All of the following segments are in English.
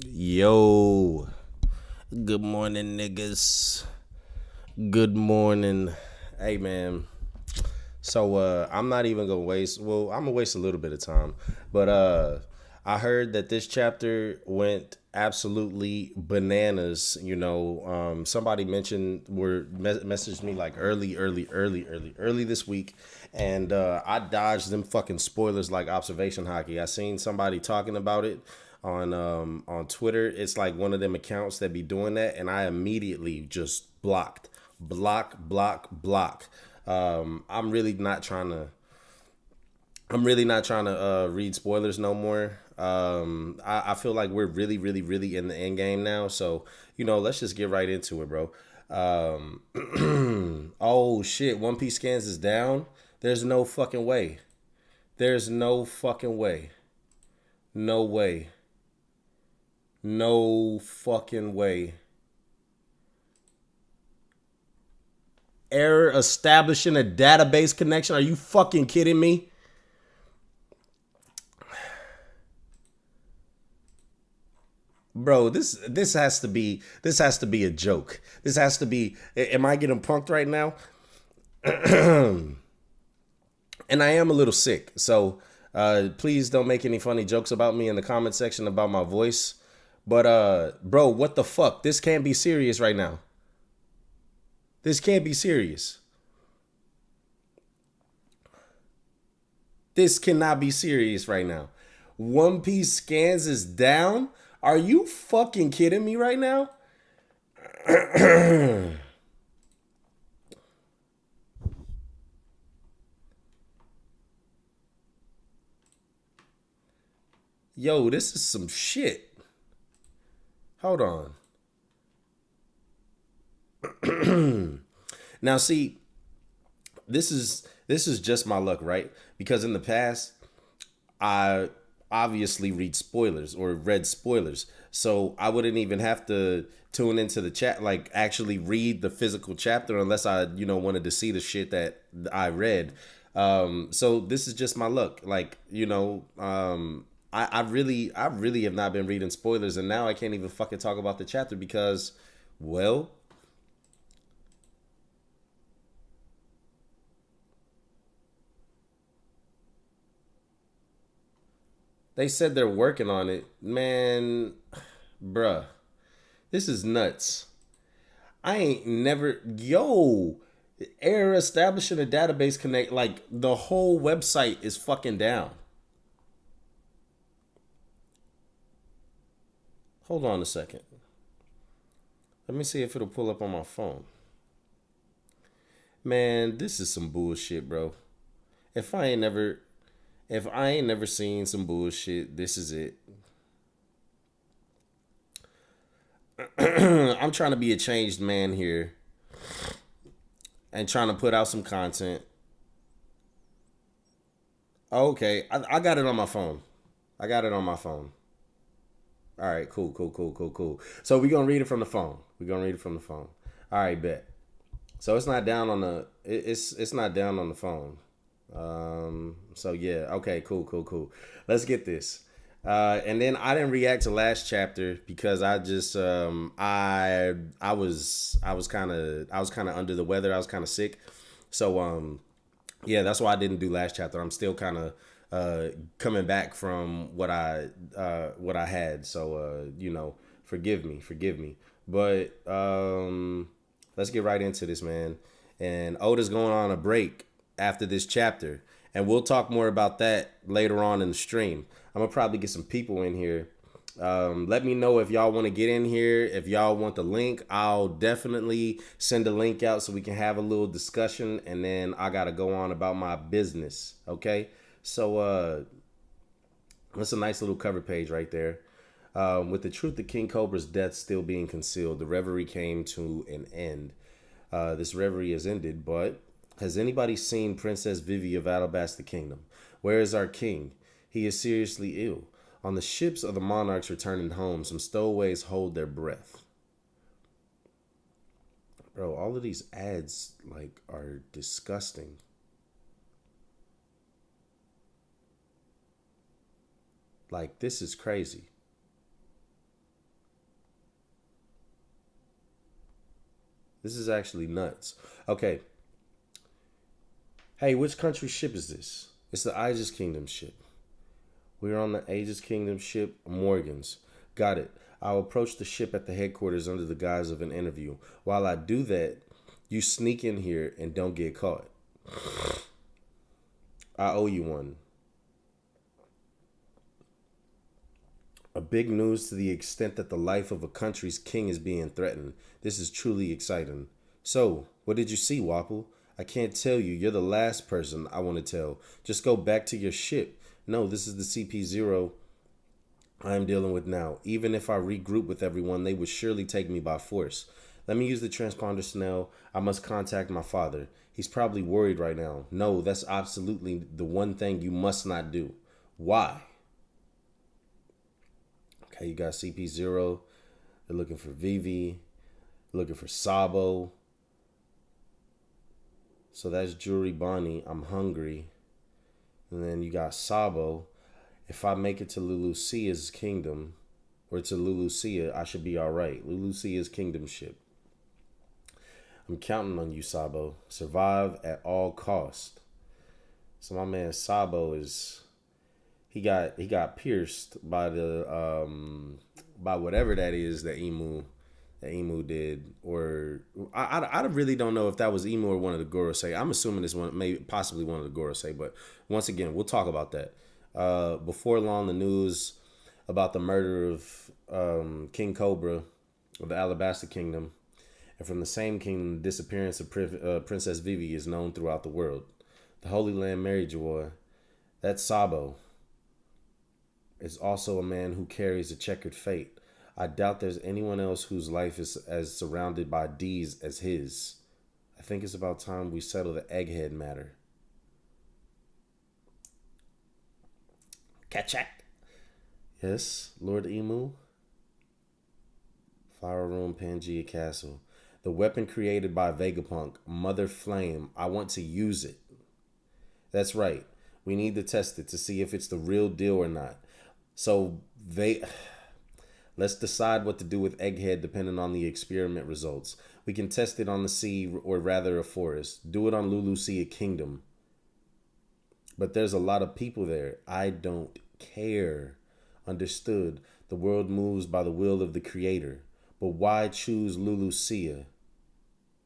Yo, good morning, niggas. Good morning. Hey, man. So, I'm not even gonna waste. Well, I'm gonna waste a little bit of time, but I heard that this chapter went absolutely bananas. Somebody mentioned messaged me like early this week, and I dodged them fucking spoilers like observation hockey. I seen somebody talking about it on Twitter. It's like one of them accounts that be doing that, and I immediately just block. I'm really not trying to. Read spoilers no more. I feel like we're really in the end game now. So let's just get right into it, bro. Oh shit! One Piece scans is down. There's no fucking way. There's no fucking way. No way. No fucking way. Error establishing a database connection. Are you fucking kidding me? Bro, this has to be a joke. This has to be. Am I getting punked right now? And I am a little sick, so please don't make any funny jokes about me in the comment section about my voice. But bro, what the fuck? This can't be serious right now. This can't be serious. This cannot be serious right now. One Piece scans is down. Are you fucking kidding me right now? Yo, this is some shit. Hold on. Now see, this is just my luck, right? Because in the past, I obviously read spoilers. So I wouldn't even have to tune into the chat, like actually read the physical chapter unless I, wanted to see the shit that I read. So this is just my luck. Like, I really have not been reading spoilers, and now I can't even fucking talk about the chapter because, well, they said they're working on it. Man, bruh, this is nuts. I ain't never, yo, error establishing a database connect, like the whole website is fucking down. Hold on a second. Let me see if it'll pull up on my phone. Man, this is some bullshit, bro. If I ain't never if I ain't never seen some bullshit, this is it. I'm trying to be a changed man here and trying to put out some content. Okay, I got it on my phone. I got it on my phone. All right, cool. So we're gonna read it from the phone. We're gonna read it from the phone. All right, bet. So it's not down on it's not down on the phone. So yeah, okay, cool. Let's get this. And then I didn't react to last chapter because I just I was kind of under the weather. I was kind of sick. So yeah, that's why I didn't do last chapter. I'm still kind of coming back from what I had. So forgive me. But let's get right into this, man. And Oda's going on a break after this chapter, and we'll talk more about that later on in the stream. I'm gonna probably get some people in here. Let me know if y'all want to get in here. If y'all want the link, I'll definitely send a link out so we can have a little discussion. And then I gotta go on about my business. Okay, so that's a nice little cover page right there. With the truth of King Cobra's death still being concealed, the reverie came to an end. This reverie has ended, but has anybody seen Princess Vivi of Alabasta Kingdom? Where is our king? He is seriously ill. On the ships of the monarchs returning home, some stowaways hold their breath. Bro, all of these ads like are disgusting. Like, this is crazy. This is actually nuts. Okay. Hey, which country's ship is this? It's the Aegis Kingdom ship. We're on the Aegis Kingdom ship, Morgan's. Got it. I'll approach the ship at the headquarters under the guise of an interview. While I do that, you sneak in here and don't get caught. I owe you one. A big news to the extent that the life of a country's king is being threatened. This is truly exciting. So, what did you see, Wapple? I can't tell you. You're the last person I want to tell. Just go back to your ship. No, this is the CP0 I'm dealing with now. Even if I regroup with everyone, they would surely take me by force. Let me use the transponder, Snell. I must contact my father. He's probably worried right now. No, that's absolutely the one thing you must not do. Why? Okay, you got CP0. They're looking for Vivi. Looking for Sabo. So that's Jewelry Bonnie. I'm hungry. And then you got Sabo. If I make it to Lulucia's kingdom, or to Lulucia, I should be all right. Lulucia's kingdom ship. I'm counting on you, Sabo. Survive at all cost. So my man Sabo is, he got pierced by the by whatever that is that Emu did, or I really don't know if that was Emu or one of the Gorosei. I'm assuming it's one, maybe possibly one of the Gorosei, but once again, we'll talk about that. Before long, the news about the murder of King Cobra of the Alabasta Kingdom, and from the same kingdom, the disappearance of Princess Vivi is known throughout the world. The Holy Land married Joy. That Sabo is also a man who carries a checkered fate. I doubt there's anyone else whose life is as surrounded by D's as his. I think it's about time we settle the egghead matter. Kachak. Yes, Lord Emu. Fire Room, Pangea Castle. The weapon created by Vegapunk, Mother Flame. I want to use it. That's right. We need to test it to see if it's the real deal or not. So let's decide what to do with Egghead depending on the experiment results. We can test it on the sea, or rather a forest. Do it on Lulucia Kingdom. But there's a lot of people there. I don't care. Understood. The world moves by the will of the Creator. But why choose Lulucia?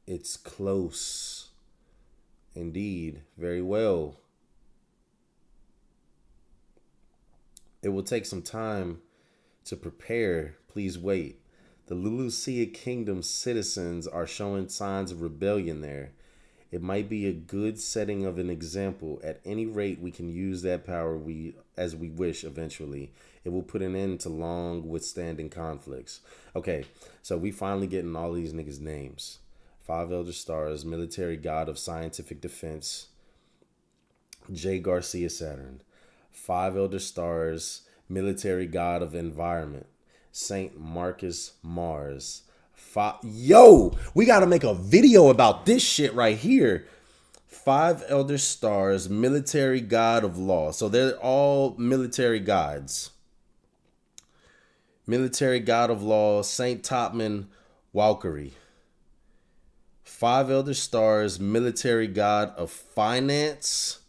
It's close. Indeed. Very well. It will take some time to prepare. Please wait. The Lulucia Kingdom citizens are showing signs of rebellion there. It might be a good setting of an example. At any rate, we can use that power as we wish eventually. It will put an end to long withstanding conflicts. Okay, so we finally getting all these niggas' names. 5 Elder Stars, Military God of Scientific Defense, J. Garcia Saturn. 5 Elder Stars, Military God of Environment, Saint Marcus Mars. Yo, we got to make a video about this shit right here. 5 Elder Stars, Military God of Law. So they're all military gods. Military God of Law, Saint Topman Walkery. 5 Elder Stars, Military God of Finance,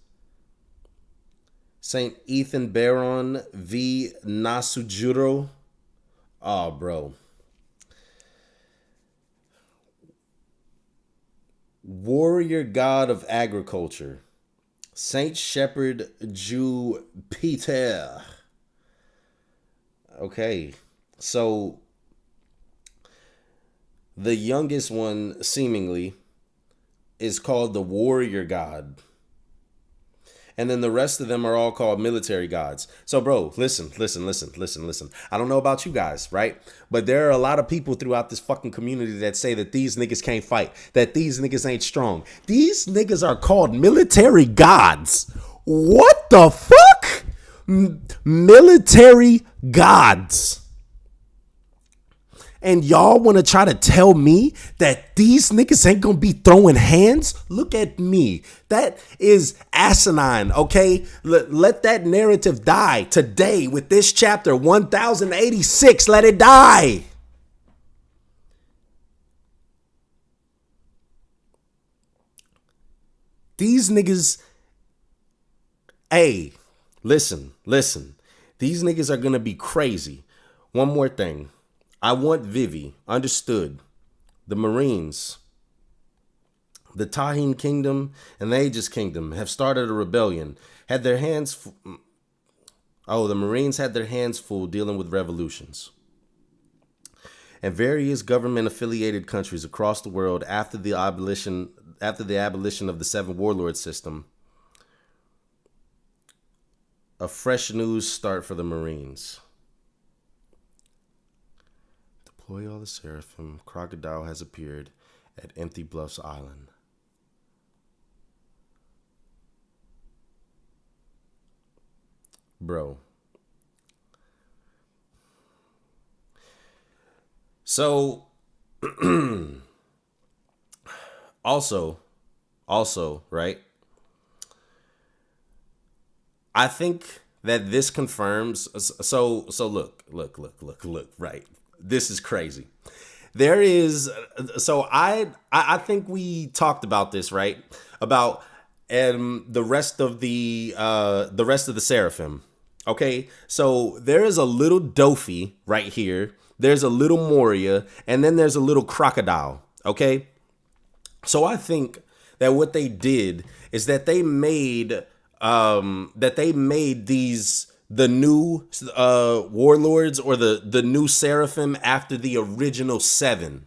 Saint Ethan Baron V. Nasujuro. Oh, bro. Warrior God of Agriculture, Saint Shepherd Jew Peter. Okay, so the youngest one seemingly is called the Warrior God. And then the rest of them are all called military gods. So, bro, listen. I don't know about you guys, right? But there are a lot of people throughout this fucking community that say that these niggas can't fight, that these niggas ain't strong. These niggas are called military gods. What the fuck? Military gods. And y'all want to try to tell me that these niggas ain't going to be throwing hands? Look at me. That is asinine, okay? Let that narrative die today with this chapter 1086. Let it die. These niggas, hey, listen. These niggas are gonna be crazy. One more thing. I want Vivi understood. The Marines, the Tahin Kingdom, and the Aegis Kingdom have started a rebellion. Had their hands... the Marines had their hands full dealing with revolutions. And various government-affiliated countries across the world after the abolition of the Seven Warlord system. A fresh news start for the Marines. Deploy all the Seraphim. Crocodile has appeared at Empty Bluffs Island. Bro. So, also, right? I think that this confirms. So look, right? This is crazy. There is. So I think we talked about this, right? About the rest of the Seraphim. Okay, so there is a little Dofi right here. There's a little Moria, and then there's a little Crocodile. Okay, so I think that what they did is that they made these the new warlords, or the new Seraphim, after the original 7,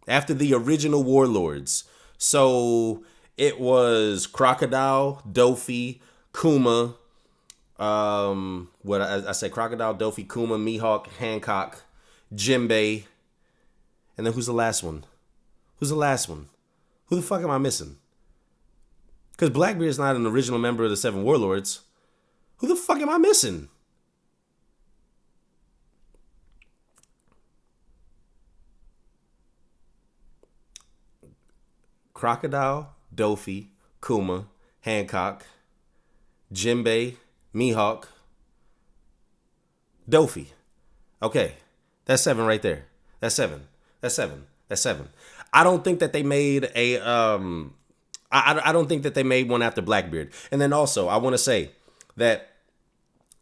after the original warlords. So it was Crocodile, Dofi, Kuma. What I say? Crocodile, Dofi, Kuma, Mihawk, Hancock, Jinbei, and then who's the last one? Who the fuck am I missing? Because Blackbeard's not an original member of the Seven Warlords. Who the fuck am I missing? Crocodile, Dofi, Kuma, Hancock, Jinbei, Mihawk, Dofi. Okay. That's 7 right there. That's 7. I don't think that they made a I don't think that they made one after Blackbeard. And then also, I want to say that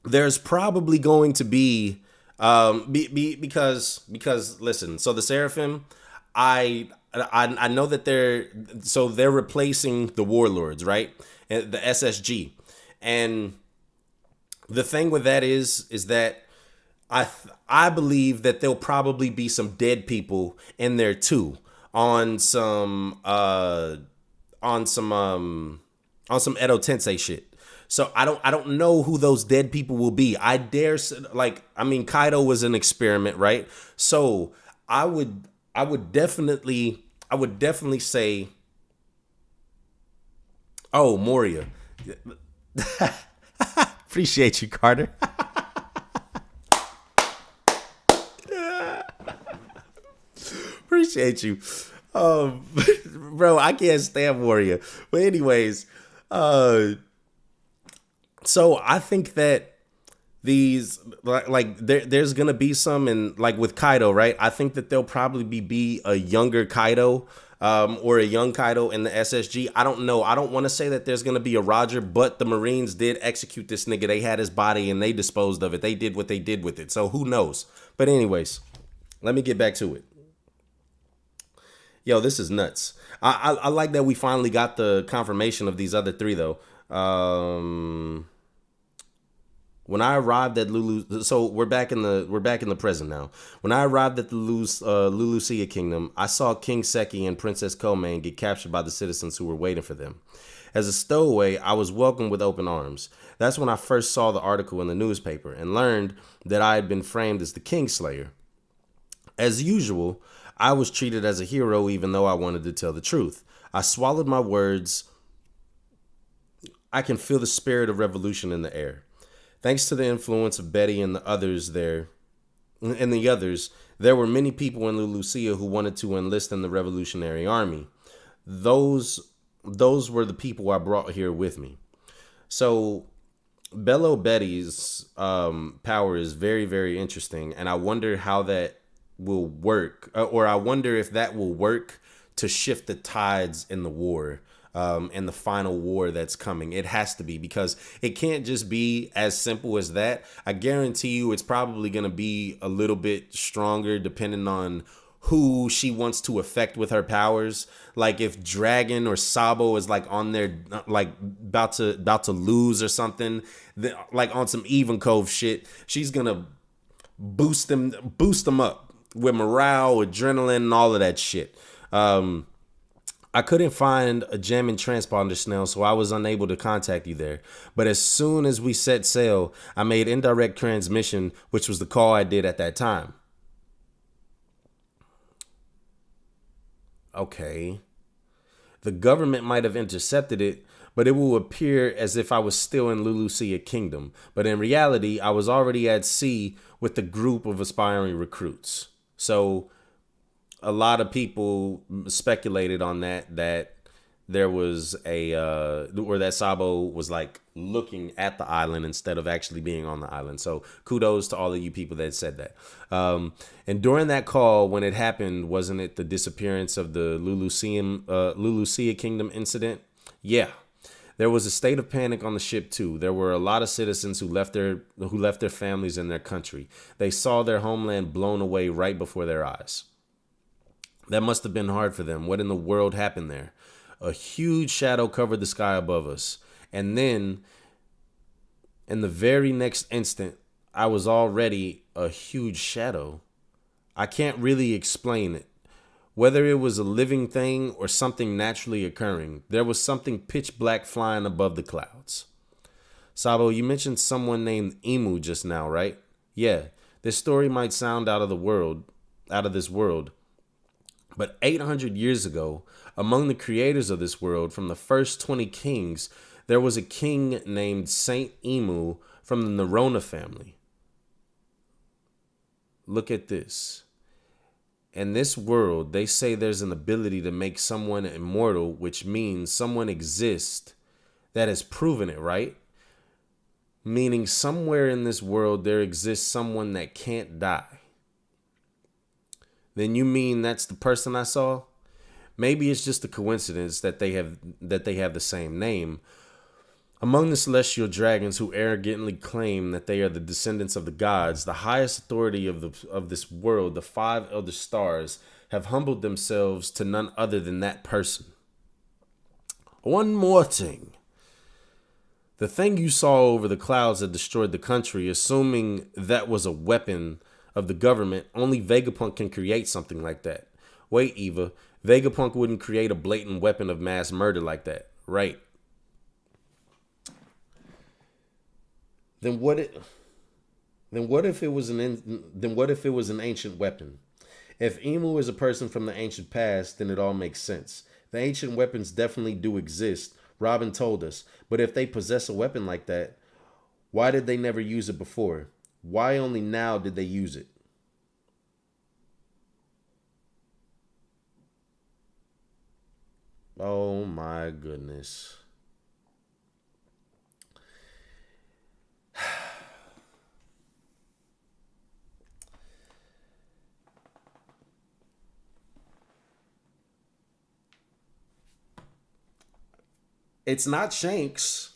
there's probably going to be because listen, so the Seraphim, I know that they're replacing the Warlords, right? The SSG. And the thing with that is that I believe that there'll probably be some dead people in there too, on some Edo Tensei shit. So I don't know who those dead people will be. Kaido was an experiment, right? So I would definitely say, oh, Moria. Appreciate you, Carter. Appreciate you. Bro, I can't stand Warrior. But anyways, so I think that these there's gonna be some, and like with Kaido, right? I think that there'll probably be a younger Kaido, or a young Kaido in the SSG. I don't know. I don't want to say that there's gonna be a Roger, but the Marines did execute this nigga. They had his body and they disposed of it. They did what they did with it. So who knows? But anyways, let me get back to it. Yo, this is nuts. I like that we finally got the confirmation of these other 3 though. When I arrived at Lulu, so we're back in the present now. When I arrived at the Lulusia Kingdom, I saw King Seki and Princess Komain get captured by the citizens who were waiting for them. As a stowaway, I was welcomed with open arms. That's when I first saw the article in the newspaper and learned that I had been framed as the Kingslayer. As usual, I was treated as a hero even though I wanted to tell the truth. I swallowed my words. I can feel the spirit of revolution in the air. Thanks to the influence of Betty and the others, there were many people in Lulusia who wanted to enlist in the Revolutionary Army. Those were the people I brought here with me. So Bello Betty's power is very, very interesting, and I wonder how that will work, or I wonder if that will work to shift the tides in the war. and the final war that's coming. It has to be, because it can't just be as simple as that. I guarantee you it's probably going to be a little bit stronger depending on who she wants to affect with her powers. Like if Dragon or Sabo is like on there, like about to lose or something, like on some even cove shit, she's gonna boost them up with morale, adrenaline, and all of that shit. I couldn't find a jamming transponder, Snell, so I was unable to contact you there. But as soon as we set sail, I made indirect transmission, which was the call I did at that time. Okay. The government might have intercepted it, but it will appear as if I was still in Lulusia Kingdom. But in reality, I was already at sea with a group of aspiring recruits. So a lot of people speculated on that there was or that Sabo was like looking at the island instead of actually being on the island. So kudos to all of you people that said that. And during that call, when it happened, wasn't it the disappearance of the Lulusia Kingdom incident? Yeah. There was a state of panic on the ship too. There were a lot of citizens who left their families and their country. They saw their homeland blown away right before their eyes. That must have been hard for them. What in the world happened there? A huge shadow covered the sky above us. And then, in the very next instant, I was already a huge shadow. I can't really explain it. Whether it was a living thing or something naturally occurring, there was something pitch black flying above the clouds. Sabo, you mentioned someone named Emu just now, right? Yeah, this story might sound out of this world. But 800 years ago, among the creators of this world, from the first 20 kings, there was a king named Saint Emu from the Nerona family. Look at this. In this world, they say there's an ability to make someone immortal, which means someone exists that has proven it, right? Meaning somewhere in this world, there exists someone that can't die. Then you mean that's the person I saw? Maybe it's just a coincidence that they have the same name. Among the celestial dragons who arrogantly claim that they are the descendants of the gods, the highest authority of this world, the 5 elder stars, have humbled themselves to none other than that person. One more thing. The thing you saw over the clouds that destroyed the country, assuming that was a weapon of the government, only Vegapunk can create something like that. Wait, Eva, Vegapunk wouldn't create a blatant weapon of mass murder like that, right? Then what if it was an ancient weapon? If Emu is a person from the ancient past, then it all makes sense. The ancient weapons definitely do exist. Robin told us. But if they possess a weapon like that, why did they never use it before? Why only now did they use it? Oh my goodness. It's not Shanks.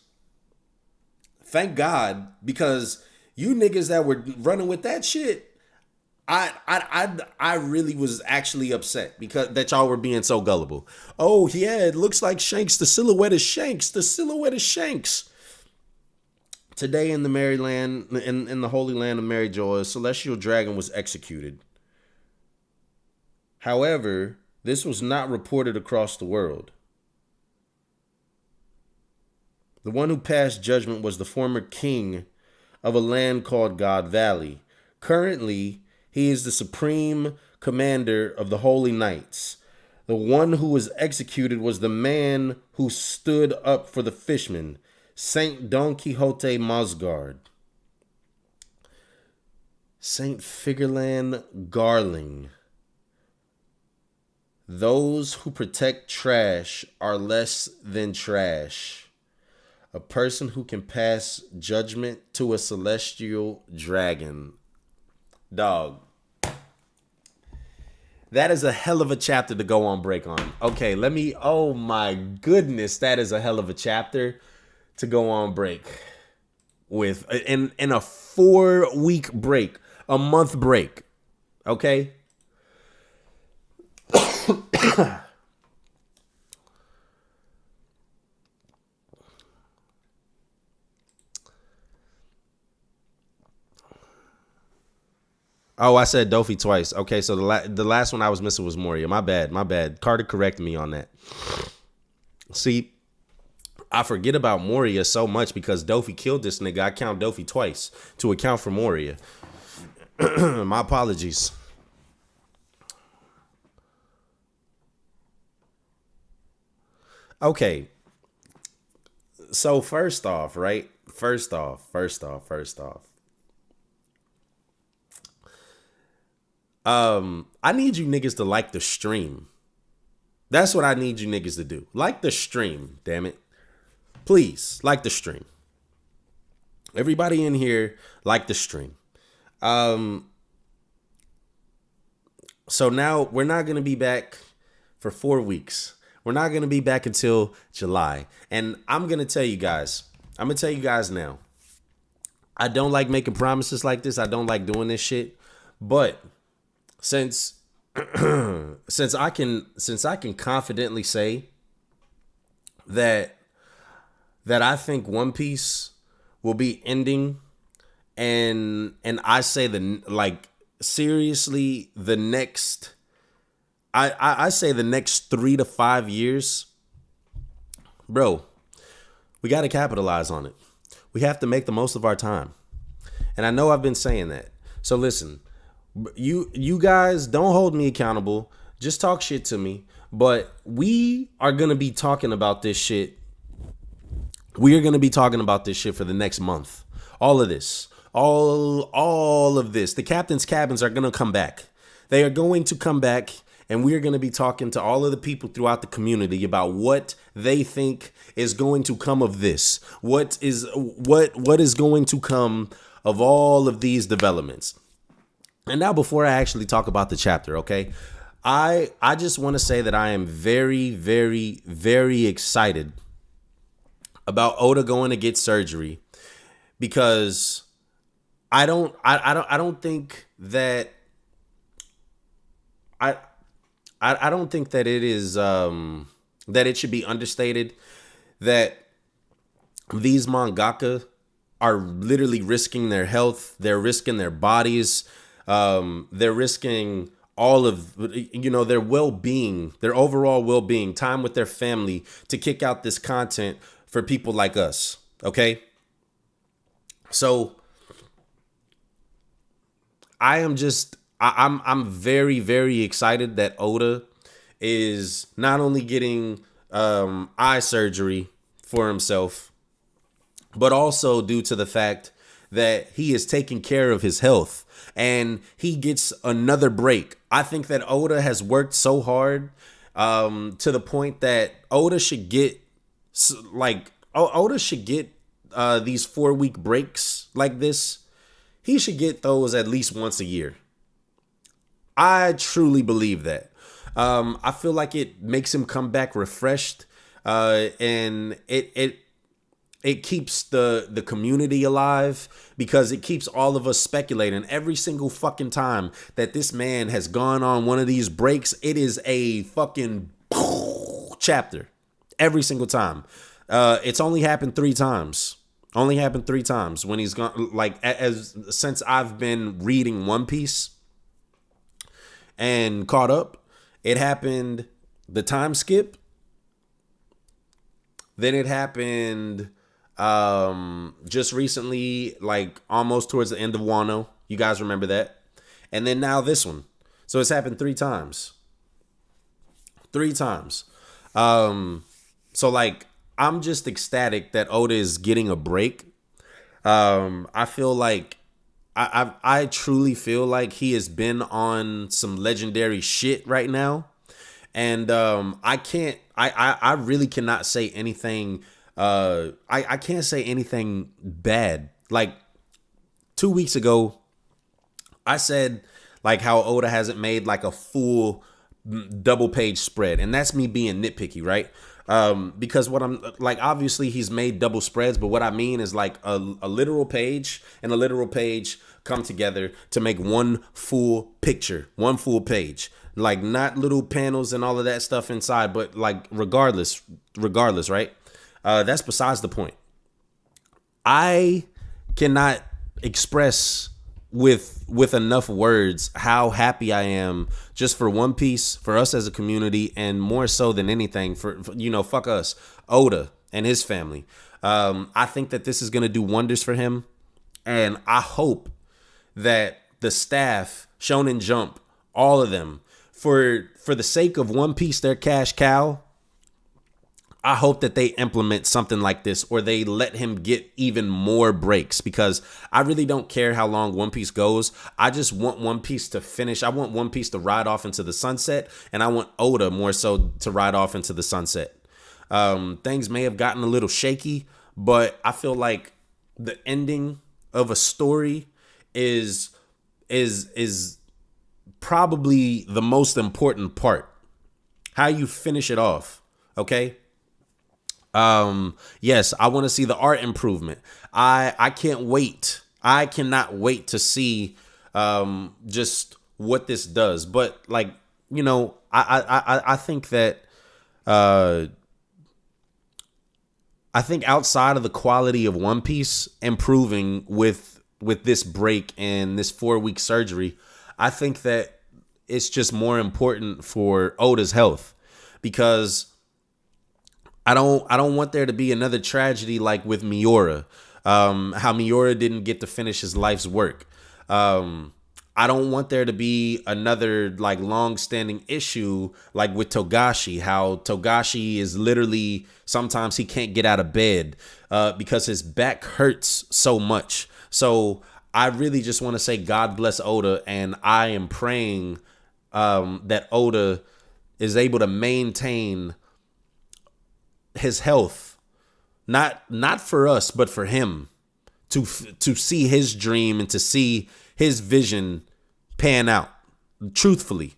Thank God, because you niggas that were running with that shit, I really was actually upset because that y'all were being so gullible. Oh yeah, it looks like Shanks. The silhouette is Shanks. The silhouette is Shanks. Today in the Maryland, in the Holy Land of Mary Joy, a celestial dragon was executed. However, this was not reported across the world. The one who passed judgment was the former king of a land called God Valley. Currently, he is the supreme commander of the Holy Knights. The one who was executed was the man who stood up for the fishermen, Saint Don Quixote Mosgard. Saint Figureland Garling. Those who protect trash are less than trash. A person who can pass judgment to a celestial dragon. Dog. That is a hell of a chapter to go on break on. Okay, let me. Oh my goodness, that is a hell of a chapter to go on break with in a 4-week break, a month break. Okay. Oh, I said Dofi twice. Okay, so the last one I was missing was Moria. My bad. My bad. Carter corrected me on that. See, I forget about Moria so much because Dofi killed this nigga. I count Dofi twice to account for Moria. My apologies. Okay. So first off, right? First off. I need you niggas to like the stream. That's what I need you niggas to do. Like the stream, damn it. Please, like the stream. Everybody in here, like the stream. So now we're not going to be back for 4 weeks. We're not going to be back until July. And I'm going to tell you guys. I'm going to tell you guys now. I don't like making promises like this. I don't like doing this shit. But since I can confidently say that I think One Piece will be ending, and I say seriously the next I say the next 3 to 5 years, bro, we got to capitalize on it. We have to make the most of our time. And I know I've been saying that. So listen, you guys don't hold me accountable. Just talk shit to me. But we are going to be talking about this shit. We are going to be talking about this shit for the next month. All of this. All of this. The captain's cabins are going to come back. They are going to come back. And we are going to be talking to all of the people throughout the community about what they think is going to come of this. What is going to come of all of these developments. And now, before I actually talk about the chapter, okay, I just want to say that I am very, very, very excited about Oda going to get surgery, because I don't think that I don't think that it is that it should be understated that these mangaka are literally risking their health, they're risking their bodies, they're risking all of, their well-being, their overall well-being, time with their family, to kick out this content for people like us. Okay. So I'm very, very excited that Oda is not only getting eye surgery for himself, but also due to the fact that he is taking care of his health and he gets another break. I think that Oda has worked so hard to the point that Oda should get these 4-week breaks like this. He should get those at least once a year. I truly believe that. I feel like it makes him come back refreshed, and it keeps the community alive, because it keeps all of us speculating every single fucking time that this man has gone on one of these breaks. It is a fucking chapter every single time. It's only happened 3 times. Only happened 3 times when he's gone. Like, since I've been reading One Piece and caught up, it happened the time skip. Then it happened just recently, like almost towards the end of Wano. You guys remember that? And then now this one. So it's happened 3 times. 3 times. So like, I'm just ecstatic that Oda is getting a break. I feel like I truly feel like he has been on some legendary shit right now. And I really cannot say anything. I can't say anything bad. Like 2 weeks ago, I said, Like how Oda hasn't made like a full double page spread. And that's me being nitpicky, right? Because what I'm like, obviously he's made double spreads, but what I mean is like a literal page and a literal page come together to make one full picture, one full page. Like not little panels and all of that stuff inside, but like regardless, right? That's besides the point. I cannot express with enough words how happy I am just for One Piece, for us as a community, and more so than anything for fuck us, Oda and his family. I think that this is gonna do wonders for him, and I hope that the staff, Shonen Jump, all of them, for the sake of One Piece, their cash cow, I hope that they implement something like this, or they let him get even more breaks, because I really don't care how long One Piece goes. I just want One Piece to finish. I want One Piece to ride off into the sunset, and I want Oda more so to ride off into the sunset. Things may have gotten a little shaky, but I feel like the ending of a story is probably the most important part. How you finish it off, okay? Yes, I want to see the art improvement. I can't wait. I cannot wait to see just what this does. But like, I think that I think outside of the quality of One Piece improving with this break and this 4-week surgery, I think that it's just more important for Oda's health, because I don't want there to be another tragedy like with Miura, how Miura didn't get to finish his life's work. I don't want there to be another like long-standing issue like with Togashi, how Togashi is literally, sometimes he can't get out of bed because his back hurts so much. So I really just want to say God bless Oda, and I am praying that Oda is able to maintain his health, not for us, but for him, to see his dream and to see his vision pan out truthfully,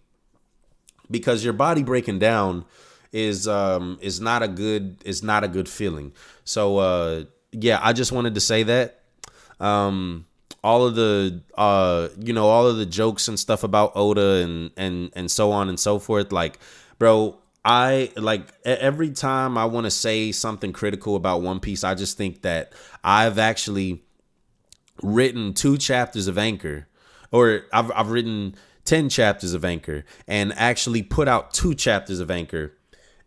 because your body breaking down is not a good feeling. So yeah, I just wanted to say that all of the all of the jokes and stuff about Oda and so on and so forth, like, bro, I like every time I want to say something critical about One Piece, I just think that I've actually written 2 chapters of Anchor, or I've written 10 chapters of Anchor, and actually put out 2 chapters of Anchor,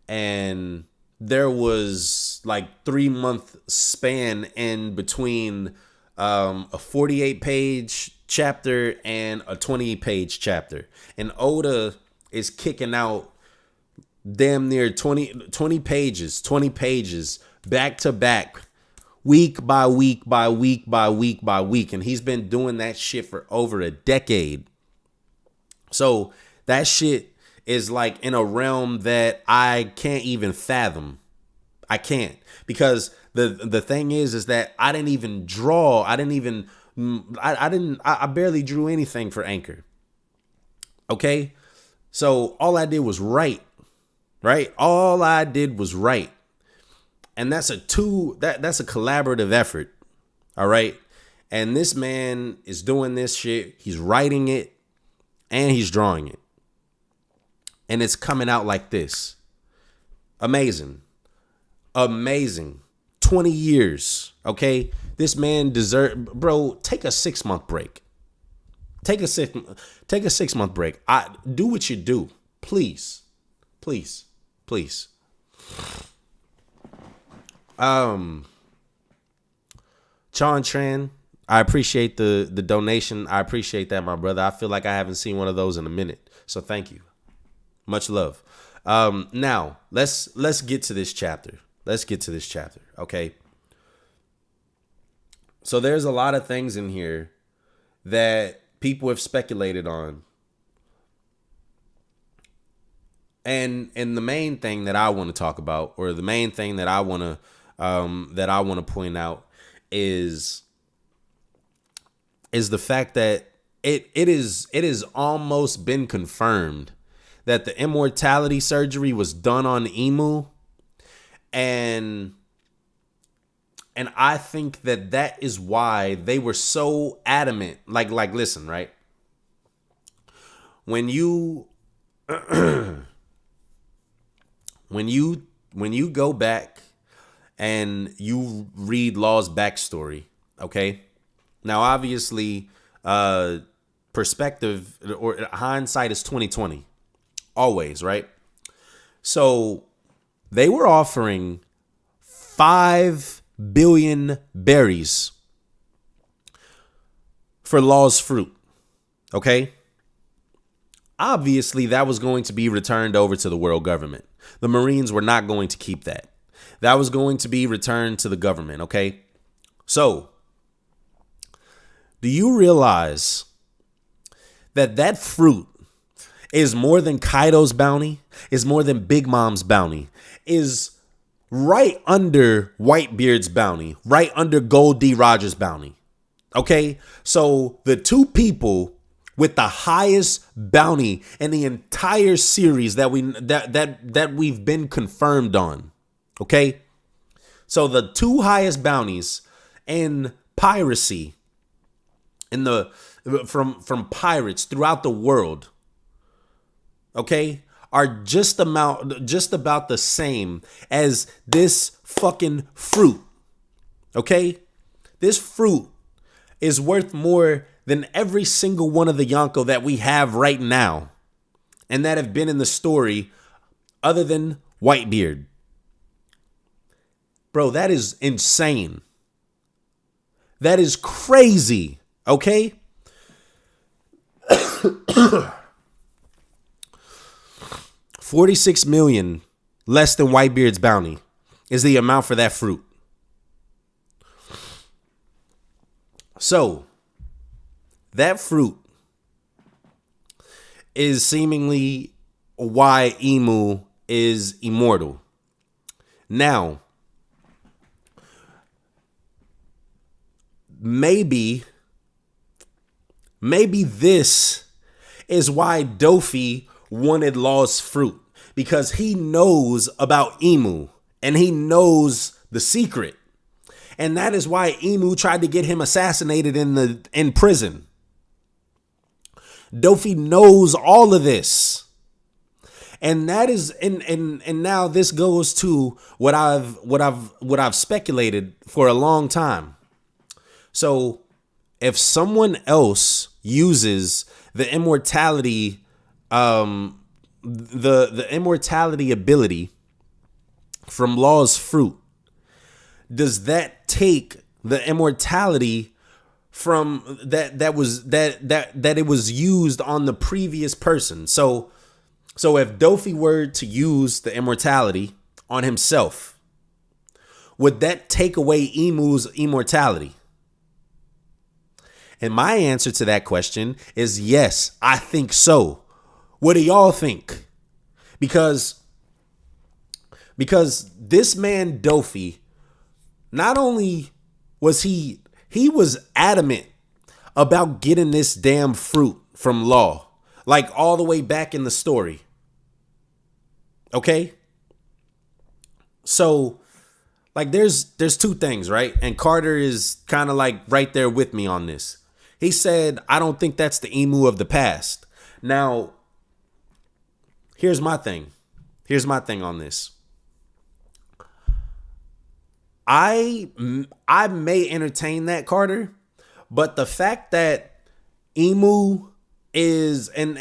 and there was like 3-month span in between a 48-page chapter and a 20-page chapter, and Oda is kicking out damn near 20 pages back to back, week by week by week by week by week. And he's been doing that shit for over a decade. So that shit is like in a realm that I can't even fathom. I can't, because the thing is that I didn't even draw. I barely drew anything for Anchor. Okay. So all I did was write. Right? All I did was write. And that's a collaborative effort. All right? And this man is doing this shit. He's writing it and he's drawing it. And it's coming out like this. Amazing. 20 years. Okay? This man bro, take a 6-month break. Take a 6-month break. Do what you do. Please. Chon Tran, I appreciate the donation. I appreciate that, my brother. I feel like I haven't seen one of those in a minute, so thank you. Much love. Now let's get to this chapter. Okay. So there's a lot of things in here that people have speculated on. And the main thing that I want to talk about, or the main thing that I want to point out is the fact that it is almost been confirmed that the immortality surgery was done on Emu, and I think that is why they were so adamant. Like listen, right? When you when you go back and you read Law's backstory, okay? Now, obviously, perspective or hindsight is 2020, always, right? So they were offering 5 billion berries for Law's fruit, okay? Obviously, that was going to be returned over to the world government. The Marines were not going to keep that. That was going to be returned to the government, okay? So, do you realize that fruit is more than Kaido's bounty, is more than Big Mom's bounty, is right under Whitebeard's bounty, right under Gold D. Rogers' bounty, okay? So, the two people with the highest bounty in the entire series that we've been confirmed on. Okay? So the two highest bounties in piracy in the from pirates throughout the world, okay, are just about the same as this fucking fruit. Okay? This fruit is worth more than every single one of the Yonko that we have right now and that have been in the story other than Whitebeard. Bro, that is insane. That is crazy, okay? 46 million less than Whitebeard's bounty is the amount for that fruit. So, that fruit is seemingly why Emu is immortal. Now, maybe this is why Dofi wanted Law's fruit, because he knows about Emu and he knows the secret. And that is why Emu tried to get him assassinated in prison. Dofi knows all of this. And that is and now this goes to what I've speculated for a long time. So if someone else uses the immortality the immortality ability from Law's fruit, does that take the immortality from that it was used on the previous person? So if Dofi were to use the immortality on himself, would that take away Emu's immortality? And my answer to that question is yes, I think so. What do y'all think? Because this man Dofi, not only was he was adamant about getting this damn fruit from Law, like all the way back in the story. Okay? So, like there's two things, right? And Carter is kind of like right there with me on this. He said, I don't think that's the Emu of the past. Now, here's my thing. Here's my thing on this. I may entertain that, Carter, but the fact that Emu is and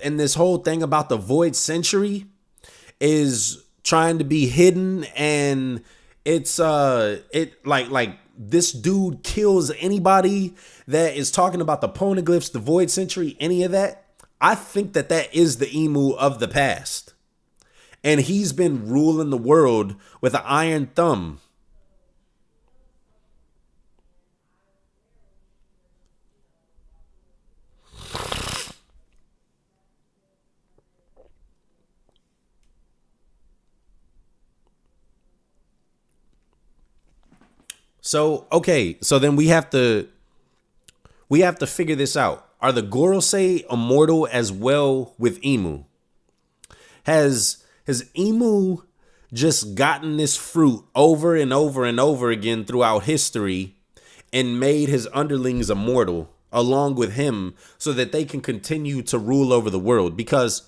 this whole thing about the Void Century is trying to be hidden, and it's like this dude kills anybody that is talking about the poneglyphs, the Void Century, any of that. I think that is the Emu of the past, and he's been ruling the world with an iron thumb. So, okay, so then we have to figure this out. are the Gorosei immortal as well with Imu? Has Imu just gotten this fruit over and over and over again throughout history and made his underlings immortal along with him so that they can continue to rule over the world? Because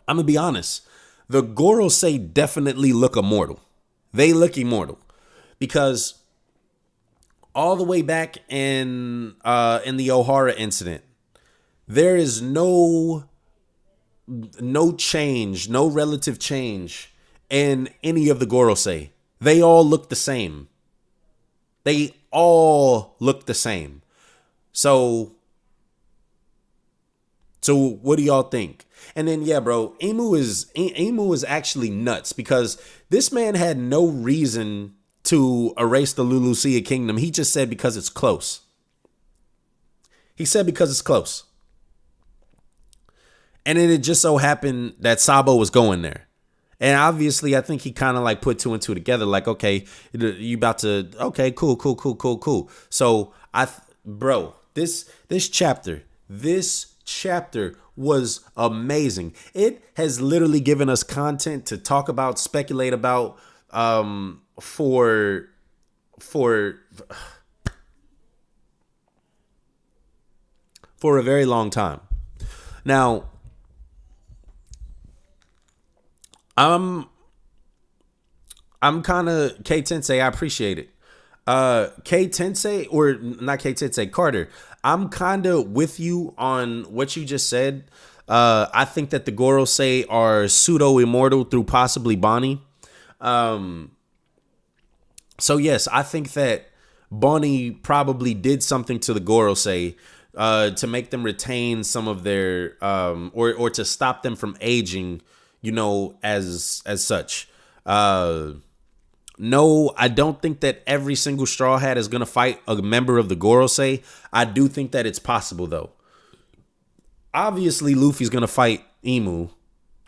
I'm going to be honest, the Gorosei definitely look immortal. They look immortal because all the way back in the Ohara incident, there is no change, no relative change in any of the Gorosei. They all look the same. They all look the same. So what do y'all think? And then, yeah, bro, Imu is actually nuts because this man had no reason to erase the Lulusia Kingdom. He just said because it's close. He said because it's close. And then it just so happened that Sabo was going there. And obviously, I think he kind of like put two and two together. Like, okay, you about to, okay, cool. So bro, this chapter was amazing. It has literally given us content to talk about, speculate about, for a very long time. Now, I'm kind of K Tensei. I appreciate it. K Tensei, or not K Tensei, Carter. I'm kind of with you on what you just said. I think that the Gorosei are pseudo immortal through possibly Bonnie. So yes, I think that Bonnie probably did something to the Gorosei to make them retain some of their or to stop them from aging, you know, as such. No, I don't think that every single Straw Hat is going to fight a member of the Gorosei. I do think that it's possible, though. Obviously, Luffy's going to fight Imu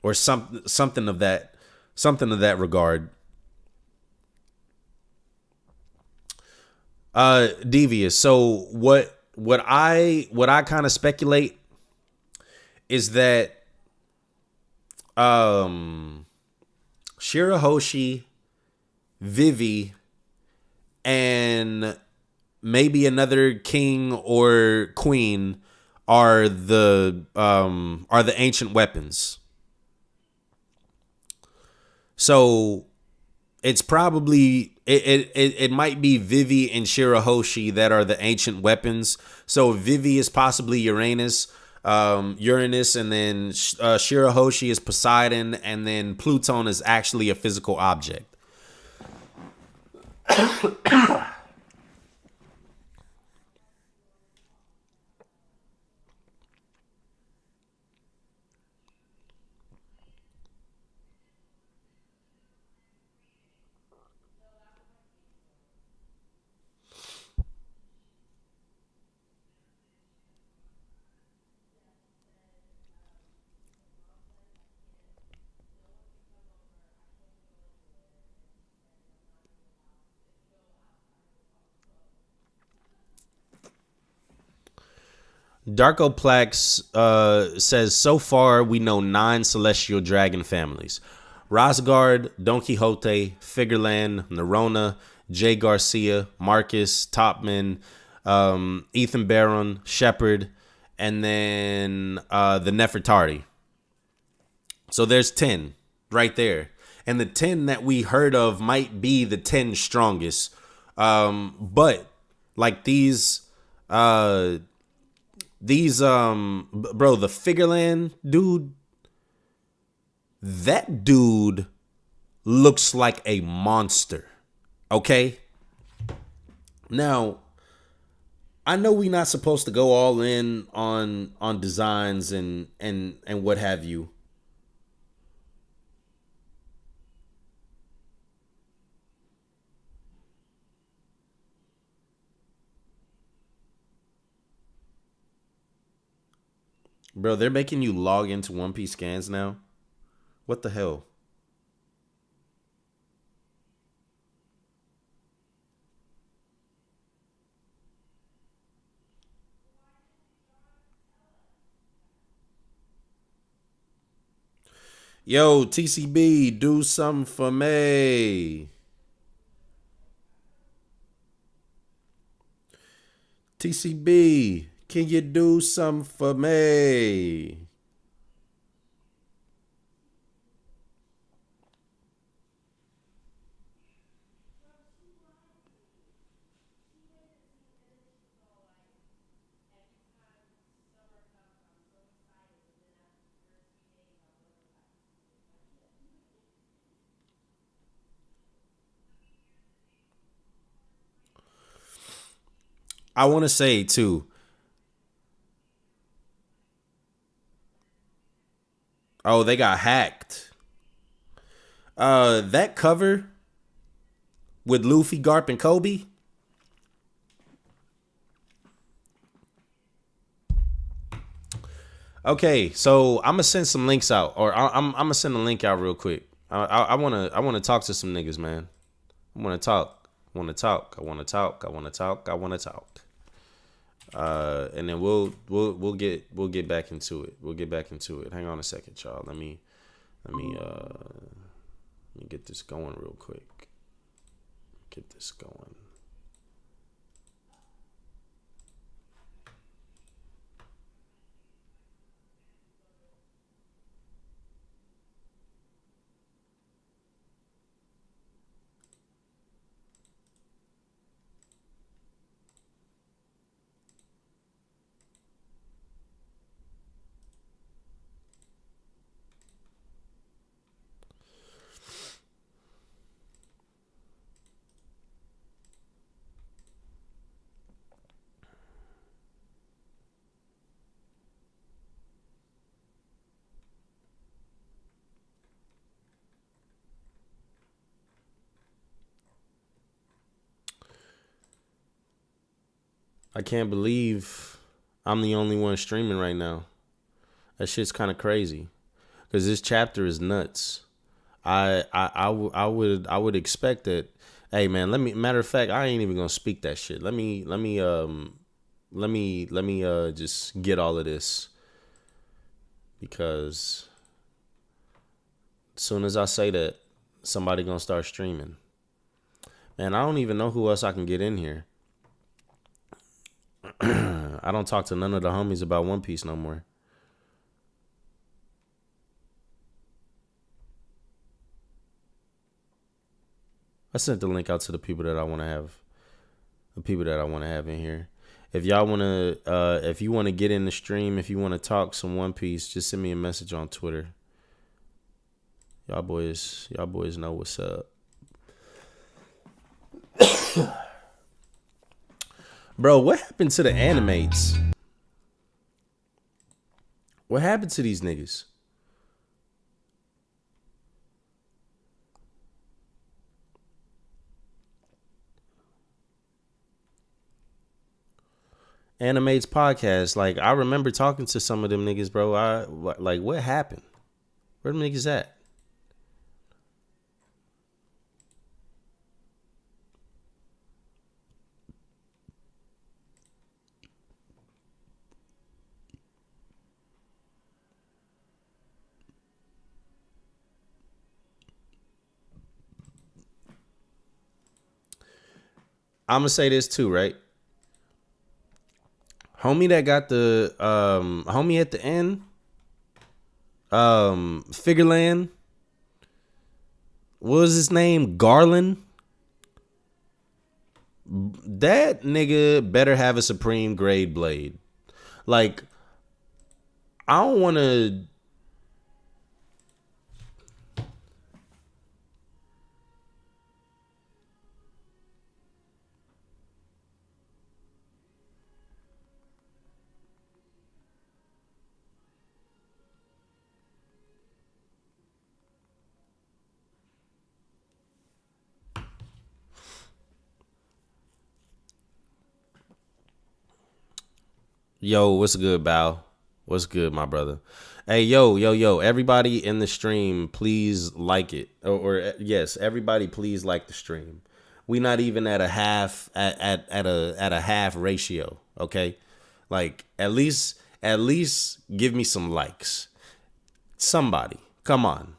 or something of that regard. Devious. So what I kind of speculate is that Shirahoshi, Vivi, and maybe another king or queen are the ancient weapons. So it's probably it might be Vivi and Shirahoshi that are the ancient weapons. So Vivi is possibly Uranus, and then Shirahoshi is Poseidon, and then Pluton is actually a physical object. Darkoplex says, so far we know 9 celestial dragon families. Rosgard, Don Quixote, Figureland, Nerona, Jay Garcia, Marcus, Topman, Ethan Baron, Shepard, and then the Nefertari. So there's 10 right there. And the 10 that we heard of might be the 10 strongest. But like these bro, the Figureland dude, that dude looks like a monster. Okay? Now, I know we're not supposed to go all in on designs and what have you. Bro, they're making you log into One Piece scans now? What the hell? Yo, TCB, do something for me. TCB, can you do something for me? I want to say too. Oh, they got hacked. That cover with Luffy, Garp, and Kobe. Okay, so I'm gonna send some links out, or I'm gonna send a link out real quick. I wanna talk to some niggas, man. I wanna talk. I wanna talk. I wanna talk. I wanna talk. I wanna talk. And then we'll get back into it. We'll get back into it. Hang on a second, y'all. Let me get this going real quick. Get this going. I can't believe I'm the only one streaming right now. That shit's kind of crazy, because this chapter is nuts. I would expect that. Hey man, matter of fact, I ain't even gonna speak that shit. Let me just get all of this, because as soon as I say that, somebody gonna start streaming. Man, I don't even know who else I can get in here. I don't talk to none of the homies about One Piece no more. I sent the link out to the people that I want to have. The people that I want to have in here. If y'all want to, if you want to get in the stream, if you want to talk some One Piece, just send me a message on Twitter. Y'all boys know what's up. Bro, what happened to the animates? What happened to these niggas? Animates podcast. Like, I remember talking to some of them niggas, bro. What happened? Where them niggas at? I'm gonna say this too, right? Homie that got the homie at the end, Figureland. What was his name? Garling. That nigga better have a supreme grade blade. Like, I don't want to. Yo, what's good, Bow? What's good, my brother? Hey, yo, everybody in the stream, please like it. Or yes, everybody, please like the stream. We not even at a half at a half ratio, okay? Like, at least give me some likes. Somebody, come on.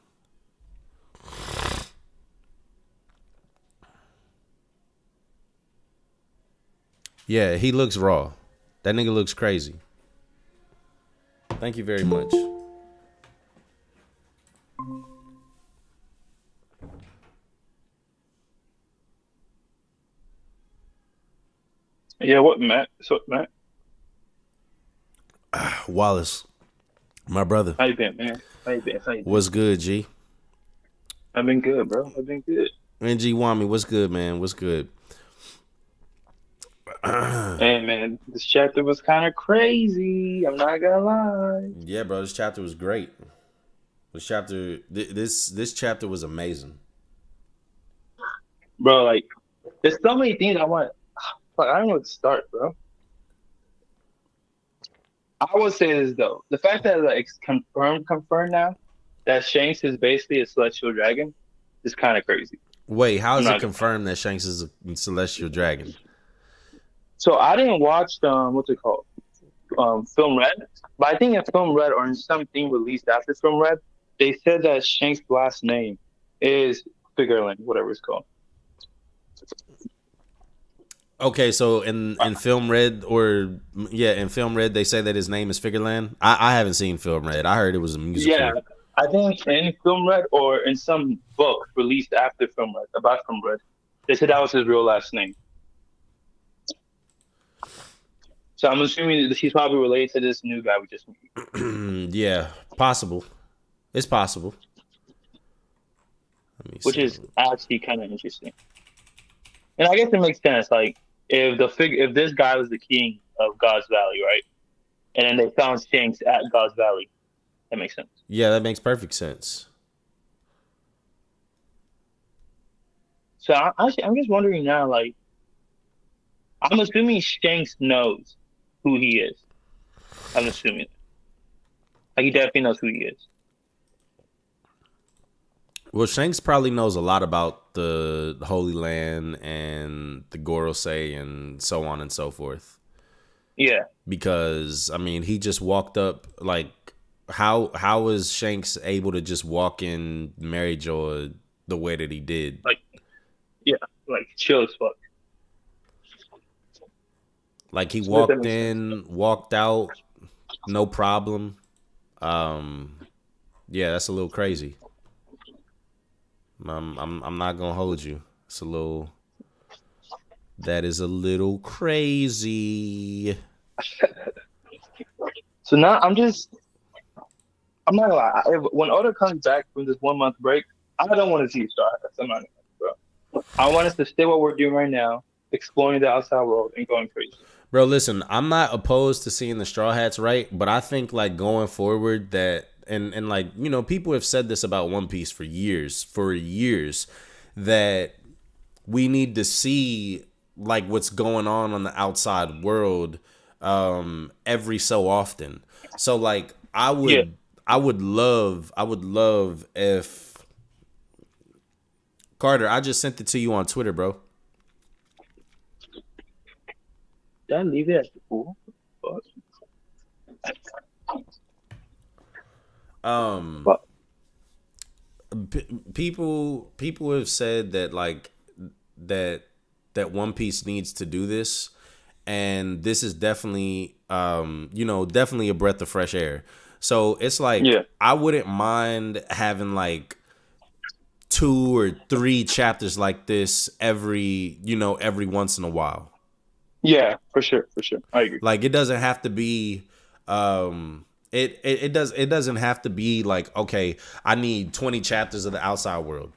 Yeah, he looks raw. That nigga looks crazy. Thank you very much. Yeah, what, Matt? So, Matt, Wallace, my brother. how you been, man? How you been? How you been? What's good, G? I've been good, bro. I've been good. And G Wami, what's good, man? What's good? Hey, man, this chapter was kind of crazy. I'm not gonna lie. Yeah, bro, this chapter was great. This chapter was amazing. Bro, like, there's so many things I want. Like, I don't know where to start, bro. I would say this though: the fact that like it's confirmed now that Shanks is basically a celestial dragon is kind of crazy. Wait, how I'm is it not. confirmed that Shanks is a celestial dragon? So I didn't watch what's it called? Film Red, but I think in Film Red or in something released after Film Red, they said that Shanks' last name is Figureland, whatever it's called. Okay, so in Film Red in Film Red they say that his name is Figureland. I haven't seen Film Red. I heard it was a musical. Yeah, I think in Film Red or in some book released after Film Red about Film Red, they said that was his real last name. So I'm assuming that he's probably related to this new guy we just met. Yeah, possible. It's possible. Let me Which see. is actually kind of interesting. And I guess it makes sense. Like if this guy was the king of God's Valley, right? And then they found Shanks at God's Valley, that makes sense. Yeah, that makes perfect sense. So I'm just wondering now. Like I'm assuming Shanks knows who he is. I'm assuming. Like he definitely knows who he is. Well, Shanks probably knows a lot about the Holy Land and the Gorosei and so on and so forth. Yeah. Because I mean, he just walked up. Like, how was Shanks able to just walk in Mary Joy the way that he did? Like, yeah, like chill as fuck. Like he walked in, walked out, no problem. Yeah, that's a little crazy. I'm not gonna hold you. It's a little. That is a little crazy. So now I'm not gonna lie. When Oda comes back from this 1 month break, I don't want to see Straw Hats. I'm not gonna, bro. I want us to stay what we're doing right now, exploring the outside world and going crazy. Bro, listen, I'm not opposed to seeing the Straw Hats, right? But I think like going forward that and like, you know, people have said this about One Piece for years, that we need to see like what's going on the outside world every so often. So like I would love if Carter, I just sent it to you on Twitter, bro. Did I leave it at the pool? But People have said that like that One Piece needs to do this, and this is definitely definitely a breath of fresh air. So it's like I wouldn't mind having like 2 or 3 chapters like this every once in a while. Yeah, for sure. I agree. Like it doesn't have to be it doesn't have to be like, okay, I need 20 chapters of the outside world.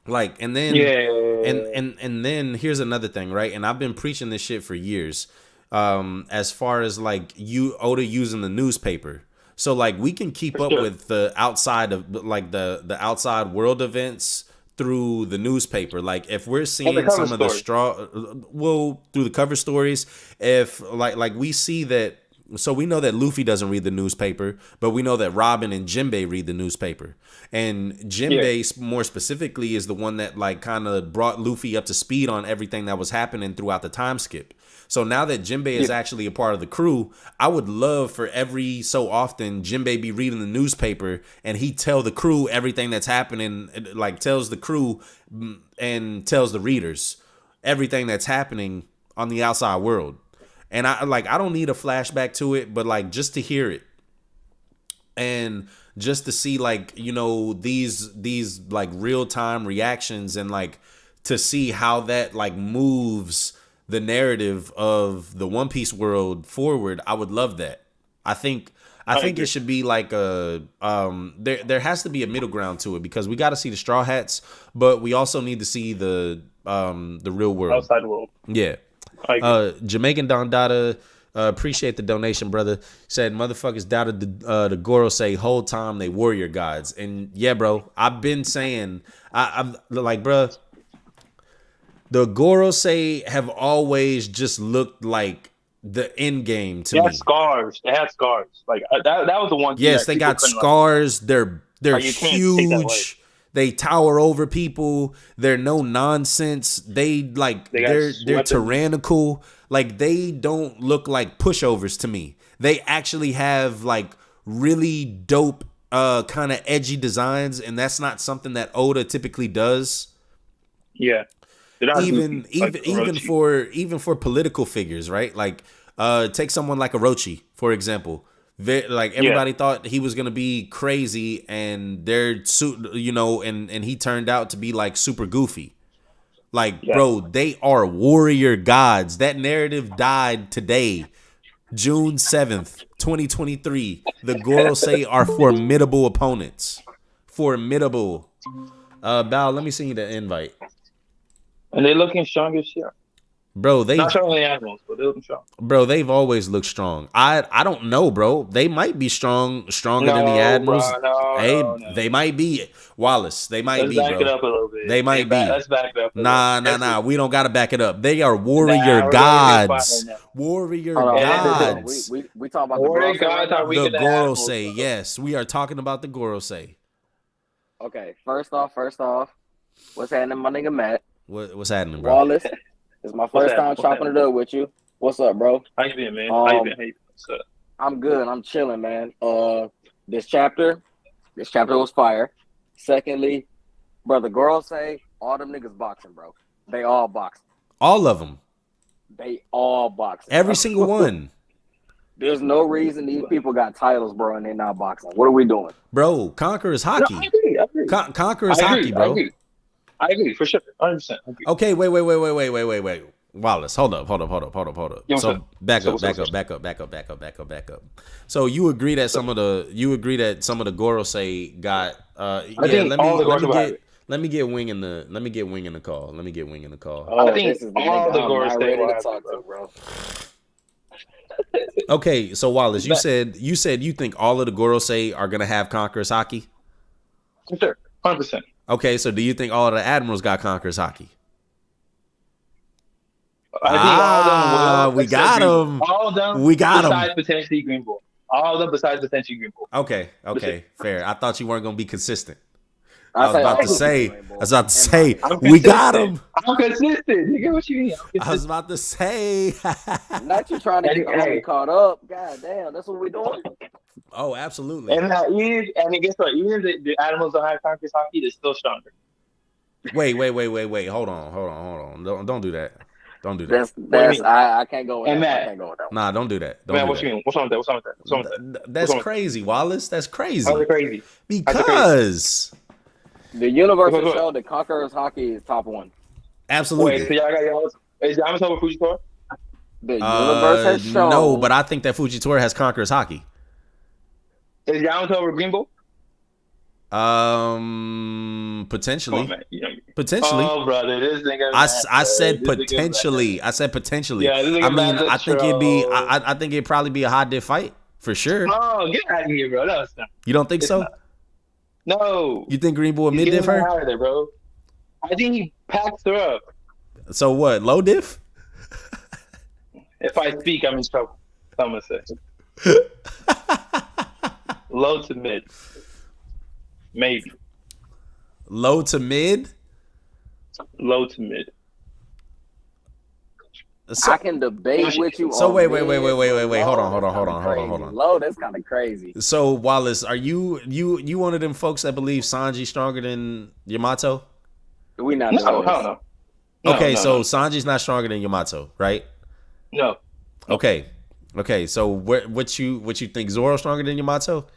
Like and then and then here's another thing, right? And I've been preaching this shit for years. As far as like Oda using the newspaper. So like we can keep up with the outside of like the outside world events through the newspaper. Like if we're seeing some of the through the cover stories, if like we see that So we know that Luffy doesn't read the newspaper, but we know that Robin and Jinbei read the newspaper. And Jinbei more specifically is the one that like kind of brought Luffy up to speed on everything that was happening throughout the time skip. So now that Jinbei is actually a part of the crew, I would love for every so often Jinbei be reading the newspaper and he tell the crew everything that's happening, like tells the crew and tells the readers everything that's happening on the outside world. And I don't need a flashback to it, but like just to hear it and just to see like, you know, these like real time reactions and like to see how that like moves the narrative of the One Piece world forward. I would love that. I think it should be like a there has to be a middle ground to it, because we got to see the Straw Hats, but we also need to see the real world, outside world. Yeah. Jamaican Don Dada, appreciate the donation, brother. Said motherfuckers doubted the Gorosei whole time they warrior gods. And yeah, bro, I've been saying I'm like, bro, the Gorosei have always just looked like the end game to me. They had scars. Like that was the one thing. Yes, they got scars. Like, they're huge. They tower over people. They're no nonsense. They're tyrannical. Like they don't look like pushovers to me. They actually have like really dope kind of edgy designs, and that's not something that Oda typically does. Yeah. Even for political figures, right? Like take someone like Orochi, for example. Like everybody thought he was gonna be crazy, and and he turned out to be like super goofy. Like, bro, they are warrior gods. That narrative died today, June 7th, 2023. The Gorosei are formidable opponents. Formidable. Bao, let me send you the invite. And they're looking strong as shit. Bro, not strong than the Admirals, but they're looking strong. Bro, they've always looked strong. I don't know, bro. They might be stronger than the Admirals. No. They might be. Wallace, they might be, bro. Let's back it up a little bit. They might be. Let's back it up. Nah. We don't gotta back it up. They are warrior gods. Warrior gods. We talking about warrior gods. The Gorosei. Yes, we are talking about the Gorosei. Okay, first off, what's happening, my nigga Matt? What's happening, bro? Wallace. It's my first time chopping it up with you. What's up, bro? How you been, man? How you been? What's up? I'm good. I'm chilling, man. This chapter was fire. Secondly, brother, Gorosei, all them niggas boxing, bro. They all boxing. All of them. They all boxing. Every single one. There's no reason these people got titles, bro, and they're not boxing. What are we doing? Bro, Conquer is Haki. No, I agree. Conquer is Haki, bro. I agree, for sure. 100%. Okay, wait. Wallace, hold up. So back up. So you agree that some of the Gorosei got let me get Wing in the call. I think all the Gorosei will talk to, bro. Okay, so Wallace, you said you think all of the Gorosei are gonna have Conqueror's Haki? For sure, 100%. Okay, so do you think all of the Admirals got Conqueror's Haki? I think all of them will. We got them. All of them. We got them. Besides potentially Green Bull. All of them besides potentially Green Bull. Okay, fair. I thought you weren't gonna be consistent. I was about to say, we got him. I'm consistent. You get what you mean? I was about to say. Not you trying to get caught up. God damn, that's what we doing. Oh, absolutely. And guess what? Even if the Admirals don't have Conqueror's Haki, they're still stronger. Wait. Hold on. Don't do that. Don't do that. That's I can't go with that. I can't go with that. Nah, don't do that. Man, what you mean? What's wrong with that? That's crazy, Wallace. That's crazy. How's it crazy? Because the universe has shown that Conqueror's Haki is top one. Absolutely. Wait, so y'all got y'all? Is Yamato over Fujitora? The universe has shown. No, but I think that Fujitora has Conqueror's Haki. Is Yamato over Green Bull? Potentially. On, potentially. Oh, brother, this nigga. I said potentially. Yeah, I mean, I think it'd be. I think it'd probably be a hot diff fight for sure. Oh, get out of here, bro. No, it's not. You don't think so? Not. No. You think Green Bull mid diff her? Out of there, bro. I think he packs her up. So what? Low diff? If I speak, I'm in trouble. I'm gonna say. Low to mid. Maybe. Low to mid? Low to mid. So, I can debate with you. So on wait. mid, Hold low, on. Low, that's kind of crazy. So Wallace, are you one of them folks that believe Sanji's stronger than Yamato? We not No, doing this. hell no. No, So no. Sanji's not stronger than Yamato, right? No. Okay. So what you think Zoro's stronger than Yamato?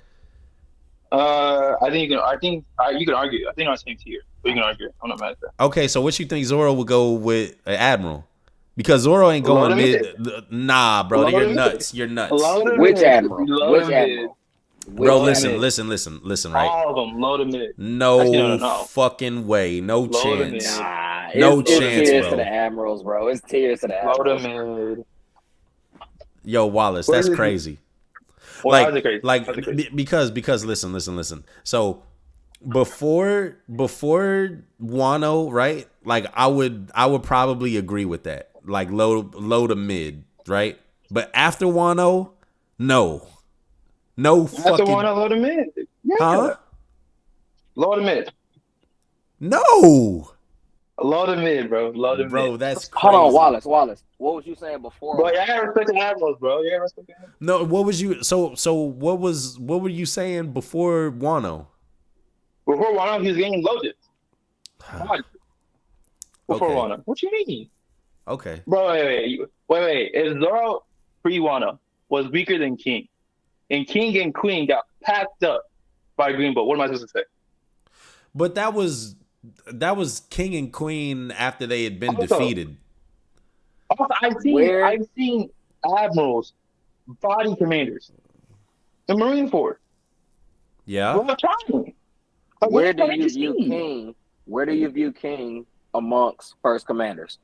I think you can argue. I think I'm the same tier, but you can argue. I'm not mad at that. Okay, so what you think Zoro would go with an Admiral? Because Zoro ain't going mid. Nah, bro, you're nuts. You're nuts. Which Admiral? Which Admiral? Bro, listen, right? All of them, low to mid. No fucking way. No chance. Nah, No it's chance, tears bro. to the Admirals, bro. It's tears to the Low Admirals. to mid. Yo, Wallace, that's crazy. Well, how's it crazy? Because listen. So before Wano, right? Like I would probably agree with that. Like low to mid, right? But after Wano, no fucking. After Wano, low to mid. Yeah. Huh? Low to mid. No. Low to mid, bro. Low to Bro, mid. that's crazy. Hold on, Wallace. What was you saying before? Bro, you gotta respect the Admirals, bro. You gotta respect the Admirals. No, what was you? So what were you saying before Wano? Before Wano, he was getting loaded. God. Before Okay. Wano. What you mean? Okay. Bro, wait. If Zoro pre-Wano was weaker than King, and King and Queen got packed up by Green Boat, what am I supposed to say? But that was King and Queen after they had been Also, defeated. Also, I've seen Admirals, body commanders, the Marine Force. Yeah. Well, I'm trying. Where do you view King? Where do you view King amongst first commanders?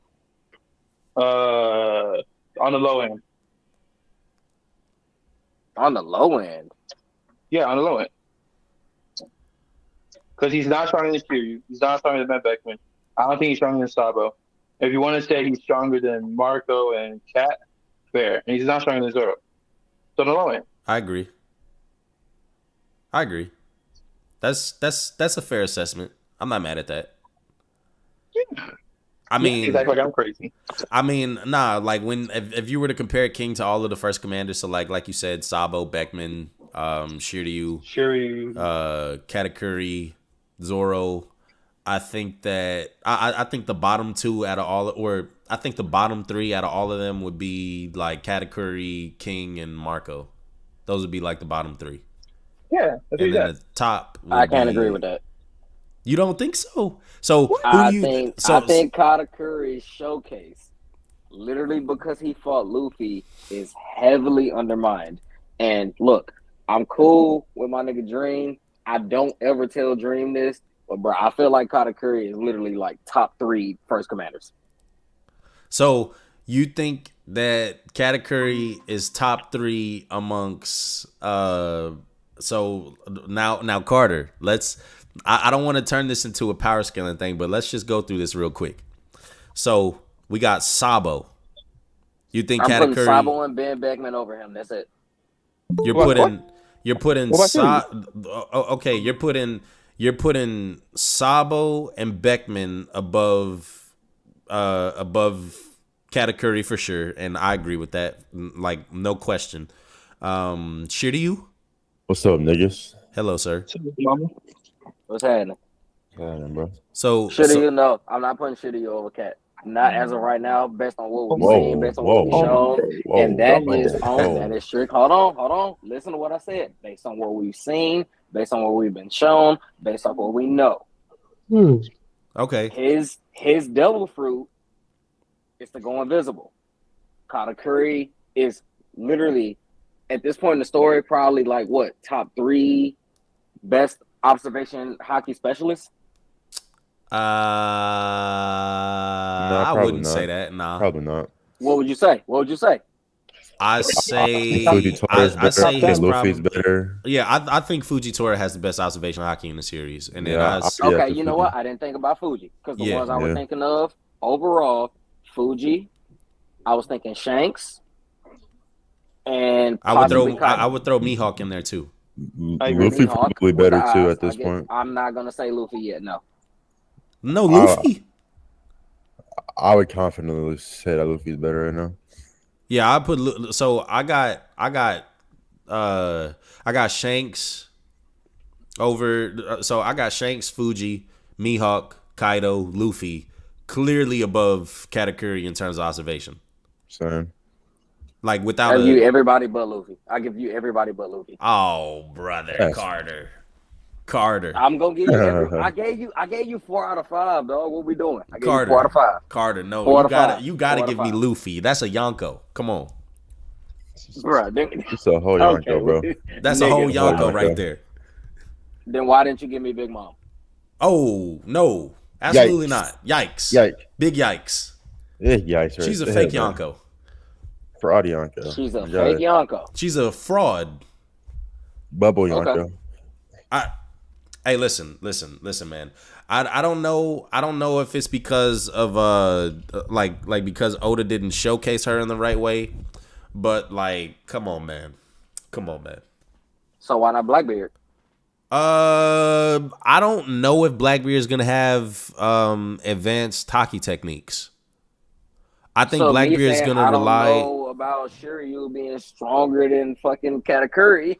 On the low end. On the low end. Yeah, on the low end. Because he's not stronger than Shiryu. He's not stronger than Matt Beckman. I don't think he's stronger than Sabo. If you want to say he's stronger than Marco and Kat, fair. And he's not stronger than Zoro. So on the low end. I agree. That's a fair assessment. I'm not mad at that. Yeah. I mean, he's like I'm crazy. I mean, nah. Like if you were to compare King to all of the first commanders, so like you said, Sabo, Beckman, Shiryu, Katakuri, Zoro. I think that I think the bottom two out of all, or I think the bottom three out of all of them would be like Katakuri, King, and Marco. Those would be like the bottom three. Yeah, and then the top. I can't agree with that. You don't think so? So I think Katakuri's showcase, literally because he fought Luffy, is heavily undermined. And look, I'm cool with my nigga Dream. I don't ever tell Dream this, but bro, I feel like Katakuri is literally like top 3 first commanders. So you think that Katakuri is top 3 amongst so now Carter, I don't want to turn this into a power scaling thing, but let's just go through this real quick. So we got Sabo. You think I'm putting Katakuri? Sabo and Ben Beckman over him. That's it. You're putting Sabo and Beckman above Katakuri for sure, and I agree with that. Like no question. Shiryu? What's up, niggas? Hello, sir. What's happening? Bro. So Shiryu, no, I'm not putting Shiryu over Cat. Not as of right now, based on what we've seen, based on what we've shown. And that is strict. Hold on. Listen to what I said. Based on what we've seen, based on what we've been shown, based on what we know. Okay. His devil fruit is to go invisible. Katakuri is literally, at this point in the story, probably like what, top 3 best observation Haki specialists? I wouldn't say that. Nah, probably not. What would you say? I say Luffy's better. Yeah, I think Fujitora has the best observation Haki in the series, and then okay, you know what? I didn't think about Fuji because the ones I was thinking of overall, Fuji. I was thinking Shanks. And I would possibly throw Kaido. I would throw Mihawk in there too. Luffy Mihawk probably with better the too eyes. at this point. I'm not gonna say Luffy yet. No. No, Luffy. I would confidently say that Luffy's better right now. Yeah, I put so I got Shanks over. So I got Shanks, Fuji, Mihawk, Kaido, Luffy, clearly above Katakuri in terms of observation. Same. Like without I give you everybody but Luffy. I give you everybody but Luffy. Oh, brother, Yes. Carter. I'm gonna give you. I gave you 4 out of 5, dog. What we doing? I gave you 4 out of 5. Carter, no, 4 you gotta out of give me 5. Luffy. That's a Yonko. Come on, Bro, It's a whole Yonko, bro. that's a whole Yonko right there. Then why didn't you give me Big Mom? Oh no, absolutely not. Yikes! Big yikes! Yeah, yikes! Right She's a there, fake man. Yonko. Fraud Yonko. She's a fake Yonko. She's a fraud. Bubble Yonko. Okay. Hey, listen, man. I don't know if it's because of like because Oda didn't showcase her in the right way, but like, come on, man. So why not Blackbeard? I don't know if Blackbeard is gonna have advanced Haki techniques. I think Blackbeard is gonna rely. I don't know about Shiryu being stronger than fucking Katakuri.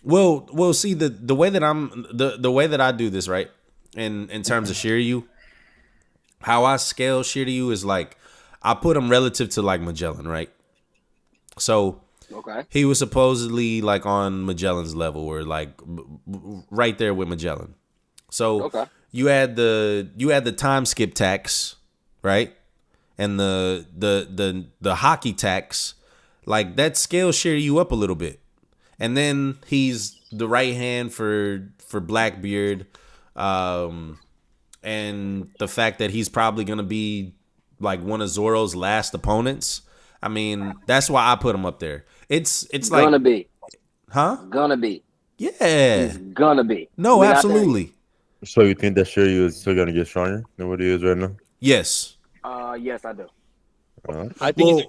Well, see the way that the way that I do this, right? In terms of Shiryu, how I scale Shiryu is like I put him relative to like Magellan, right? So okay, he was supposedly like on Magellan's level, or like right there with Magellan. So okay, you had the time skip tax, right? And the Haki tax, like that scales Shiryu up a little bit. And then he's the right hand for Blackbeard, and the fact that he's probably gonna be like one of Zoro's last opponents. I mean, that's why I put him up there. It's like gonna be, huh? Gonna be, yeah, he's gonna be. No, absolutely. So you think that Shiryu is still gonna get stronger than what he is right now? Yes. Yes, I do. I think.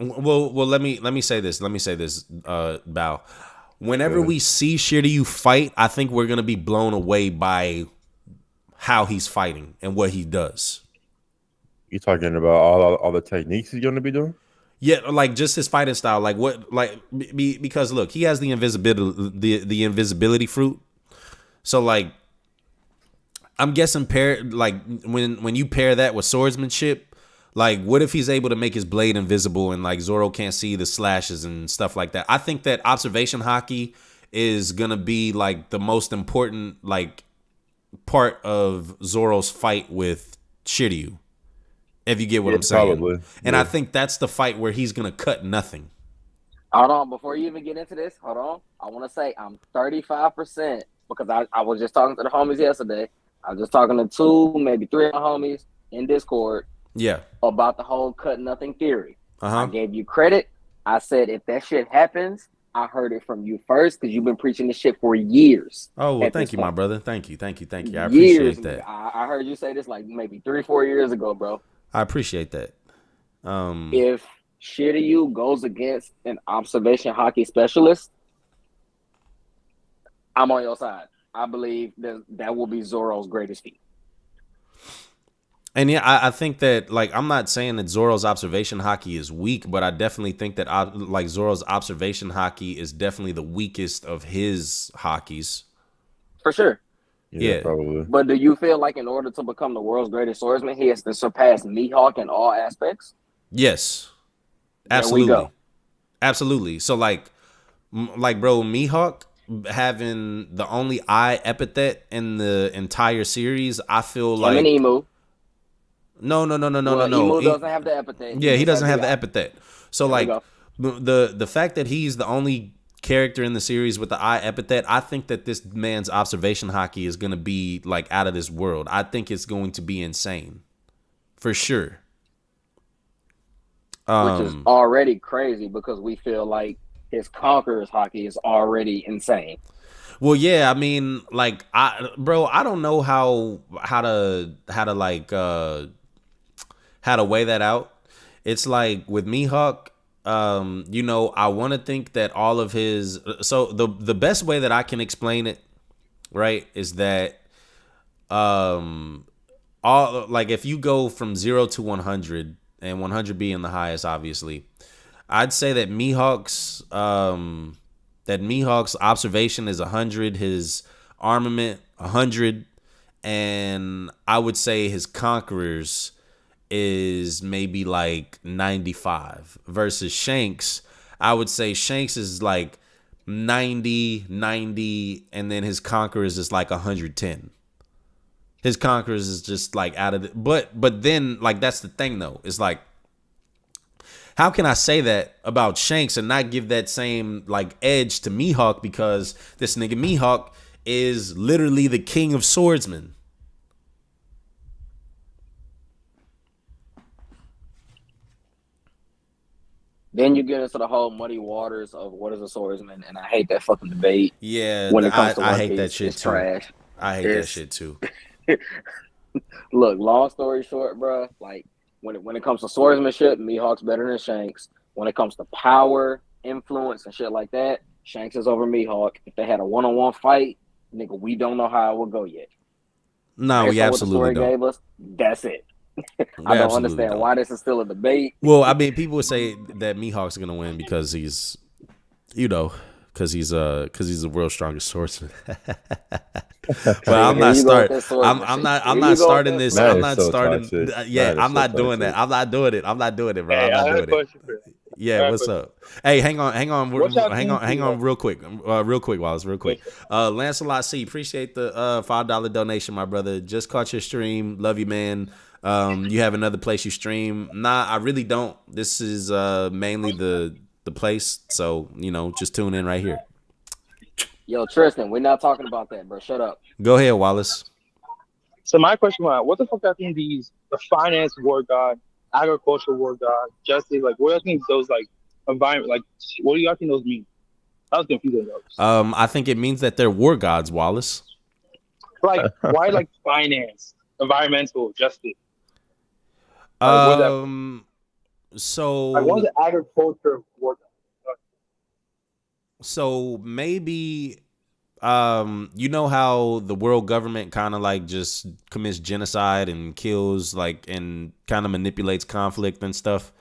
Well, let me say this. Bao. Whenever we see Shiryu fight, I think we're gonna be blown away by how he's fighting and what he does. You talking about all the techniques he's gonna be doing? Yeah, like just his fighting style. Like what? Like because look, he has the invisibility fruit. So like, I'm guessing when you pair that with swordsmanship. Like, what if he's able to make his blade invisible and like Zoro can't see the slashes and stuff like that? I think that observation Haki is gonna be like the most important like part of Zoro's fight with Shiryu. If you get what I'm saying. Probably. And I think that's the fight where he's gonna cut nothing. Hold on, before you even get into this, hold on. I want to say I'm 35% because I was just talking to the homies yesterday. I was just talking to 2, maybe 3 of my homies in Discord. Yeah. About the whole cut nothing theory. Uh-huh. I gave you credit. I said if that shit happens, I heard it from you first because you've been preaching this shit for years. Oh, well, thank you, my brother. Thank you. I appreciate that. I heard you say this like maybe 3-4 years ago, bro. I appreciate that. If Shiryu goes against an observation Haki specialist, I'm on your side. I believe that will be Zoro's greatest feat. And yeah, I think that like I'm not saying that Zoro's observation Haki is weak, but I definitely think that like Zoro's observation Haki is definitely the weakest of his Hakis. For sure. Yeah, probably. But do you feel like in order to become the world's greatest swordsman, he has to surpass Mihawk in all aspects? Yes, absolutely. There we go. Absolutely. So like bro, Mihawk having the only eye epithet in the entire series, I feel like. And Emu. No. Emu doesn't have the epithet. Yeah, he doesn't have the epithet. So there like the fact that he's the only character in the series with the eye epithet, I think that this man's observation Haki is going to be like out of this world. I think it's going to be insane. For sure. Which is already crazy because we feel like his Conqueror's Haki is already insane. Well, yeah, I mean, like, I don't know how to weigh that out. It's like with Mihawk, I want to think that all of his. So the best way that I can explain it, right, is that all like if you go from 0 to 100 and 100 being the highest, obviously, I'd say that Mihawk's observation is 100, his armament 100, and I would say his conquerors is maybe like 95 versus Shanks. I would say Shanks is like 90, and then his conquerors is like 110. His conquerors is just like out of the, but then like that's the thing though. It's like, how can I say that about Shanks and not give that same like edge to Mihawk, because this nigga Mihawk is literally the king of swordsmen. Then you get into the whole muddy waters of what is a swordsman, and I hate that fucking debate. Yeah, when it comes to I One hate Piece, that shit it's too. trash. I hate that shit too. Look, long story short, bro, like when it comes to swordsmanship, Mihawk's better than Shanks. When it comes to power, influence, and shit like that, Shanks is over Mihawk. If they had a one-on-one fight, nigga, we don't know how it would go yet. No, we absolutely don't. Gave us, that's it. I don't understand why this is still a debate. Well, I mean, people would say that Mihawk's gonna win because he's, because he's a world's strongest swordsman. Well, I'm not starting. I'm not starting this. I'm not starting. Yeah, I'm not doing that. I'm not doing it. I'm not doing it, bro. I'm not doing it. Yeah, what's up? Hey, hang on, real quick, Wallace, real quick. Lancelot C, appreciate the $5 donation, my brother. Just caught your stream. Love you, man. You have another place you stream? Nah, I really don't. This is mainly the place, so just tune in right here. Yo, Tristan, we're not talking about that, bro. Shut up. Go ahead, Wallace. So my question was, what the fuck I think the finance war god, agriculture war god, justice, like what do you think those like environment, like what do you think those mean? I was confused on those. I think it means that they're war gods, Wallace. Like why like finance, environmental justice? So like what is the agriculture war god? So maybe you know how the world government kind of like just commits genocide and kills like and kind of manipulates conflict and stuff.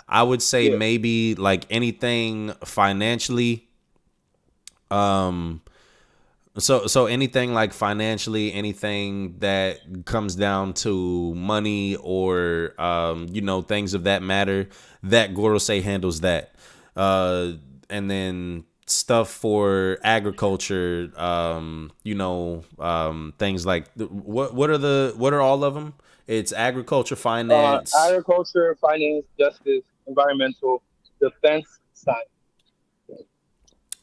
I would say maybe like anything financially. So anything like financially, anything that comes down to money or things of that matter, that Gorosei handles that. And then stuff for agriculture, things like what are all of them? It's agriculture, finance, justice, environmental, defense, science.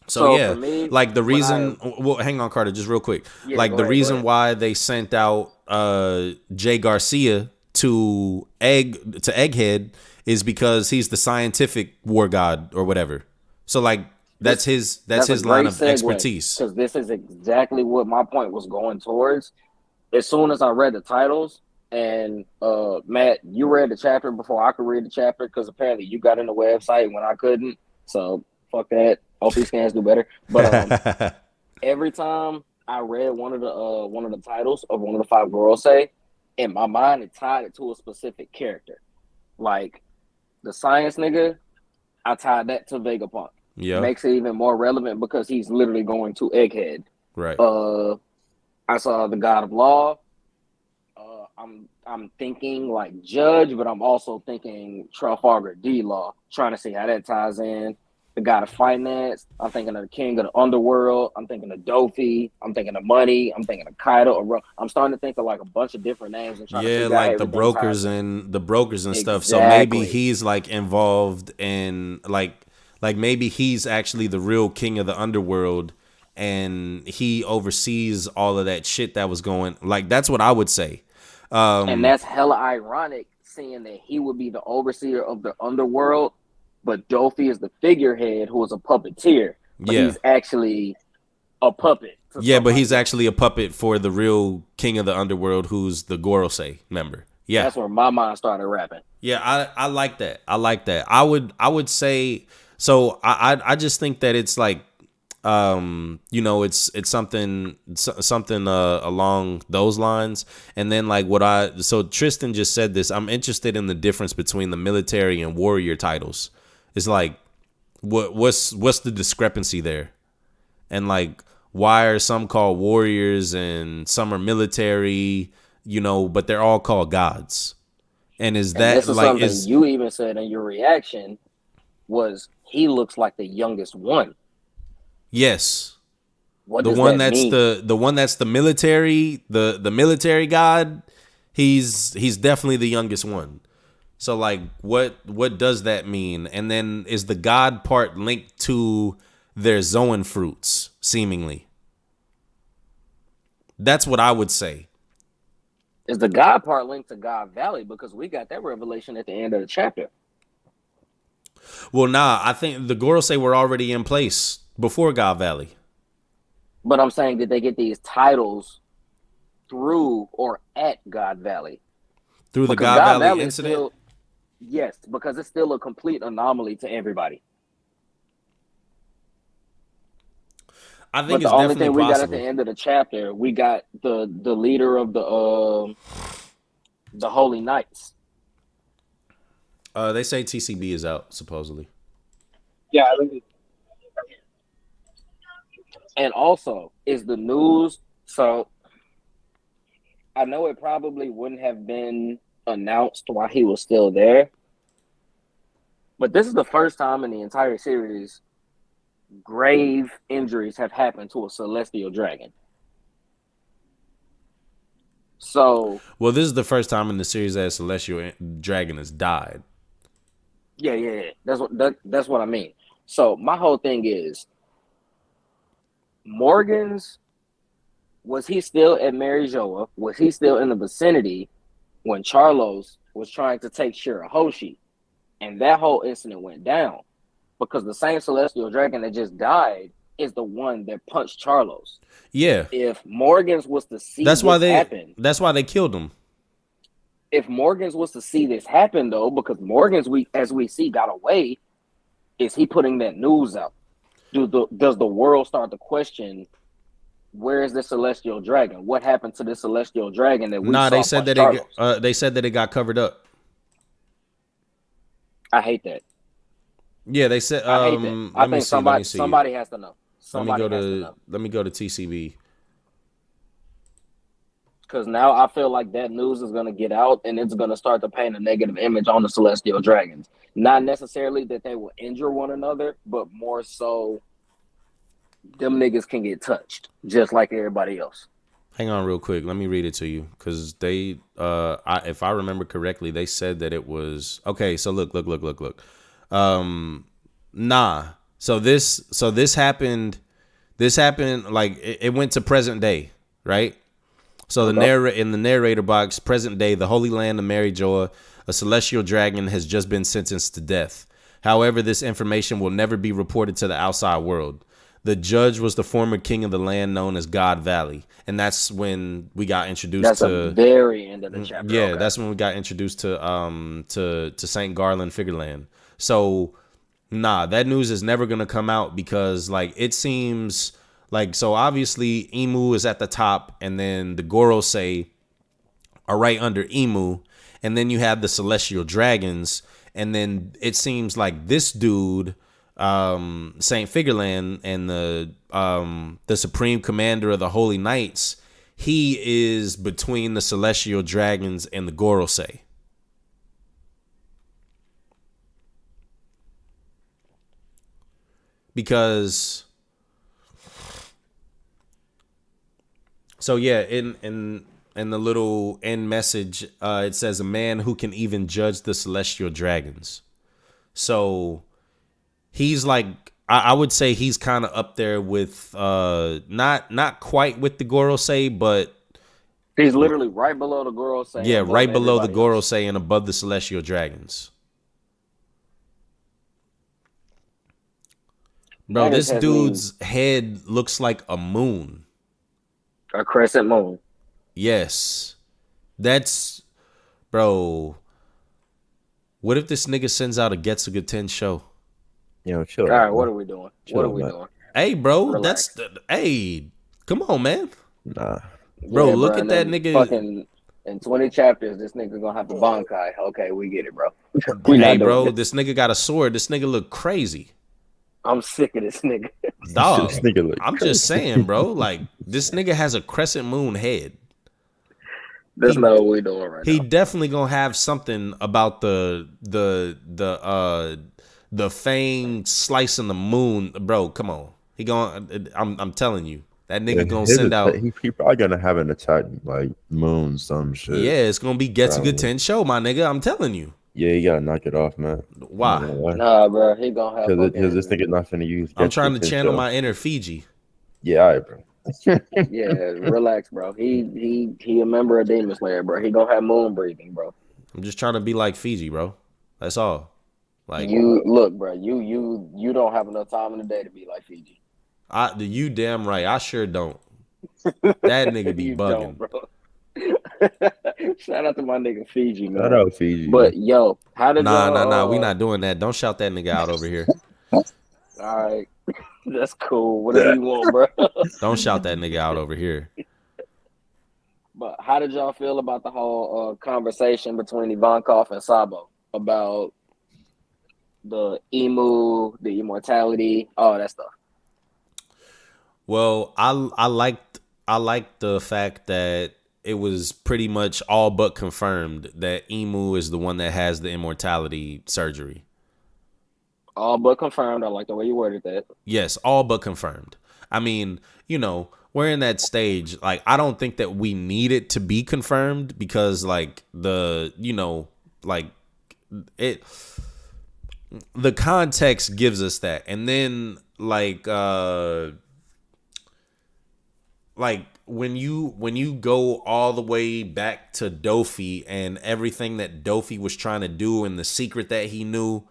So yeah, me, like the reason. Well, hang on, Carter, just real quick. Yeah, like the reason why they sent out Jay Garcia to Egghead is because he's the scientific war god or whatever. So like. That's his line of expertise. Because this is exactly what my point was going towards. As soon as I read the titles, and Matt, you read the chapter before I could read the chapter, because apparently you got in the website when I couldn't. So fuck that. Hopefully scans do better. But every time I read one of the titles of one of the 5 Gorosei, in my mind it tied it to a specific character. Like the science nigga, I tied that to Vegapunk. Yeah, makes it even more relevant because he's literally going to Egghead. Right. I saw the God of Law. I'm thinking like Judge, but I'm also thinking Trafalgar D Law, trying to see how that ties in. The God of Finance. I'm thinking of the King of the Underworld. I'm thinking of Dofi. I'm thinking of Money. I'm thinking of Kaido. I'm starting to think of like a bunch of different names and trying to figure like the brokers and stuff. So maybe he's like involved in like maybe he's actually the real king of the underworld and he oversees all of that shit that was going. Like that's what I would say. And that's hella ironic, seeing that he would be the overseer of the underworld, but Dofi is the figurehead who is a puppeteer. But he's actually a puppet. Yeah, but he's actually a puppet for the real king of the underworld, who's the Gorosei member. Yeah. That's where my mind started rapping. Yeah, I like that. I like that. I would say so. I just think that it's like, it's something along those lines. And then like so Tristan just said this. I'm interested in the difference between the military and warrior titles. It's like, what's the discrepancy there? And like, why are some called warriors and some are military? But they're all called gods. And is that this is like something you even said in your reaction was he looks like the youngest one. Yes. What the does one that that's mean? the one that's the military, the military god, he's definitely the youngest one. So like what does that mean? And then is the god part linked to their Zoan fruits, seemingly? That's what I would say. Is the God part linked to God Valley? Because we got that revelation at the end of the chapter. Well, nah, I think the Gorosei were already in place before God Valley. But I'm saying, did they get these titles through or at God Valley? Through the Because God Valley incident? Still, yes, because it's still a complete anomaly to everybody. I think but it's the only definitely thing we possible. got at the end of the chapter, we got the leader of the Holy Knights. They say TCB is out, supposedly. Yeah, I think And also, is the news, so I know it probably wouldn't have been announced while he was still there, but this is the first time in the entire series grave injuries have happened to a celestial dragon. So, well, this is the first time in the series that a celestial dragon has died. Yeah. That's what I mean. So my whole thing is, Morgan's, was he still at Marijoa? Was he still in the vicinity when Charlos was trying to take Shirahoshi? And that whole incident went down because the same celestial dragon that just died is the one that punched Charlos. Yeah. If Morgan's was to see happen. That's why they killed him. If Morgan's was to see this happen, though, because Morgan's, as we see, got away, is he putting that news out? Does the world start to question, where is the celestial dragon? What happened to this celestial dragon that we saw? They said that they said that it got covered up. I hate that. Yeah, they said. I hate that. I think somebody has to know. Let me go to TCB. Because now I feel like that news is going to get out and it's going to start to paint a negative image on the celestial dragons. Not necessarily that they will injure one another, but more so them niggas can get touched just like everybody else. Hang on real quick. Let me read it to you because they, if I remember correctly, they said that it was okay. So look. So this happened. This happened like it went to present day, right? So in the narrator box, present day, the Holy Land of Marijoa, a celestial dragon has just been sentenced to death. However, this information will never be reported to the outside world. The judge was the former king of the land known as God Valley. And that's when we got introduced to the very end of the chapter. Yeah, that's when we got introduced to St. Garland Figureland. So that news is never gonna come out because like it seems like, so obviously Imu is at the top and then the Gorosei are right under Imu. And then you have the celestial dragons. And then it seems like this dude, Saint Figureland, and the supreme commander of the Holy Knights, he is between the celestial dragons and the Gorosei. Because so yeah, in the little end message, it says a man who can even judge the celestial dragons. So he's like, I would say he's kind of up there with not quite with the Gorosei, but he's literally right below the Gorosei. Yeah, right below the Gorosei and above the celestial dragons. Bro, this dude's head looks like a moon. A crescent moon. Yes. That's Bro, what if this nigga sends out a Getsuga 10 show? Chill All out. right, what Man. are we doing? Chill What are out, we man. doing? Hey, bro, Relax. hey, come on, man. Nah. Bro, Yeah, look bro, at that and then nigga. Fucking in 20 chapters, this nigga gonna have a Bankai. Okay, we get it, bro. We Hey, not doing bro, it. this nigga got a sword. This nigga look crazy. I'm sick of this nigga. Dog, This nigga look I'm crazy. just saying, bro. Like, this nigga has a crescent moon head. That's not what we doing right He now. definitely gonna have something about the fang slicing the moon, bro. Come on, he going. I'm telling you, that nigga gonna send out. He probably gonna have an attack like moon some shit. Yeah, it's gonna be Getsuga Probably. 10 show, my nigga. I'm telling you. Yeah, you gotta knock it off, man. Why? Nah, bro, he gonna have Because this nigga not finna use. I'm trying to Getsuga 10 channel show. my inner Fiji. Yeah, all right, bro. Yeah, relax, bro. He a member of Demon Slayer, bro. He gonna have moon breathing, bro. I'm just trying to be like Fiji, bro. That's all. Like You look, bro. You don't have enough time in the day to be like Fiji. you damn right. I sure don't. That nigga be You bugging. don't, bro. Shout out to my nigga Fiji, man. Shout out Fiji. But yo, how did Nah. We not doing that. Don't shout that nigga out over here. All right, that's cool. Whatever you want, bro. Don't shout that nigga out over here. But how did y'all feel about the whole conversation between Ivankov and Sabo about the emu, the immortality, all that stuff? Well, I liked the fact that it was pretty much all but confirmed that Emu is the one that has the immortality surgery. All but confirmed. I like the way you worded that. Yes, all but confirmed. I mean, we're in that stage. Like, I don't think that we need it to be confirmed because, like, the context gives us that. And then, like when you go all the way back to Dofi and everything that Dofi was trying to do and the secret that he knew,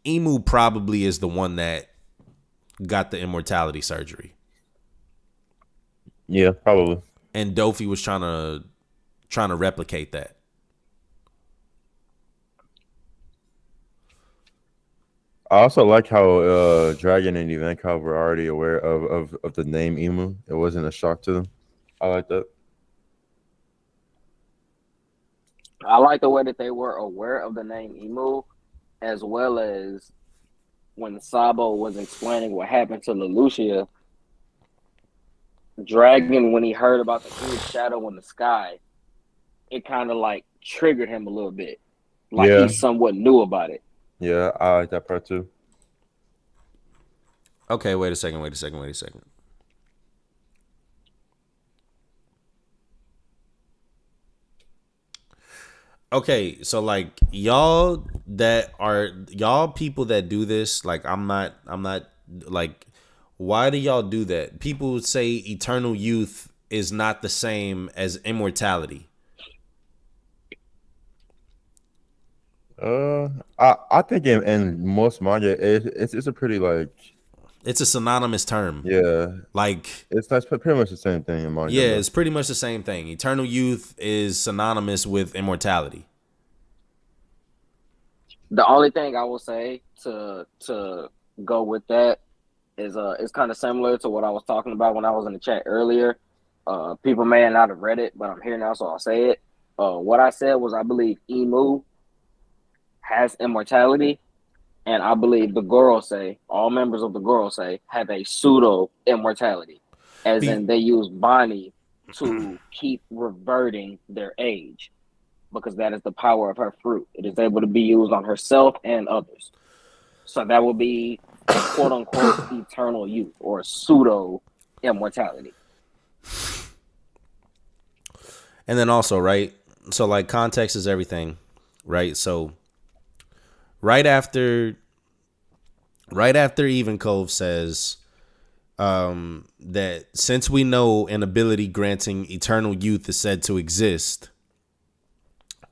Emu probably is the one that got the immortality surgery. Yeah, probably. And Dofi was trying to replicate that. I also like how Dragon and Ivankov were already aware of the name Emu. It wasn't a shock to them. I like that. I like the way that they were aware of the name Emu, as well as when Sabo was explaining what happened to Lelouchia, Dragon, when he heard about the huge shadow in the sky, it kind of like triggered him a little bit. Like Yeah. he somewhat knew about it. Yeah, I like that part too. Okay, wait a second. Okay, so like y'all people that do this, like I'm not like, why do y'all do that? People say eternal youth is not the same as immortality. I think in most manga it's a pretty like, It's a synonymous term. yeah, Like, that's pretty much the same thing in manga. yeah, though. it's pretty much the same thing. Eternal youth is synonymous with immortality. The only thing I will say to go with that is it's kind of similar to what I was talking about when I was in the chat earlier. People may not have read it, but I'm here now, so I'll say it. What I said was I believe Emu has immortality, and I believe the Gorosei, all members of the Gorosei, have a pseudo immortality, as in they use Bonnie to keep reverting their age, because that is the power of her fruit. It is able to be used on herself and others. So that will be quote unquote eternal youth or pseudo immortality. And then also, right? So like context is everything, right? So right after Even Cove says that since we know an ability granting eternal youth is said to exist,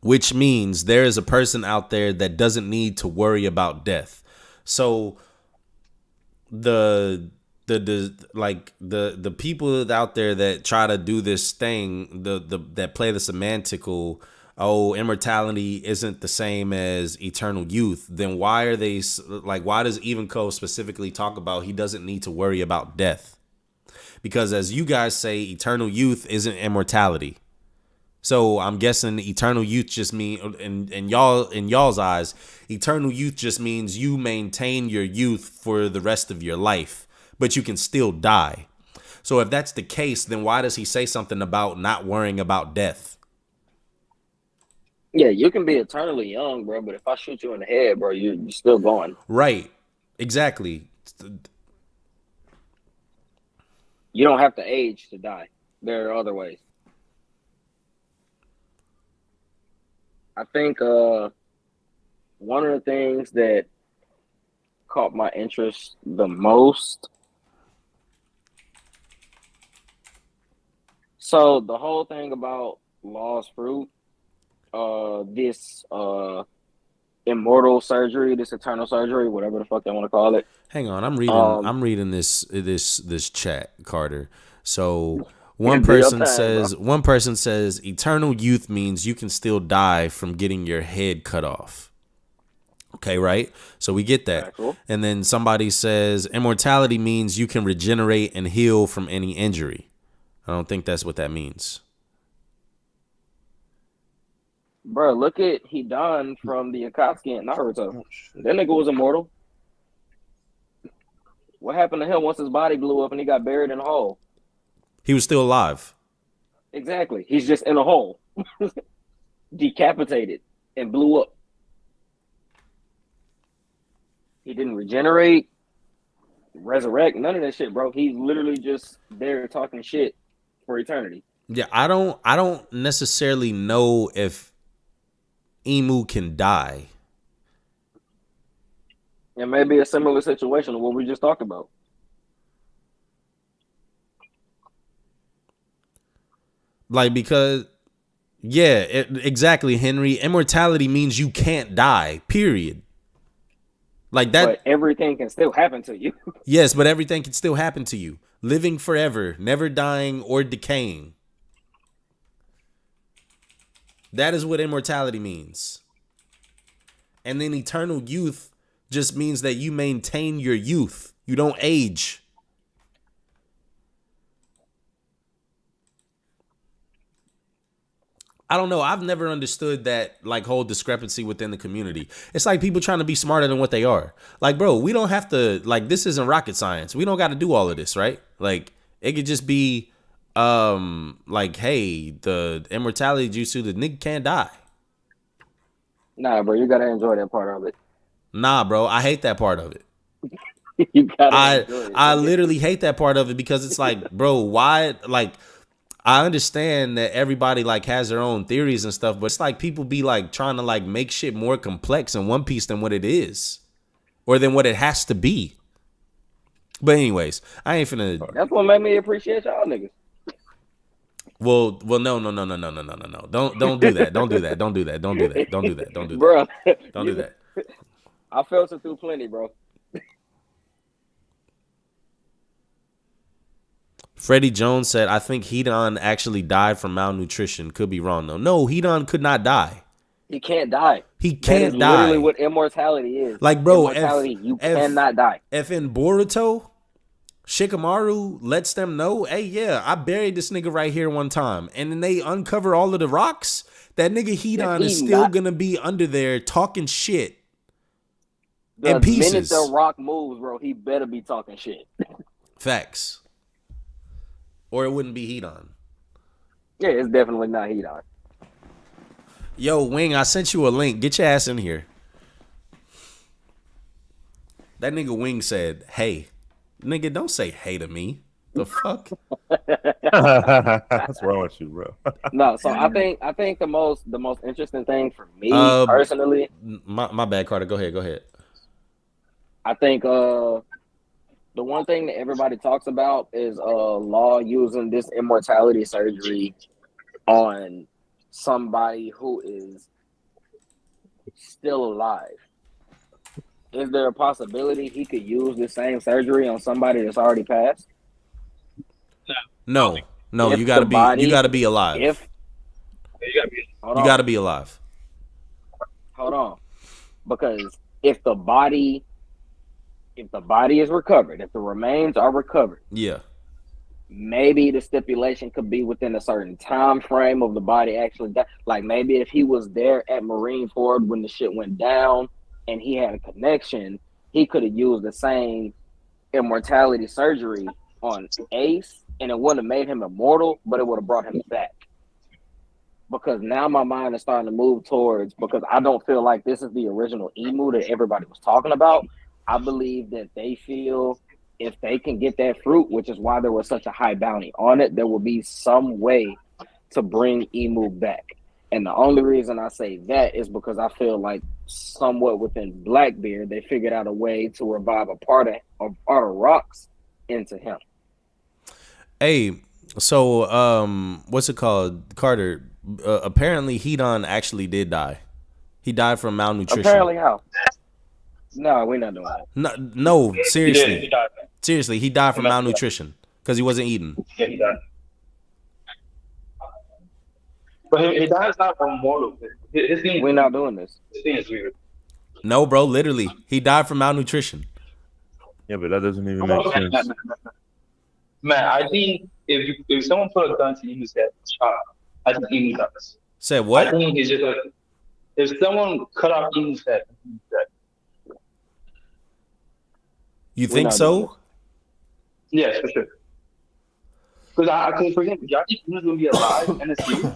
which means there is a person out there that doesn't need to worry about death. So the people out there that try to do this thing, that play the semantical oh, immortality isn't the same as eternal youth, then why are they like, why does Ivanko specifically talk about he doesn't need to worry about death? Because as you guys say, eternal youth isn't immortality. So I'm guessing eternal youth just mean in y'all's eyes, eternal youth just means you maintain your youth for the rest of your life, but you can still die. So if that's the case, then why does he say something about not worrying about death? Yeah, you can be eternally young, bro, but if I shoot you in the head, bro, you're still going. Right. Exactly. You don't have to age to die. There are other ways. I think one of the things that caught my interest the most. So the whole thing about Law's fruit, this immortal surgery, this eternal surgery, whatever the fuck they want to call it. Hang on, I'm reading this chat, Carter. So one person says eternal youth means you can still die from getting your head cut off. Okay, right? So we get that. Cool. And then somebody says immortality means you can regenerate and heal from any injury. I don't think that's what that means. Bro, look at Hidan from the Akatsuki and Naruto. That nigga was immortal. What happened to him once his body blew up and he got buried in a hole? He was still alive. Exactly. He's just in a hole. Decapitated and blew up. He didn't regenerate, resurrect, none of that shit, bro. He's literally just there talking shit for eternity. Yeah, I don't necessarily know if Emu can die. It may be a similar situation to what we just talked about. Like, because, yeah, exactly, Henry. Immortality means you can't die, period. Like that. But everything can still happen to you. Yes, but everything can still happen to you. Living forever, never dying or decaying. That is what immortality means. And then eternal youth just means that you maintain your youth. You don't age. I don't know. I've never understood that like whole discrepancy within the community. It's like people trying to be smarter than what they are. Like, bro, we don't have to, like, this isn't rocket science. We don't got to do all of this, right? Like, it could just be like, hey, the immortality jutsu, the nigga can't die. Nah, bro, you gotta enjoy that part of it. Nah, bro, I hate that part of it. You gotta enjoy it. I literally hate that part of it because it's like, bro, why? Like, I understand that everybody like has their own theories and stuff, but it's like people be like trying to like make shit more complex in One Piece than what it is, or than what it has to be. But anyways, I ain't finna. That's what made me appreciate y'all niggas. Well, no. Don't do that. Don't do that. Don't do that. Don't do that. Don't do that. Don't do that. Don't do that. Bro, Don't do that. I filtered through plenty, bro. Freddie Jones said, I think Hidan actually died from malnutrition. Could be wrong, though. No, Hidan could not die. He can't die. He can't die. Literally what immortality is. Like, bro, immortality, you cannot die. If in Boruto, Shikamaru lets them know, hey, yeah, I buried this nigga right here one time. And then they uncover all of the rocks. That nigga Hidan is still going to be under there talking shit. In pieces. The minute the rock moves, bro, he better be talking shit. Facts. Or it wouldn't be Hidan. Yeah, it's definitely not Hidan. Yo, Wing, I sent you a link. Get your ass in here. That nigga Wing said, hey. Nigga, don't say hey to me. The fuck? What's wrong with you, bro? No, so I think the most interesting thing for me personally. My bad, Carter. Go ahead. I think the one thing that everybody talks about is Law using this immortality surgery on somebody who is still alive. Is there a possibility he could use the same surgery on somebody that's already passed? No. You gotta be alive. You got to be alive. Hold on. Because if the body is recovered, if the remains are recovered, yeah, maybe the stipulation could be within a certain time frame of the body actually died. Like maybe if he was there at Marineford when the shit went down and he had a connection, he could have used the same immortality surgery on Ace and it wouldn't have made him immortal, but it would have brought him back. Because now my mind is starting to move towards, because I don't feel like this is the original Emu that everybody was talking about. I believe that they feel if they can get that fruit, which is why there was such a high bounty on it, there will be some way to bring Emu back. And the only reason I say that is because I feel like somewhat within Blackbeard, they figured out a way to revive a part of rocks into him. Hey, so what's it called, Carter? Apparently, Hidan actually did die. He died from malnutrition. Apparently, how? No, we're not doing that. No, seriously. He died. Seriously, he died from malnutrition because he wasn't eating. Yeah, he died. But he died not immortal. We're not doing this. His thing is weird. No, bro, literally, he died from malnutrition. Yeah, but that doesn't even make sense. Man, I think if someone put a gun to Emu's head, I think Emu dies. Said what? I think he's just like, if someone cut off Emu's head, he's dead. You think so? Yes, for sure. Because for example, y'all think Emu's gonna be alive in the series?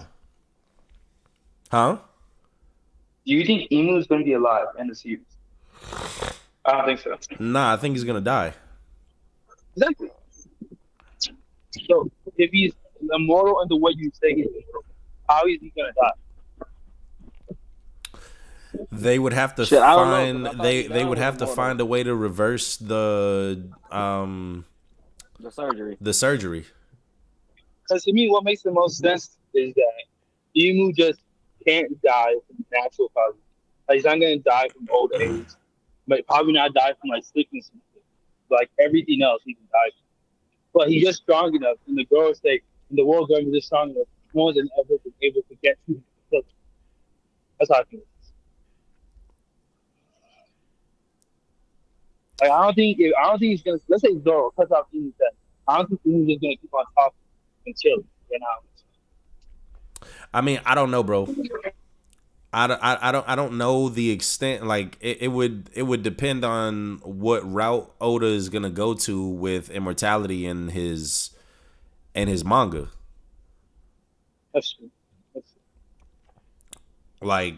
Huh? Do you think Emu's gonna be alive in the series? I don't think so. Nah, I think he's gonna die. Exactly. So if he's immortal in the way you say he's immortal, how is he gonna die? They would have to find they would have to find a way to reverse the surgery. The surgery. Because to me, what makes the most sense is that Emu just can't die from natural causes. Like, he's not gonna die from old age, but probably not die from like sickness. Like everything else, he can die. But he's just strong enough, and the Gorosei, and the world government is strong enough. More than ever been able to get to him. That's how I feel. Like, I don't think he's gonna. Let's say Zoro cuts off Emu's head. I don't think Emu's just gonna keep on talking and chilling. You know? I mean, I don't know, bro. I don't know the extent. Like it would depend on what route Oda is gonna go to with Immortality and his manga. That's true. Like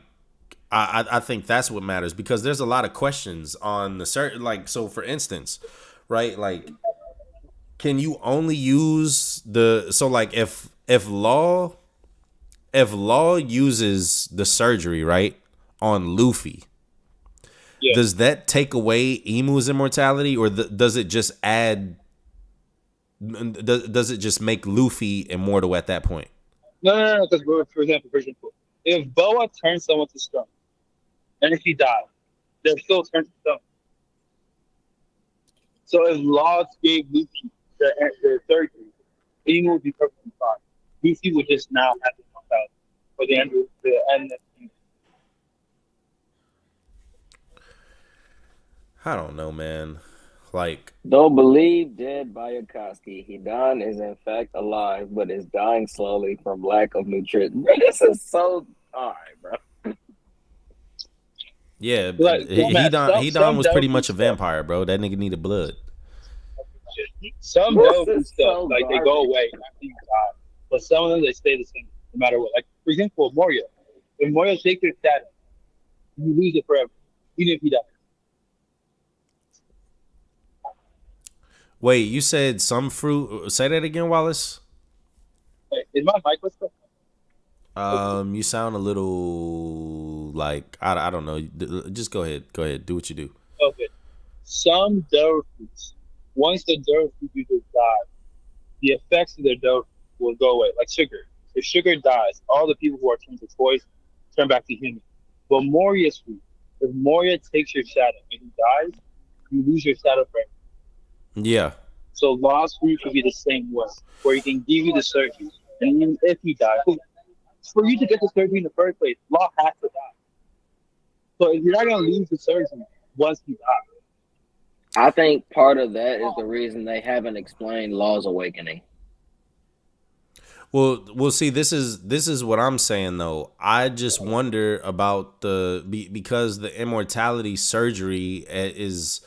I think that's what matters, because there's a lot of questions on the certain, like, so for instance, right, like, can you only use like if Law uses the surgery, right, on Luffy, does that take away Emu's immortality, or does it just add? Does it just make Luffy immortal at that point? No. Because for example, if Boa turns someone to stone, and if he dies, they're still turned to stone. So if Law gave Luffy the surgery, Emu would be perfectly fine. Luffy would just now have to come out for the end of the end. I don't know, man. Like, don't believe dead by Akatsuki. Hidan is in fact alive, but is dying slowly from lack of nutrition. Bro, this is so alright, bro. Yeah, Hidan was pretty much a vampire, bro. That nigga needed blood. Some dope stuff, like, they go away after you die, but some of them, they stay the same no matter what. Like, for example, Moria. When Moria takes your status, you lose it forever, even if he dies. Wait, you said some fruit. Say that again, Wallace. Wait, is my mic what's up? You sound a little like I don't know. Just go ahead. Do what you do. Okay. Some devil fruits, once the devil fruit users die, the effects of their devil will go away. Like sugar. If sugar dies, all the people who are turned to toys turn back to human. But Moria's fruit, if Moria takes your shadow and he dies, you lose your shadow forever. Yeah. So Law's fruit could be the same way, where he can give you the surgery, and even if he dies, for you to get the surgery in the first place, Law has to die. So if you're not gonna lose the surgery once he dies. I think part of that is the reason they haven't explained Law's awakening. Well, we'll see. This is what I'm saying though. I just wonder about because the immortality surgery has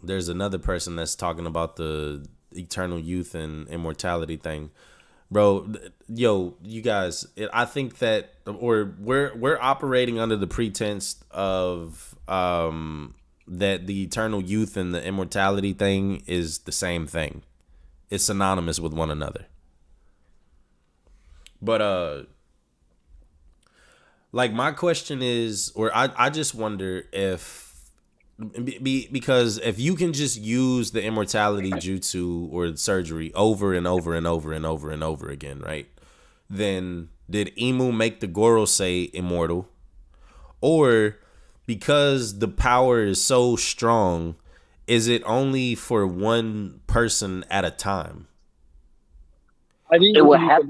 there's another person that's talking about the eternal youth and immortality thing. Bro, yo, you guys, I think that we're operating under the pretense of that the eternal youth and the immortality thing is the same thing. It's synonymous with one another. But like my question is, or I just wonder if because if you can just use the immortality jutsu or surgery over and over and over and over and over again, right? Then did Imu make the Gorosei immortal? Or because the power is so strong, is it only for one person at a time? I think It would have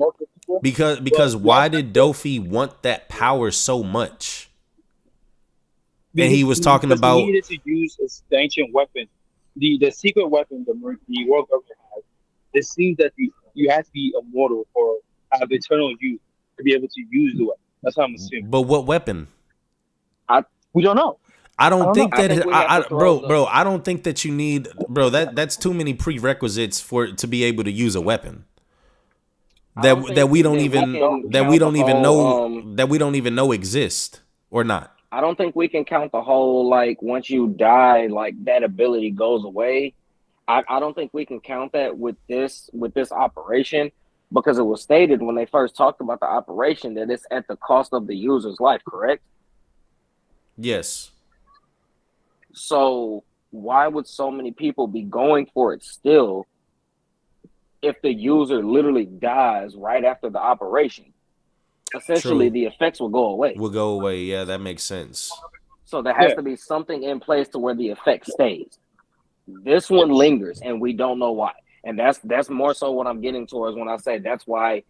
because why did Dofi want that power so much? And he was talking about he needed to use his ancient weapon, the secret weapon the world government has. It seems that you have to be immortal or have eternal youth to be able to use the weapon. That's how I'm assuming. But what weapon? We don't know. I don't think that bro. I don't think that you need, bro. That's too many prerequisites to be able to use a weapon. That we don't even know exist or not. I don't think we can count the whole, like, once you die, like, that ability goes away. I don't think we can count that with this operation, because it was stated when they first talked about the operation that it's at the cost of the user's life, correct? Yes. So why would so many people be going for it still if the user literally dies right after the operation? Essentially, the effects will go away. Yeah, that makes sense. So there has to be something in place to where the effect stays. This one lingers, and we don't know why. And that's more so what I'm getting towards when I say that's why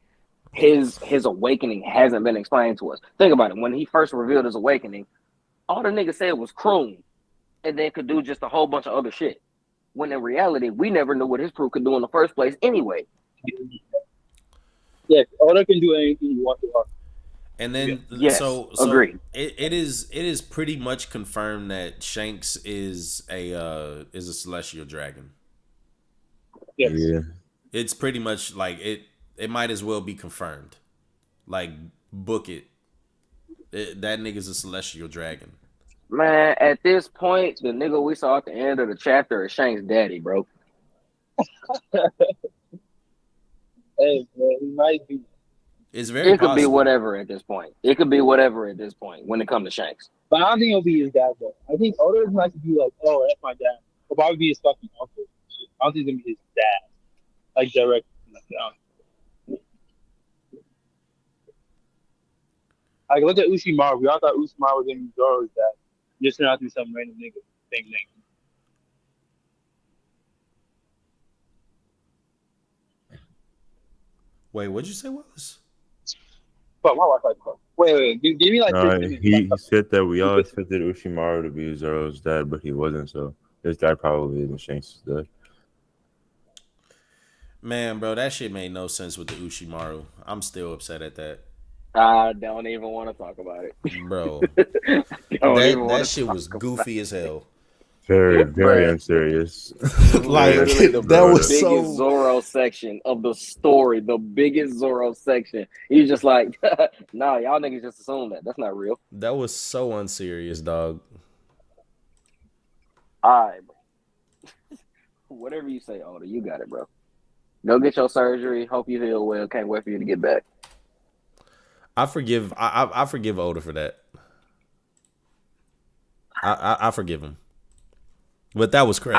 his awakening hasn't been explained to us. Think about it. When he first revealed his awakening, all the nigga said was Kroon, and then could do just a whole bunch of other shit. When in reality, we never knew what his crew could do in the first place anyway. Yeah, Oda can do anything you want to. And then, yes, so agreed. It is pretty much confirmed that Shanks is a celestial dragon. Yes. Yeah. It's pretty much like it might as well be confirmed. Like, book it. That nigga's a celestial dragon. Man, at this point, the nigga we saw at the end of the chapter is Shanks' daddy, bro. Hey, man, he might be. It's very It could possible. be whatever at this point. It could be whatever at this point when it comes to Shanks. But I don't think it'll be his dad, though. I think Oda doesn't like to be like, oh, that's my dad. It'll probably be his fucking uncle. I don't think it's going to be his dad. Like, direct. Like, look at Ushimaru. We all thought Ushimaru was going to be Zoro's dad. Just turned out to be some random nigga. Same thing. Wait, what'd you say, Wallace? But my Wi-Fi closed. Wait. Give me like 6 minutes. He said that we all expected Ushimaru to be Zoro's dad, but he wasn't, so his dad probably isn't Shanks' dad. Man, bro, that shit made no sense with the Ushimaru. I'm still upset at that. I don't even want to talk about it. Bro, that shit was goofy as hell. Very, very unserious. Like, the that was biggest so... Zoro section of the story, the biggest Zoro section. He's just like, nah, y'all niggas just assume that. That's not real. That was so unserious, dog. All right, bro. Whatever you say, Oda, you got it, bro. Go get your surgery. Hope you heal well. Can't wait for you to get back. I forgive Oda for that. I forgive him. But that was crazy.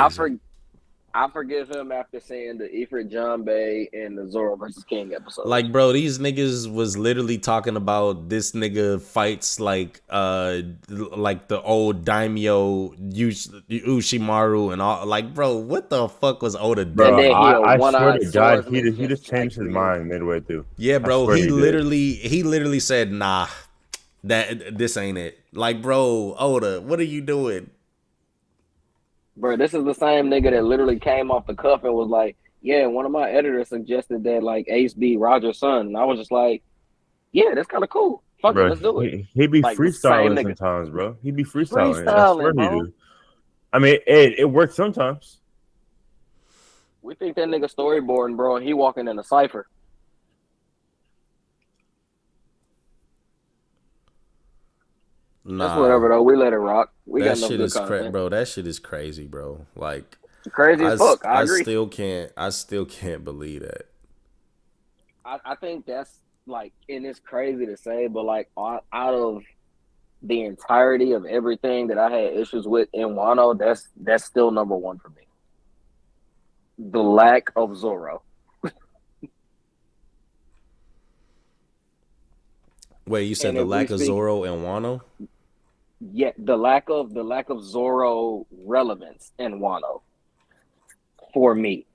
I forgive him after seeing the Ifrit Janbei and the Zoro versus King episode. Like, bro, these niggas was literally talking about this nigga fights like the old daimyo Ushimaru and all. Like, bro, what the fuck was Oda doing? And then he a I swear one-eyed to God, swordsman he just changed his mind midway through. Yeah, bro, swear he he did. literally said, nah, this ain't it. Like, bro, Oda, what are you doing? Bro, this is the same nigga that literally came off the cuff and was like, yeah, one of my editors suggested that like Ace be Roger's son. And I was just like, yeah, that's kind of cool. Fuck it, let's do it. He be Like, the same freestyling nigga. sometimes, bro. He be freestyling. I Freestyling, swear he bro. do. I mean, it works sometimes. We think that nigga storyboarding, bro, and he walking in a cipher. Nah, That's whatever, though. We let it rock. We that got enough shit good is content. bro. That shit is crazy, bro. Like, Crazy as fuck. I agree. I still can't believe that. I think that's like, and it's crazy to say, but like out of the entirety of everything that I had issues with in Wano, that's still number one for me. The lack of Zoro. Wait, you said And the if we lack of speak- Zoro and Wano? Yeah, the lack of Zoro relevance in Wano for me.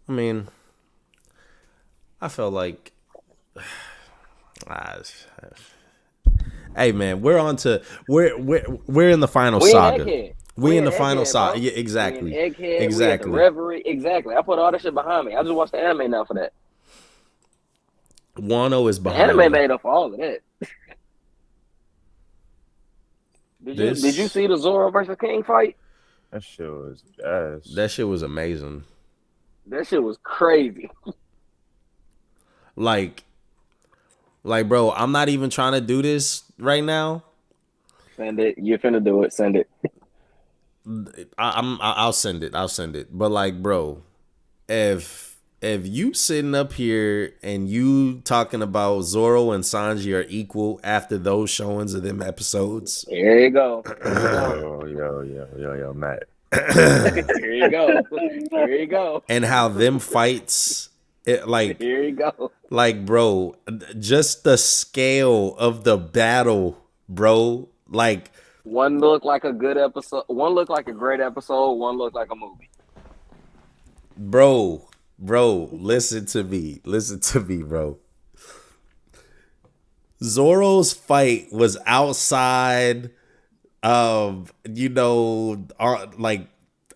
I mean, I felt like, hey man, we're in the final saga. We in the final saga. Yeah, exactly. We in Egghead, Exactly. We at the Reverie. Exactly. I put all that shit behind me. I just watched the anime now for that. Wano is The behind. anime made up for all of that. Did you see the Zoro versus King fight? That shit was ass. That shit was amazing. That shit was crazy. Like, bro, I'm not even trying to do this right now. Send it. You're finna do it. Send it. I'll send it. But like, bro, if you sitting up here and you talking about Zoro and Sanji are equal after those showings of them episodes, Here you go. Yo, Matt. Here you go. Here you go. and how them fights, like, Here you go. like, bro, just the scale of the battle, bro, like. One looked like a good episode. One looked like a great episode. One looked like a movie. Bro, listen to me, bro. Zoro's fight was outside of, like,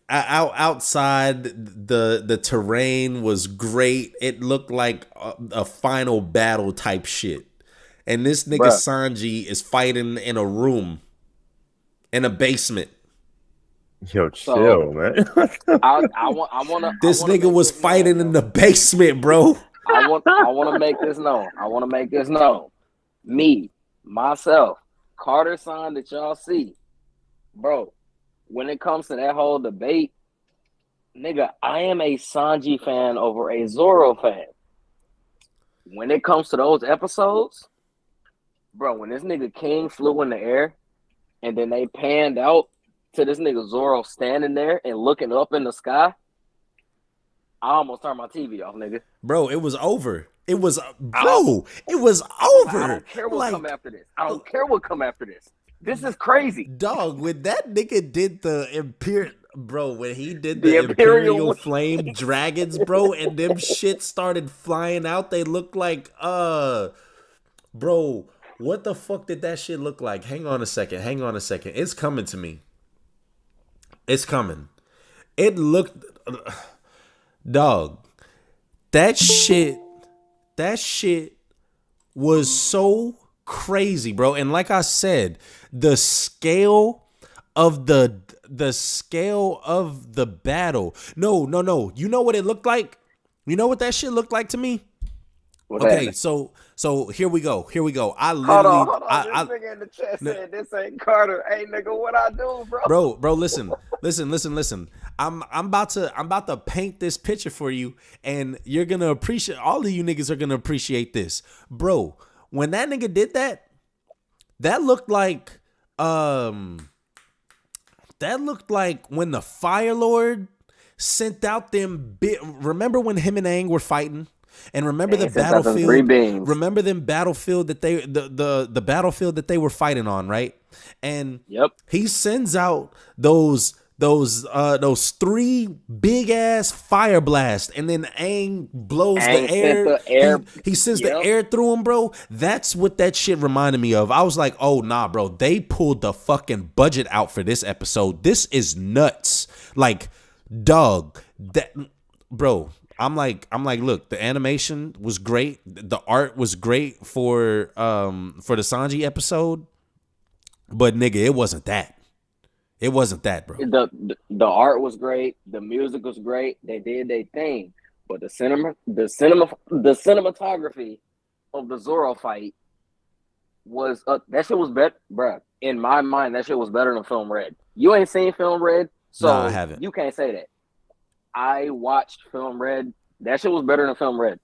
outside the terrain was great. It looked like a final battle type shit. And this nigga Sanji is fighting in a room, in a basement. Yo, chill, man. I want to. This nigga was fighting in the basement, bro. I want to make this known. Me, myself, Carter-san that y'all see, bro. When it comes to that whole debate, nigga, I am a Sanji fan over a Zoro fan. When it comes to those episodes, bro, when this nigga King flew in the air, and then they panned out to this nigga Zoro standing there and looking up in the sky, I almost turned my TV off, nigga. Bro, it was over. It was over. I don't care what come after this. I don't care what come after this. This is crazy. Dog, when that nigga did the Imperial, bro, when he did the Imperial Flame Dragons, bro, and them shit started flying out, they looked like, bro, what the fuck did that shit look like? Hang on a second. It's coming to me. It's coming. It looked, dog, that shit was so crazy, bro. And like I said, the scale of the battle. No. You know what it looked like? You know what that shit looked like to me? Okay, so here we go. I literally, Hold on. This nigga in the chat said this ain't Carter. Hey, nigga, what I do, bro? Bro, listen. I'm about to paint this picture for you, and you're gonna appreciate. All of you niggas are gonna appreciate this, bro. When that nigga did that, that looked like that looked like when the Fire Lord sent out them remember when him and Aang were fighting? And remember the battlefield. Remember them battlefield that they the battlefield that they were fighting on, right? And he sends out those 3 big ass fire blasts, and then Aang blows the air. He sends the air through him, bro. That's what that shit reminded me of. I was like, oh nah, bro. They pulled the fucking budget out for this episode. This is nuts. Like, dog, that, bro. I'm like, look, the animation was great. The art was great for the Sanji episode, but nigga, it wasn't that. It wasn't that, bro. The art was great. The music was great. They did their thing, but the cinematography of the Zoro fight was that shit was better, bro. In my mind, that shit was better than Film Red. You ain't seen Film Red, so no, I haven't. You can't say that. I watched Film Red. That shit was better than Film Red.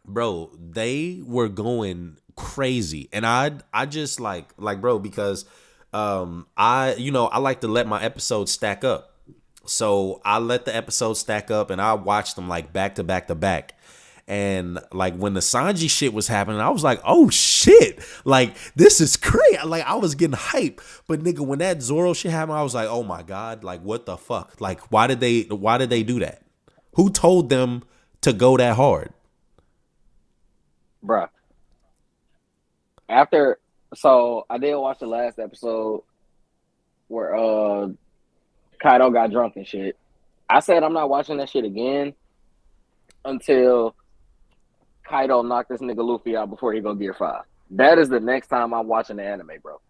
Bro, they were going crazy. And I just like bro, because I like to let my episodes stack up. So I let the episodes stack up and I watched them like back to back to back. And like when the Sanji shit was happening, I was like, oh shit, like this is great. Like I was getting hype. But nigga, when that Zoro shit happened, I was like, oh my God, like what the fuck? Like why did they do that? Who told them to go that hard? Bruh. So I did watch the last episode where Kaido got drunk and shit. I said I'm not watching that shit again until Kaido knocked this nigga Luffy out before he go Gear 5. That is the next time I'm watching the anime, bro.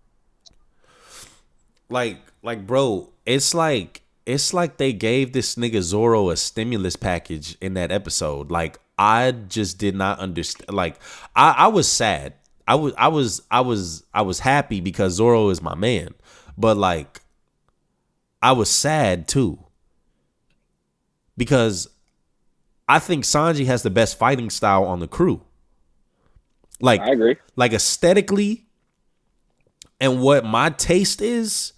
Like, bro, it's like they gave this nigga Zoro a stimulus package in that episode. Like, I just did not understand. Like, I was sad. I was happy because Zoro is my man, but like, I was sad too because I think Sanji has the best fighting style on the crew. Like, I agree. Like aesthetically, and what my taste is,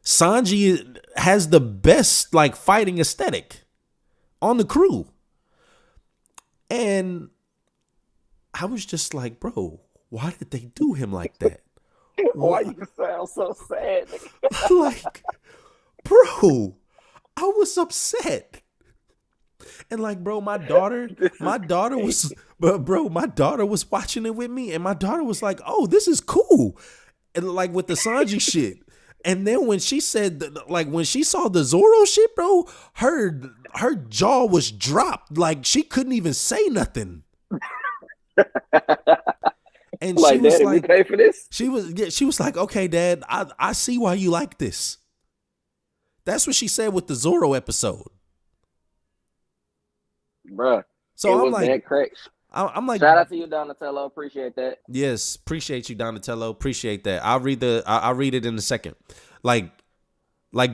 Sanji has the best like fighting aesthetic on the crew. And I was just like, bro, why did they do him like that? Why you sound so sad? Like, bro, I was upset. And like, bro, my daughter was watching it with me, and my daughter was like, oh, this is cool. And like with the Sanji shit. And then when she said, like, when she saw the Zoro shit, bro, her jaw was dropped. Like, she couldn't even say nothing. And like, she was Daddy, like, we pay for this? she was like, okay, Dad, I see why you like this. That's what she said with the Zoro episode. Bruh. So I'm like, I'm like, shout out to you, Donatello. Appreciate that. Yes, appreciate you, Donatello. Appreciate that. I'll read it in a second. Like,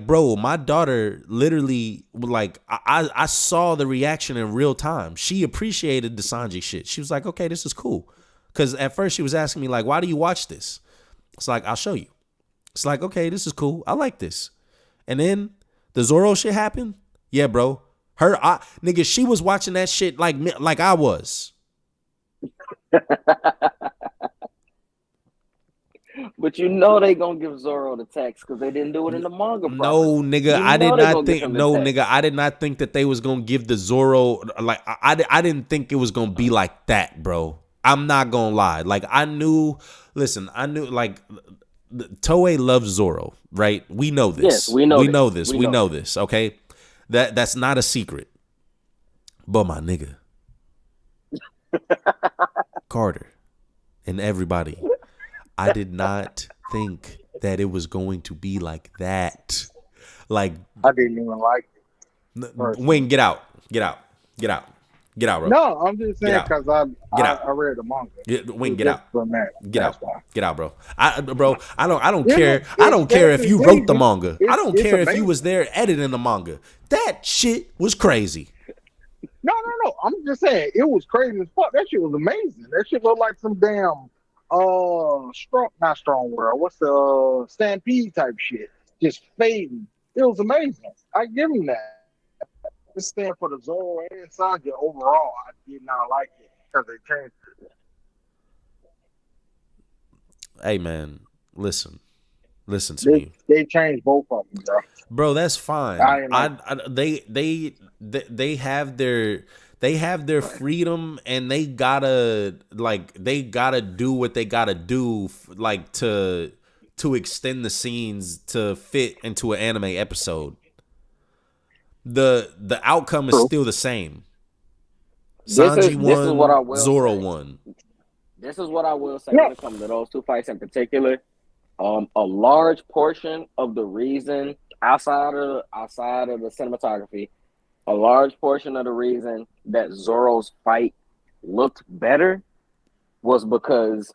bro, my daughter literally, like, I saw the reaction in real time. She appreciated the Sanji shit. She was like, okay, this is cool. Because at first she was asking me, like, why do you watch this? It's like, I'll show you. It's like, okay, this is cool. I like this. And then the Zoro shit happened. Yeah, bro. Nigga, she was watching that shit like I was. But you know they gonna give Zoro the text because they didn't do it in the manga. No, nigga, I did not think that they was gonna give the Zoro, like, I didn't think it was gonna be like that, bro. I'm not gonna lie. Like, I knew like Toei loves Zoro, right? We know this. Yes, we know this. Okay, that's not a secret. But my nigga, Carter, and everybody, I did not think that it was going to be like that. Like, I didn't even like it. Wayne, get out, bro. No, I'm just saying because I read the manga. Wayne, get out. Get out, bro. I don't Yeah, care. no, I don't care if you wrote the manga. I don't it's care if you amazing. was there editing the manga. That shit was crazy. No. I'm just saying it was crazy as fuck. That shit was amazing. That shit looked like some damn not strong world. What's the stampede type shit? Just fading. It was amazing. I give him that. This stand for the Zoro and Sanji overall, I did not like it because they changed. Hey man, listen to me. They changed both of them, bro. Bro, that's fine. They have their freedom, and they gotta do what they gotta do, like to extend the scenes to fit into an anime episode. The outcome is still the same. Sanji won, Zoro won. This is what I will say when it comes to those two fights in particular. A large portion of the reason outside of the cinematography, a large portion of the reason that Zoro's fight looked better was because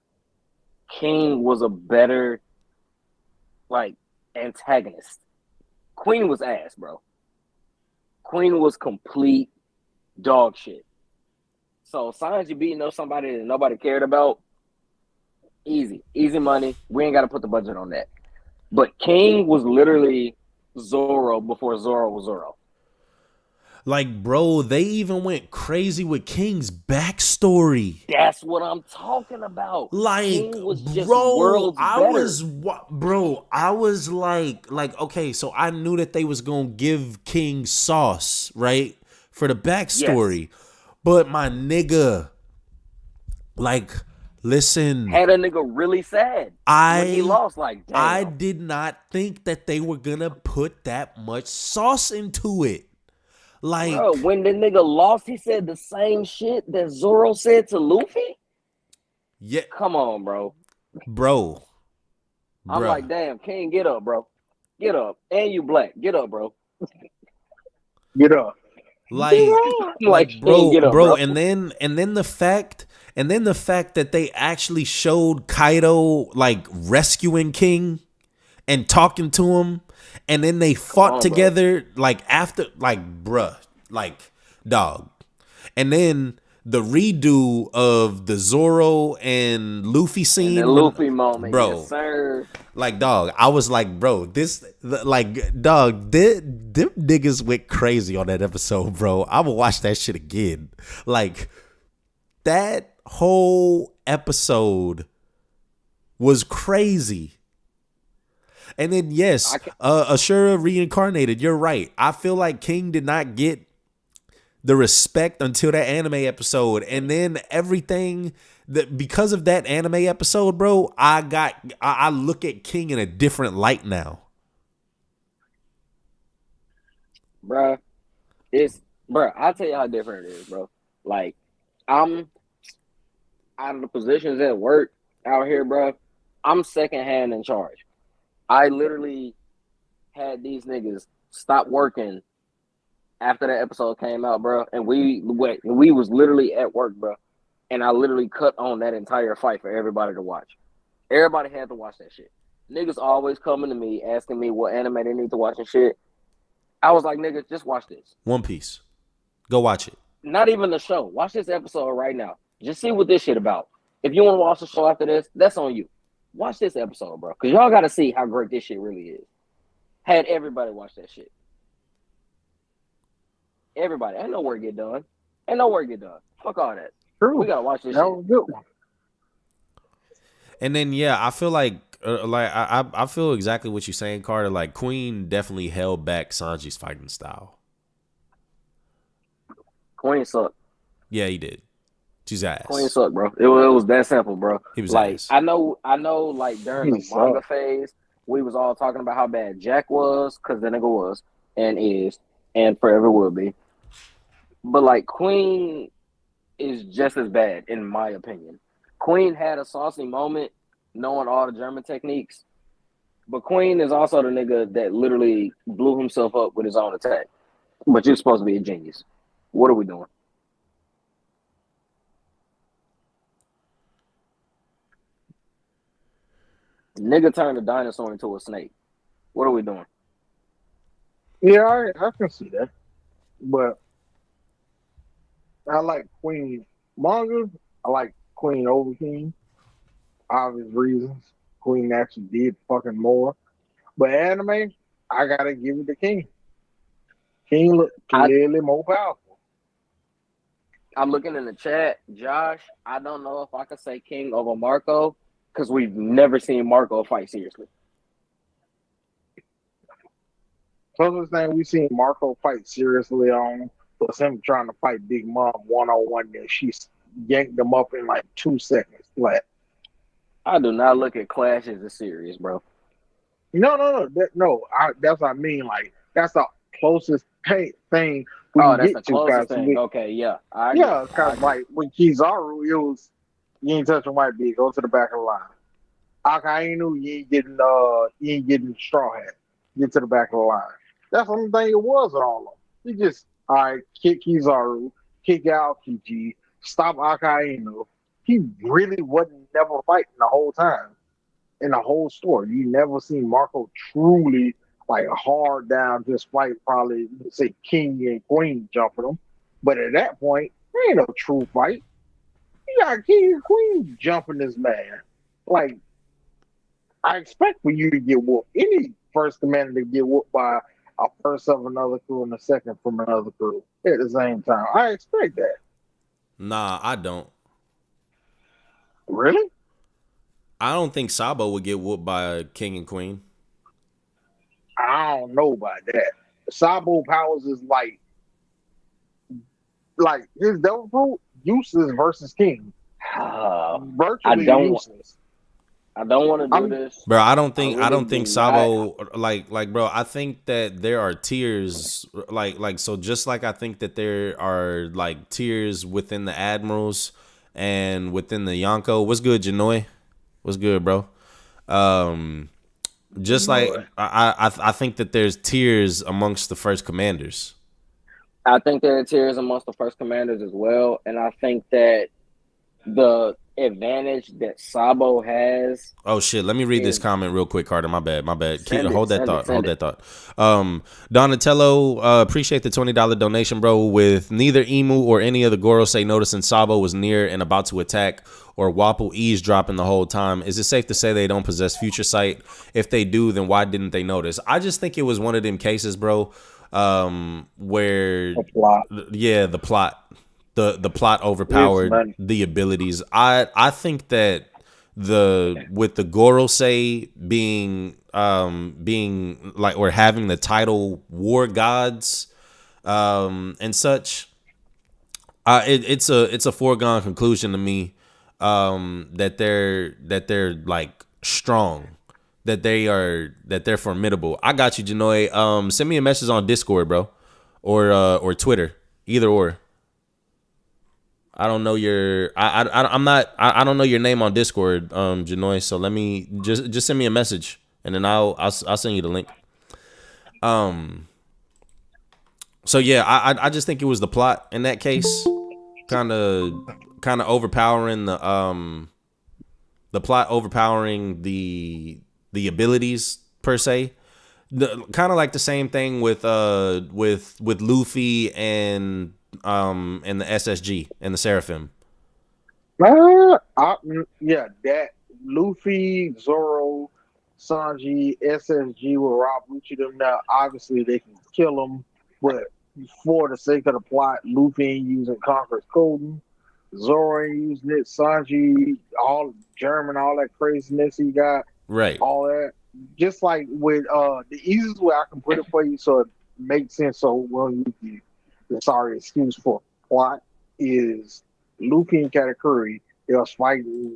King was a better antagonist. Queen was ass, bro. Queen was complete dog shit. So Sanji beating up somebody that nobody cared about, easy money. We ain't got to put the budget on that. But King was literally Zoro before Zoro was Zoro. Like, bro, they even went crazy with King's backstory. That's what I'm talking about. Like, King was just bro, I better. was like, okay, so I knew that they was gonna give King sauce, right, for the backstory. Yes. But my nigga, listen. Had a nigga really sad when he lost. Damn. I did not think that they were gonna put that much sauce into it. Bro, when the nigga lost, he said the same shit that Zoro said to Luffy? Yeah. Come on, bro. Bro. I'm like, damn, King, get up, bro. Get up. And you black. Get up, bro. Get up. Bro, and then the fact that they actually showed Kaido rescuing King and talking to him, and then they fought together after dog. And then the redo of the Zoro and Luffy scene, the Luffy moment, bro. Yes, sir. Dog, I was like, bro, them niggas went crazy on that episode, bro. I will watch that shit again. That whole episode was crazy. And then, yes, Ashura reincarnated. You're right. I feel like King did not get the respect until that anime episode. And then everything because of that anime episode, bro, I look at King in a different light now. Bruh, I'll tell you how different it is, bro. I'm out of the positions at work out here, bro. I'm second hand in charge. I literally had these niggas stop working after that episode came out, bro. And we was literally at work, bro. And I literally cut on that entire fight for everybody to watch. Everybody had to watch that shit. Niggas always coming to me asking me what anime they need to watch and shit. I was like, nigga, just watch this. One Piece. Go watch it. Not even the show. Watch this episode right now. Just see what this shit about. If you want to watch the show after this, that's on you. Watch this episode, bro. Because y'all got to see how great this shit really is. Had everybody watch that shit. Everybody. Ain't no work get done. Fuck all that. True. We got to watch this shit. And then, yeah, I feel I feel exactly what you're saying, Carter. Queen definitely held back Sanji's fighting style. Queen sucked. Yeah, he did. She's ass. Queen sucked, bro. It was that simple, bro. He was ass. I know. During the manga phase, we was all talking about how bad Jack was, because the nigga was and is and forever will be. But Queen is just as bad, in my opinion. Queen had a saucy moment, knowing all the German techniques, but Queen is also the nigga that literally blew himself up with his own attack. But you're supposed to be a genius. What are we doing? Nigga turned a dinosaur into a snake. What are we doing? Yeah, I can see that. But I like Queen manga. I like Queen over King. obvious reasons. Queen actually did fucking more. But anime, I gotta give it to King. King looked clearly more powerful. I'm looking in the chat, Josh. I don't know if I could say King over Marco because we've never seen Marco fight seriously. Closest thing we seen Marco fight seriously on was him trying to fight Big Mom 1-on-1 and she yanked him up in like 2 seconds flat. I do not look at Clash as a series, bro. No. That's what I mean. Like, that's the closest thing we that's get the to. closest thing. Okay, yeah. Yeah, because like with Kizaru, it was you ain't touching white beat, go to the back of the line. Akainu, you ain't getting straw hat. Get to the back of the line. That's the only thing it was on all of them. You just kick Kizaru, kick out Kiji, stop Akainu. He really wasn't never fighting the whole time. In the whole story. You never seen Marco truly like hard down just fight probably say King and Queen jumping him. But at that point, there ain't no true fight. You got King and Queen jumping this man. Like, I expect for you to get whooped. Any first commander to get whooped by a first of another crew and a second from another crew at the same time. I expect that. Nah, I don't. Really? I don't think Sabo would get whooped by King and Queen. I don't know about that. Sabo powers is like his devil fruit useless versus King. Virtually useless. I don't want to do this, bro. I don't think Sabo like bro. I think that there are tiers like so. Just like I think that there are like tiers within the Admirals and within the Yonko. What's good, Janoi? What's good, bro? Just like I think that there's tiers amongst the first commanders. I think there are tiers amongst the first commanders as well, and I think that the advantage that Sabo has. Oh shit! Let me read this comment real quick, Carter. My bad. Hold that thought. Donatello, appreciate the $20 donation, bro. With neither Imu or any of the Gorosei noticing Sabo was near and about to attack, or Wapple eavesdropping the whole time, is it safe to say they don't possess future sight? If they do, then why didn't they notice? I just think it was one of them cases, bro, where the plot overpowered the abilities. I think that with the Gorosei being like, or having the title War Gods and such, it's a foregone conclusion to me that they're like strong, that they're formidable. I got you, Janoi. Send me a message on Discord, bro, or Twitter, either or. I don't know your I don't know your name on Discord, Janoi. So let me just send me a message and then I'll send you the link. So yeah, I just think it was the plot in that case, kind of overpowering the plot overpowering the abilities per se. Kind of like the same thing with Luffy and the SSG and the Seraphim. That Luffy, Zoro, Sanji, SSG will rob each of them. Now, obviously, they can kill them, but for the sake of the plot, Luffy ain't using Conqueror's Coding, Zoro ain't using it, Sanji, all German, all that craziness he got, right? All that. Just like with the easiest way I can put it for you, so it makes sense. So when you excuse for plot is Luffy and Katakuri. They was fighting.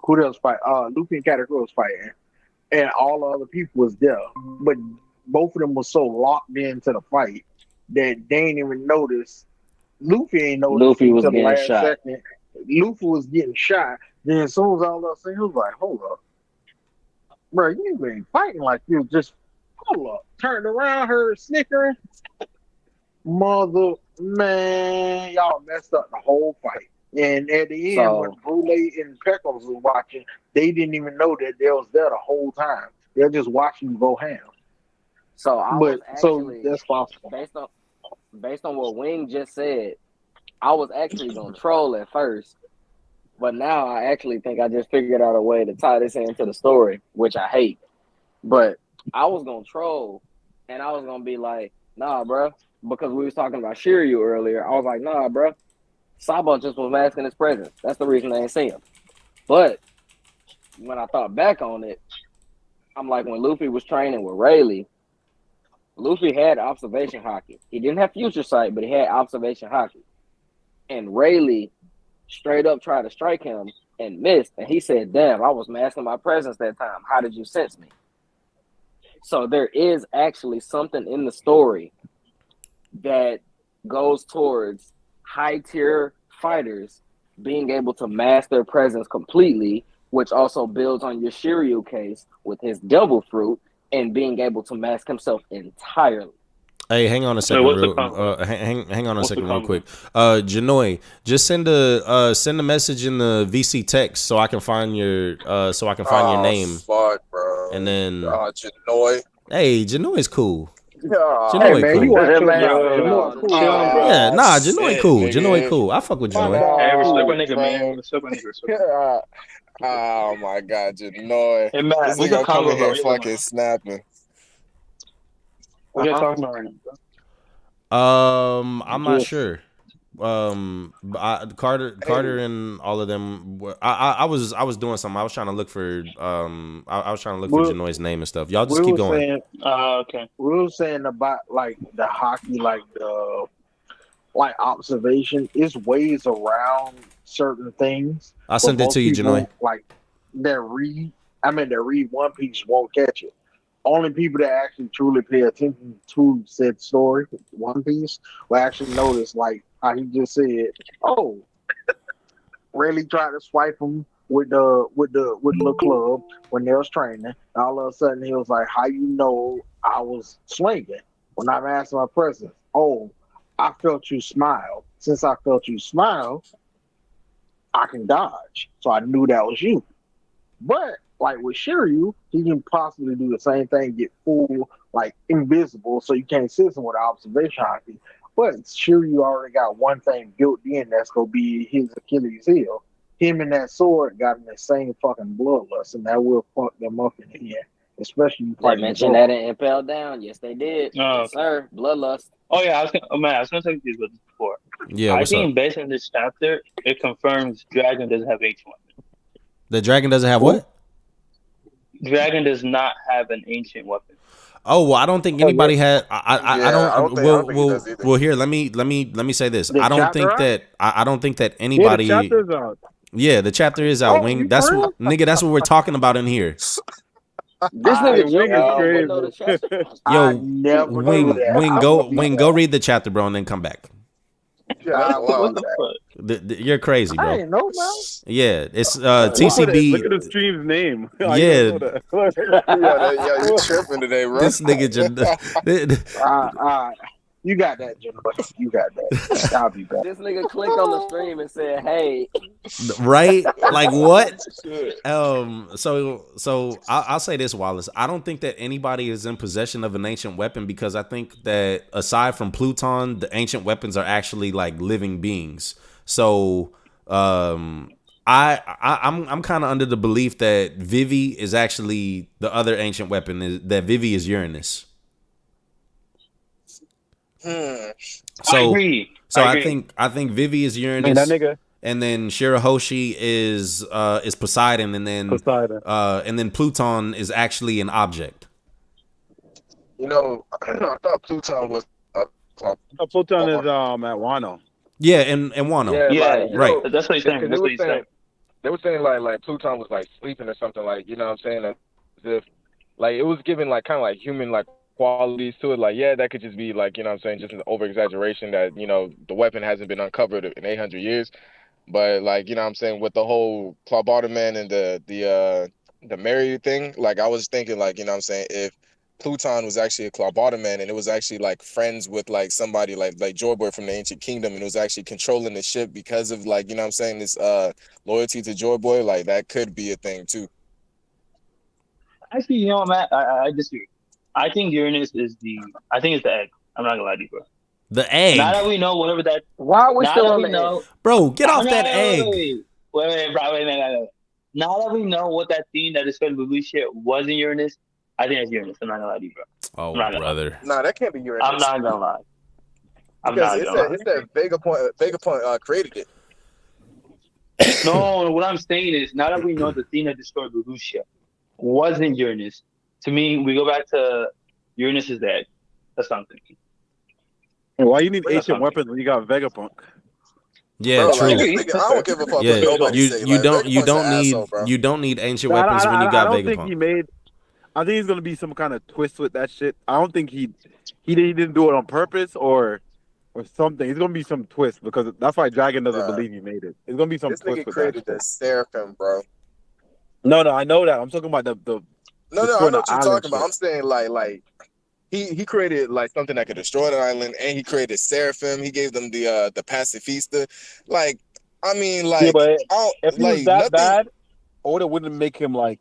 Who else fight? Luffy and Katakuri was fighting, and all the other people was there. But both of them was so locked into the fight that they ain't even notice. Luffy ain't noticed Luffy was until the last shot. second. Luffy was getting shot. Then as soon as all that thing, he was like, "Hold up, bro, you ain't fighting like you just hold up." Turned around, heard snickering. Mother, man, y'all messed up the whole fight. And at the end, when Brule and Peckles was watching, they didn't even know that they was there the whole time. They're just watching you go ham. So that's possible. Based on what Wing just said, I was actually gonna troll at first But now I actually think I just figured out a way to tie this into the story, which I hate. But I was gonna troll, and I was gonna be like, "Nah, bro," because we was talking about Shiryu earlier. I was like, "Nah, bro, Sabo just was masking his presence. That's the reason they ain't see him." But when I thought back on it, I'm like, when Luffy was training with Rayleigh, Luffy had observation Haki. He didn't have future sight, but he had observation Haki. And Rayleigh straight up tried to strike him and missed. And he said, "Damn, I was masking my presence that time. How did you sense me?" So there is actually something in the story that goes towards high tier fighters being able to mask their presence completely, which also builds on your Shiryu case with his double fruit and being able to mask himself entirely. Hey, hang on a second, hang on a second, real quick. Janoi, just send a message in the VC text so I can find your your name. Fuck, bro. And then Janoi. Hey, Janoi's cool. Janoi cool. You want Yeah, nah, Janoi cool. Janoi cool. I fuck with Janoi. Hey, respect my nigga, man. Respect my nigga. Oh my God, Janoi. Hey, Matt, this nigga come in here fucking snapping. What you talking about right now? I'm not sure. Carter and all of them. I was doing something. I was trying to look for I was trying to look for Janoi's name and stuff. Y'all just keep going. Saying, okay. We were saying about like the Haki, like the observation is ways around certain things. I sent it to you, Janoi. Like that read One Piece won't catch it. Only people that actually truly pay attention to said story, One Piece, will actually notice, like how he just said, "Oh, Rayleigh tried to swipe him with the little club when they was training." And all of a sudden, he was like, "How you know I was swinging when I'm asking my presence?" "Oh, I felt you smile. Since I felt you smile, I can dodge, so I knew that was you." But like with Shiryu, he can possibly do the same thing, get full, like invisible, so you can't see him with observation Haki. But Shiryu already got one thing built in that's gonna be his Achilles heel. Him and that sword got in the same fucking bloodlust, and that will fuck them up in the end. Especially they mentioned that in Impel Down. Yes, they did. Yes, sir. Bloodlust. Oh yeah, I was gonna say this before. Yeah, I think based on this chapter, it confirms Dragon doesn't have ancient weapon. The Dragon doesn't have what? Dragon does not have an ancient weapon. Oh well, I don't think anybody had. I don't. Well, here, let me say this. I don't think that anybody. Yeah, the chapter's out. Yeah, the chapter is out. Wing. That's what, nigga. That's what we're talking about in here. This nigga Wing is crazy. Yo, Wing, go read the chapter, bro, and then come back. You're crazy, bro. I didn't know, man. Yeah, it's TCB. Look at the stream's name. Yeah, you tripping today, bro. This nigga. You got that, Jim. You got that. I'll be back. This nigga clicked on the stream and said, "Hey." Right? Like what? So I'll say this, Wallace. I don't think that anybody is in possession of an ancient weapon because I think that aside from Pluton, the ancient weapons are actually like living beings. So I'm kind of under the belief that Vivi is actually the other ancient weapon. That Vivi is Uranus. So I think Vivi is Uranus, that nigga. And then Shirahoshi is Poseidon, and then Pluton is actually an object. You know, I thought Pluton was. Pluton is at Wano. Yeah, and Wano. Yeah, right. That's what he's saying. That's what he's saying. They were saying like Pluton was like sleeping or something, like, you know what I'm saying, as if like it was given like kind of like human like qualities to it. Like, yeah, that could just be like, you know what I'm saying, just an over exaggeration that, you know, the weapon hasn't been uncovered in 800 years. But like, you know what I'm saying, with the whole Clawbottom Man and the Mary thing, like I was thinking like, you know what I'm saying, if Pluton was actually a Clawbottom Man and it was actually like friends with like somebody like Joy Boy from the Ancient Kingdom, and it was actually controlling the ship because of like, you know what I'm saying, this loyalty to Joy Boy, like that could be a thing too. Actually, you know what, Matt, I disagree. I think Uranus is I think it's the egg. I'm not gonna lie to you, bro. The egg. Now that we know whatever that. Why are we still on the egg? Bro, get off that egg. wait. Now that we know what that theme that destroyed Blue shit was in Uranus, I think it's Uranus. I'm not gonna lie to you, bro. Oh, I'm not gonna lie. brother. Nah, that can't be Uranus. I'm not gonna lie. Because it said Vegapunk created it. No, what I'm saying is now that we know the theme that destroyed Lucia wasn't Uranus, to me, we go back to Uranus is dead. That's what I'm thinking. Why you need That's ancient something. weapons when you got Vegapunk? Yeah, Bro, true. like, nigga, I don't give a fuck Yeah, what nobody say. you Like, don't Vegapunk's an asshole, bro. you don't need ancient But weapons when you got I don't think he Vegapunk. made. I think he's gonna be some kind of twist with that shit. I don't think he didn't do it on purpose or something. It's gonna be some twist because that's why Dragon doesn't believe he made it. It's gonna be some This twist nigga with created that the Seraphim, bro. No, I know that. I'm talking about the No, I destroying know the what you're island talking about. shit. I'm saying like he created like something that could destroy the island, and he created Seraphim. He gave them the pacifista. Like, I mean, like, Yeah, but I don't, if he like was that nothing. bad, Oda wouldn't make him like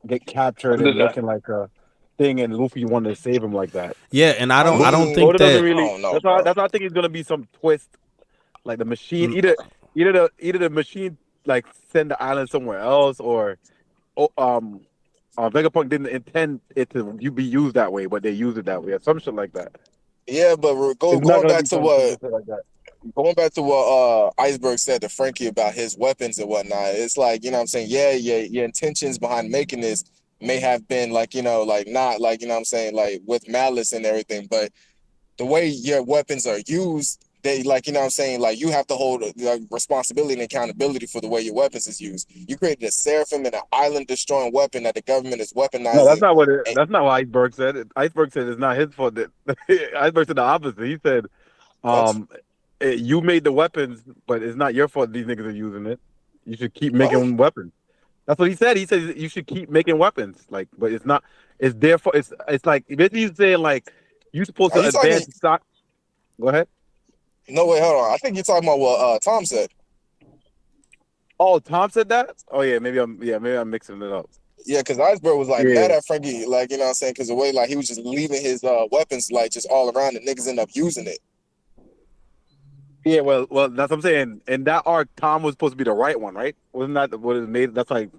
get captured and Good guy. looking like a thing, and Luffy wanted to save him like that. Yeah, and I don't mean, think Oda doesn't that really. I don't know, that's bro. why I think it's gonna be some twist, like the machine. Either the machine like send the island somewhere else, or Vegapunk didn't intend it to be used that way, but they used it that way, or some shit like that. Yeah, but It's not going gonna back be to some what shit like that. Iceberg said to Frankie about his weapons and whatnot, it's like, you know what I'm saying, yeah, your intentions behind making this may have been like, you know, like not like, you know what I'm saying, like with malice and everything, but the way your weapons are used, they like, you know what I'm saying, like you have to hold responsibility and accountability for the way your weapons is used. You created a Seraphim and an island destroying weapon that the government is weaponizing. No, that's not what and- that's not what Iceberg said. Iceberg said it's not his fault. That Iceberg said the opposite. He said, you made the weapons, but it's not your fault these niggas are using it. You should keep making weapons. That's what he said. He said you should keep making weapons. Like, but it's not. It's therefore. It's like basically he's saying like you're supposed to advance stock. Go ahead. No, wait, hold on. I think you're talking about what Tom said. Oh, Tom said that? Oh yeah, maybe I'm mixing it up. Yeah, because Iceberg was like Yeah. mad at Frankie, like, you know what I'm saying, because the way like he was just leaving his weapons like just all around, and niggas end up using it. Yeah, well, that's what I'm saying. In that arc, Tom was supposed to be the right one, right? Wasn't that what it made? That's why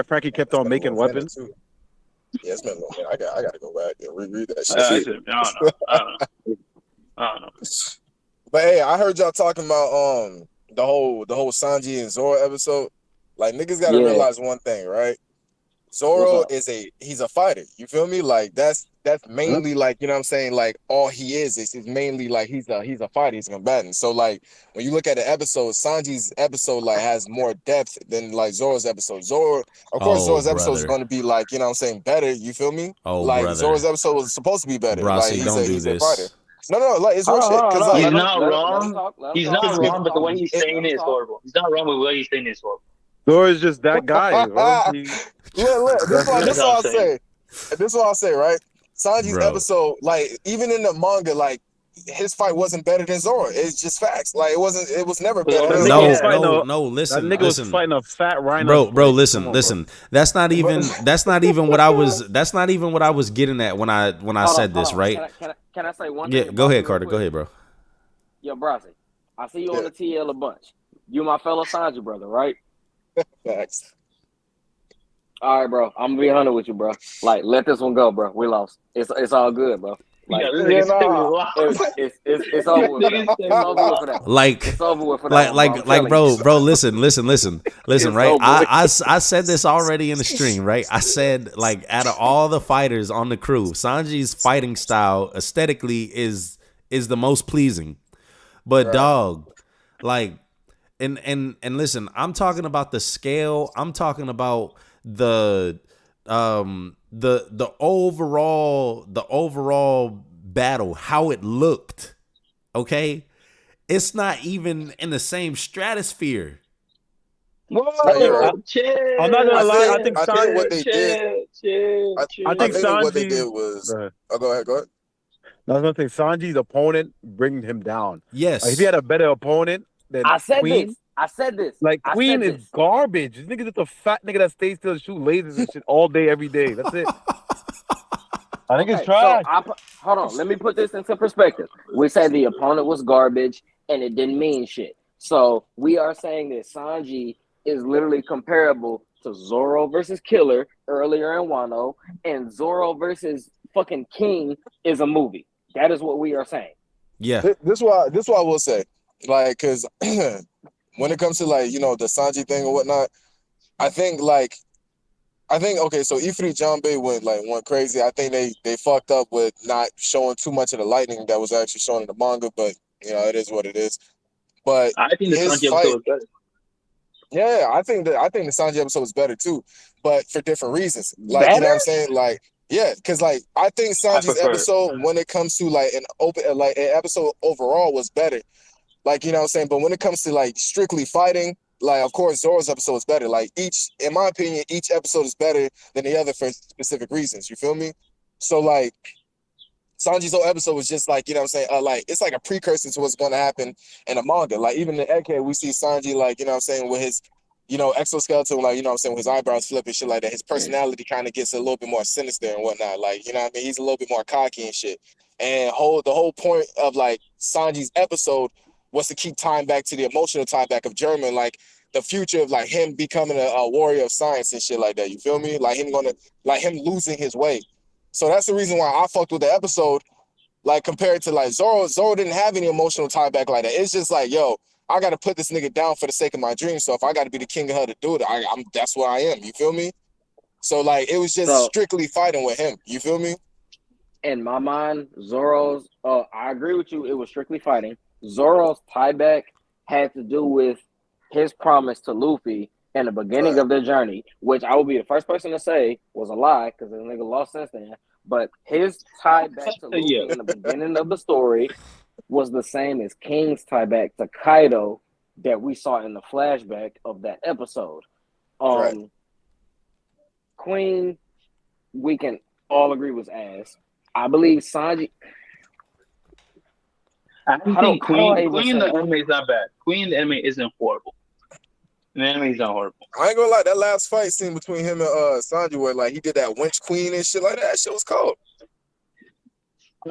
Frankie kept on making weapons. Too. Yeah, it's been a little minute. I gotta go back and reread that shit. I don't know. But hey, I heard y'all talking about the whole Sanji and Zoro episode. Like, niggas gotta realize one thing, right? Zoro he's a fighter. You feel me? Like that's mainly like, you know what I'm saying, like all he is mainly like he's a fighter, he's a combatant. So like when you look at the episode, Sanji's episode like has more depth than like Zoro's episode. Zoro's episode is going to be like, you know what I'm saying, better, you feel me? Like Zoro's episode was supposed to be better. Brasi, like don't do he's this. a fighter. No, like it's real shit. Cause He's not wrong. He's not wrong, but the way he's saying it is horrible. He's not wrong, but the way he's saying it is horrible. Zoro's just that guy, bro. Look, this is what I'll say. This is what I'll say, right? Sanji's episode, like, even in the manga, like, his fight wasn't better than Zoro. It's just facts. Like, it was never better than Zoro. No, listen. That nigga was fighting a fat rhino. Bro, listen. That's not even what I was getting at when I said this, right? Can I say one thing? Yeah, go ahead, Carter. Quick? Go ahead, bro. Yo, Brasi, I see you on the TL a bunch. You my fellow Sanji brother, right? Facts. All right, bro. I'm gonna be 100 with you, bro. Like, let this one go, bro. We lost. It's all good, bro. Like, it's over with. It's over with for that. Like, it's over with for that. Like, bro. Listen, right? I said this already in the stream, right? I said, like, out of all the fighters on the crew, Sanji's fighting style aesthetically is the most pleasing. But dog, like, and listen, I'm talking about the scale. I'm talking about the overall battle, how it looked. Okay, it's not even in the same stratosphere. Whoa, I'm not gonna lie. I think what they did. I think what they did was. Go ahead. I was gonna say Sanji's opponent bringing him down. Yes, like, if he had a better opponent than Queen. I said this. Like, Queen is garbage. This nigga's just a fat nigga that stays still and shoot lasers and shit all day, every day. That's it. I think it's trash. So hold on. Let me put this into perspective. We said the opponent was garbage and it didn't mean shit. So we are saying that Sanji is literally comparable to Zoro versus Killer earlier in Wano, and Zoro versus fucking King is a movie. That is what we are saying. Yeah. This why I will say, like, because when it comes to like the Sanji thing or whatnot, I think okay, so Ifrit Janbei went crazy. I think they fucked up with not showing too much of the lightning that was actually shown in the manga, but it is what it is. But I think the Sanji episode was better. Yeah, I think the Sanji episode was better too, but for different reasons. Like Better? you know what I'm saying? Like because like I think Sanji's episode when it comes to like an episode overall was better. Like you know what I'm saying? But when it comes to like strictly fighting, like of course Zoro's episode is better. Like in my opinion, each episode is better than the other for specific reasons. You feel me? So like Sanji's whole episode was just like, like it's like a precursor to what's going to happen in the manga. Like even in Egghead, we see Sanji like, with his, exoskeleton, like, with his eyebrows flipping, shit like that. His personality kind of gets a little bit more sinister and whatnot. Like, he's a little bit more cocky and shit. And the whole point of like Sanji's episode was to keep time back to the emotional tie back of German, like the future of like him becoming a warrior of science and shit like that. You feel me? Like him losing his way. So that's the reason why I fucked with the episode, like compared to like Zoro. Zoro didn't have any emotional tie back like that. It's just like, yo, I got to put this nigga down for the sake of my dream. So if I got to be the king of her to do it, that's what I am. You feel me? So like it was just strictly fighting with him. You feel me? In my mind, Zoro's. I agree with you. It was strictly fighting. Zoro's tie back had to do with his promise to Luffy in the beginning of their journey, which I will be the first person to say was a lie because the nigga lost since then. But his tie back to Luffy in the beginning of the story was the same as King's tie back to Kaido that we saw in the flashback of that episode. Queen, we can all agree was ass. I believe Sanji. I think Queen in the anime is not bad. Queen in the anime isn't horrible. The anime is not horrible. I ain't gonna lie, that last fight scene between him and Sanji where like he did that winch queen and shit like that shit was cold. I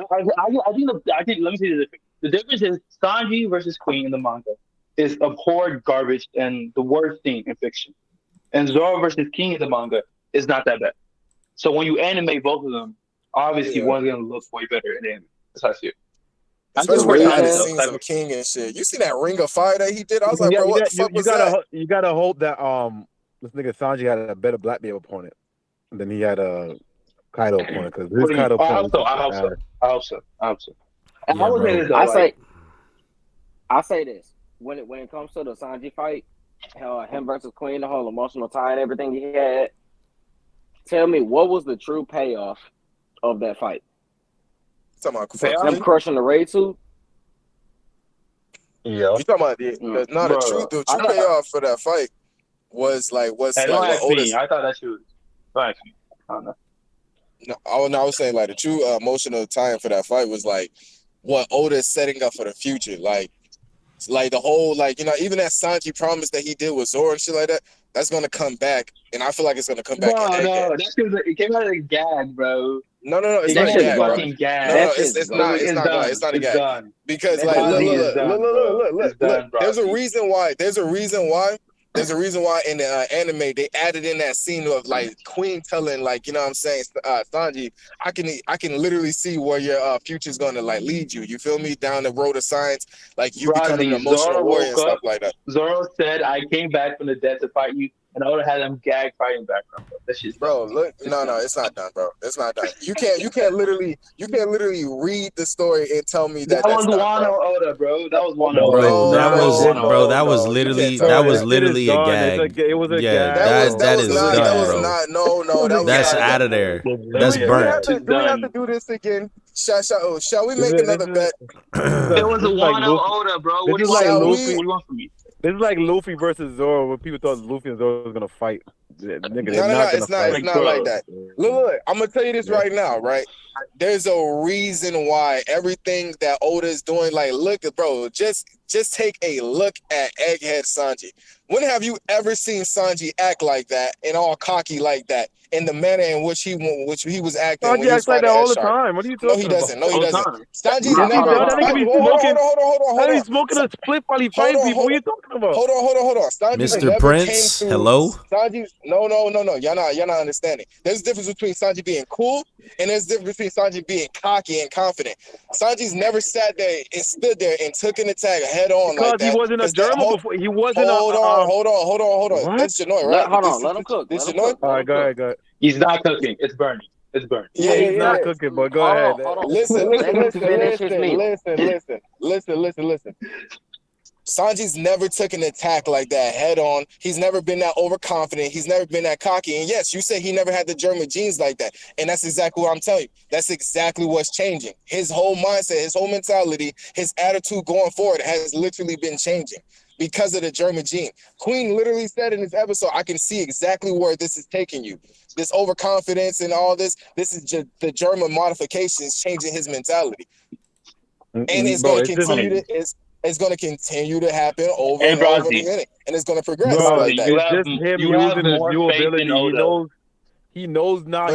think let me say the difference. The difference is Sanji versus Queen in the manga is abhorred garbage and the worst thing in fiction. And Zoro versus King in the manga is not that bad. So when you animate both of them, obviously one's gonna look way better in the anime. That's how I see it. Especially when I had scenes of King and shit. You see that Ring of Fire that he did? I was like, bro, what the fuck was that? You gotta hope that this nigga Sanji had a better Blackbeard opponent than he had a Kaido opponent because his Kaido opponent. I hope so. And I say this when it comes to the Sanji fight, him versus Queen, the whole emotional tie and everything he had. Tell me, what was the true payoff of that fight? Them crushing the raid suit? Yeah. You talking about the true payoff for that fight was like Oda's. I thought that shit was I don't know. No, I was saying like the true emotional tie-in for that fight was like what Oda's setting up for the future. Like the whole even that Sanji promise that he did with Zoro and shit like that, that's gonna come back, and I feel like it's gonna come back. No, that's because it came out of the gag, bro. No, it's not a gag, bro. No, it's not a gag. Because look, there's a reason why. There's a reason why in the anime they added in that scene of like Queen telling Sanji, I can literally see where your future's gonna like lead you. You feel me? Down the road of science, like you becoming an emotional warrior and stuff like that. Zoro said, "I came back from the dead to fight you." And I would have had them gag fighting background, bro. That shit's bro. Look, no, it's not done, bro. It's not done. You can't literally read the story and tell me that was Wano Oda, bro. That was Wano Oda. That was literally a gag. It was a gag. That is done, bro. No, that's out of there. That's burnt. Do we have to do this again? Shall we make another bet? It was a Wano Oda, bro. What do you want from me? This is like Luffy versus Zoro, when people thought Luffy and Zoro was gonna fight Nigga, No, it's not. It's not like that. Look, I'm gonna tell you this right now, right? There's a reason why everything that Oda is doing. Like, look, bro, just take a look at Egghead Sanji. When have you ever seen Sanji act like that and all cocky like that in the manner in which he was acting? Sanji acts like that all the time. What are you talking about? No, he doesn't. Sanji's never. That nigga be smoking. Hold on. He's smoking a split while he fighting people. What are you talking about? Hold on. Sanji's Mr. Prince, hello. Sanji's no. Y'all not understanding. There's a difference between Sanji being cool and there's a difference between Sanji being cocky and confident. Sanji's never sat there and stood there and took an attack head on because like that. He wasn't a German before. He wasn't. Hold on. What? It's Janoi, right? Hold on. Let him cook. Janoi? All right, go ahead. He's not cooking. It's burning. Yeah, he's not cooking, but go ahead. Hold on. Listen. Sanji's never took an attack like that head on. He's never been that overconfident. He's never been that cocky. And yes, you said he never had the German genes like that. And that's exactly what I'm telling you. That's exactly what's changing. His whole mindset, his whole mentality, his attitude going forward has literally been changing because of the German gene. Queen literally said in this episode, I can see exactly where this is taking you. This overconfidence and all this is just the German modifications changing his mentality. And it's going to continue to... It's going to continue to happen over and over again, and it's going to progress. Bro, like that. It's just him using his new ability. He knows now.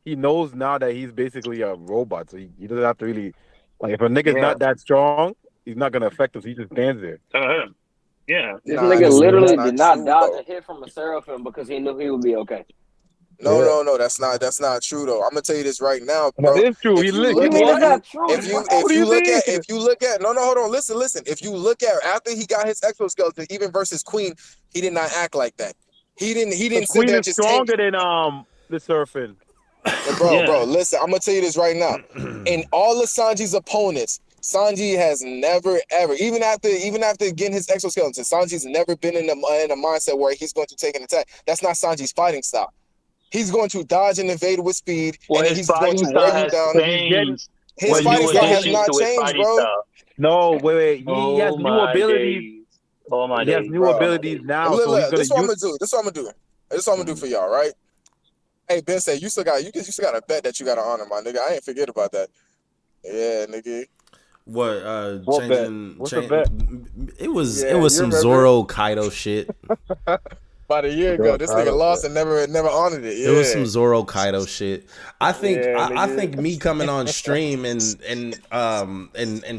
He knows now that he's basically a robot, so he doesn't have to really like. If a nigga's not that strong, he's not going to affect him. So he just stands there. This nigga literally did not dodge a hit from a Seraphim because he knew he would be okay. No, that's not true though. I'm gonna tell you this right now, bro. That is true. If you look at hold on, listen. If you look at after he got his exoskeleton, even versus Queen, he did not act like that. He didn't sit there just stronger than the Seraphim. Bro, listen, I'm gonna tell you this right now. In all of Sanji's opponents, Sanji has never ever, even after getting his exoskeleton, Sanji's never been in a mindset where he's going to take an attack. That's not Sanji's fighting style. He's going to dodge and evade with speed, and then he's going to wear you down. His fighting style has not changed, bro. No, wait. He has new abilities. He has new abilities now. Look, this is what I'm gonna do for y'all, right? Hey, Ben said you still got a bet that you got to honor, my nigga. I ain't forget about that. Yeah, nigga. What? What changing? What's the bet? It was some Zoro Kaido shit. About a year ago, this nigga lost and never honored it. Yeah. It was some Zoro Kaido shit. I think I think me coming on stream and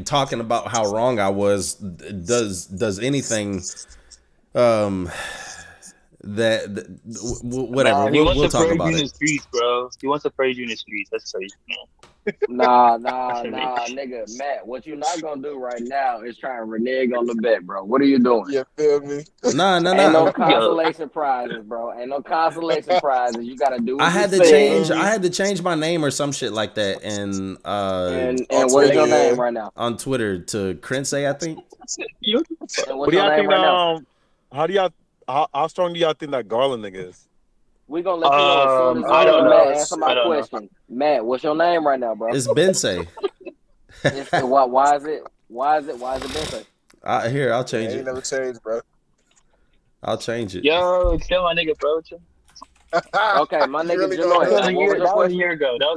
talking about how wrong I was does anything whatever. We'll talk about it. Streets, bro. He wants to praise you in the streets. That's crazy, man. Nah, nigga, Matt. What you not gonna do right now is try and renege on the bet, bro. What are you doing? You feel me? Nah. Ain't no consolation prizes, bro. Ain't no consolation prizes. You gotta do. What I had to change my name or some shit like that, and what is your name right now on Twitter to Krensei, I think. What do y'all think? How strong do y'all think that Garling nigga is? We gonna let you know as soon as I don't know. Matt answer my question. Matt, what's your name right now, bro? It's Bensei. Why is it Bensei? Here, I'll change it. Ain't never changed, bro. I'll change it. Yo, kill my nigga, bro. Okay, my nigga really that was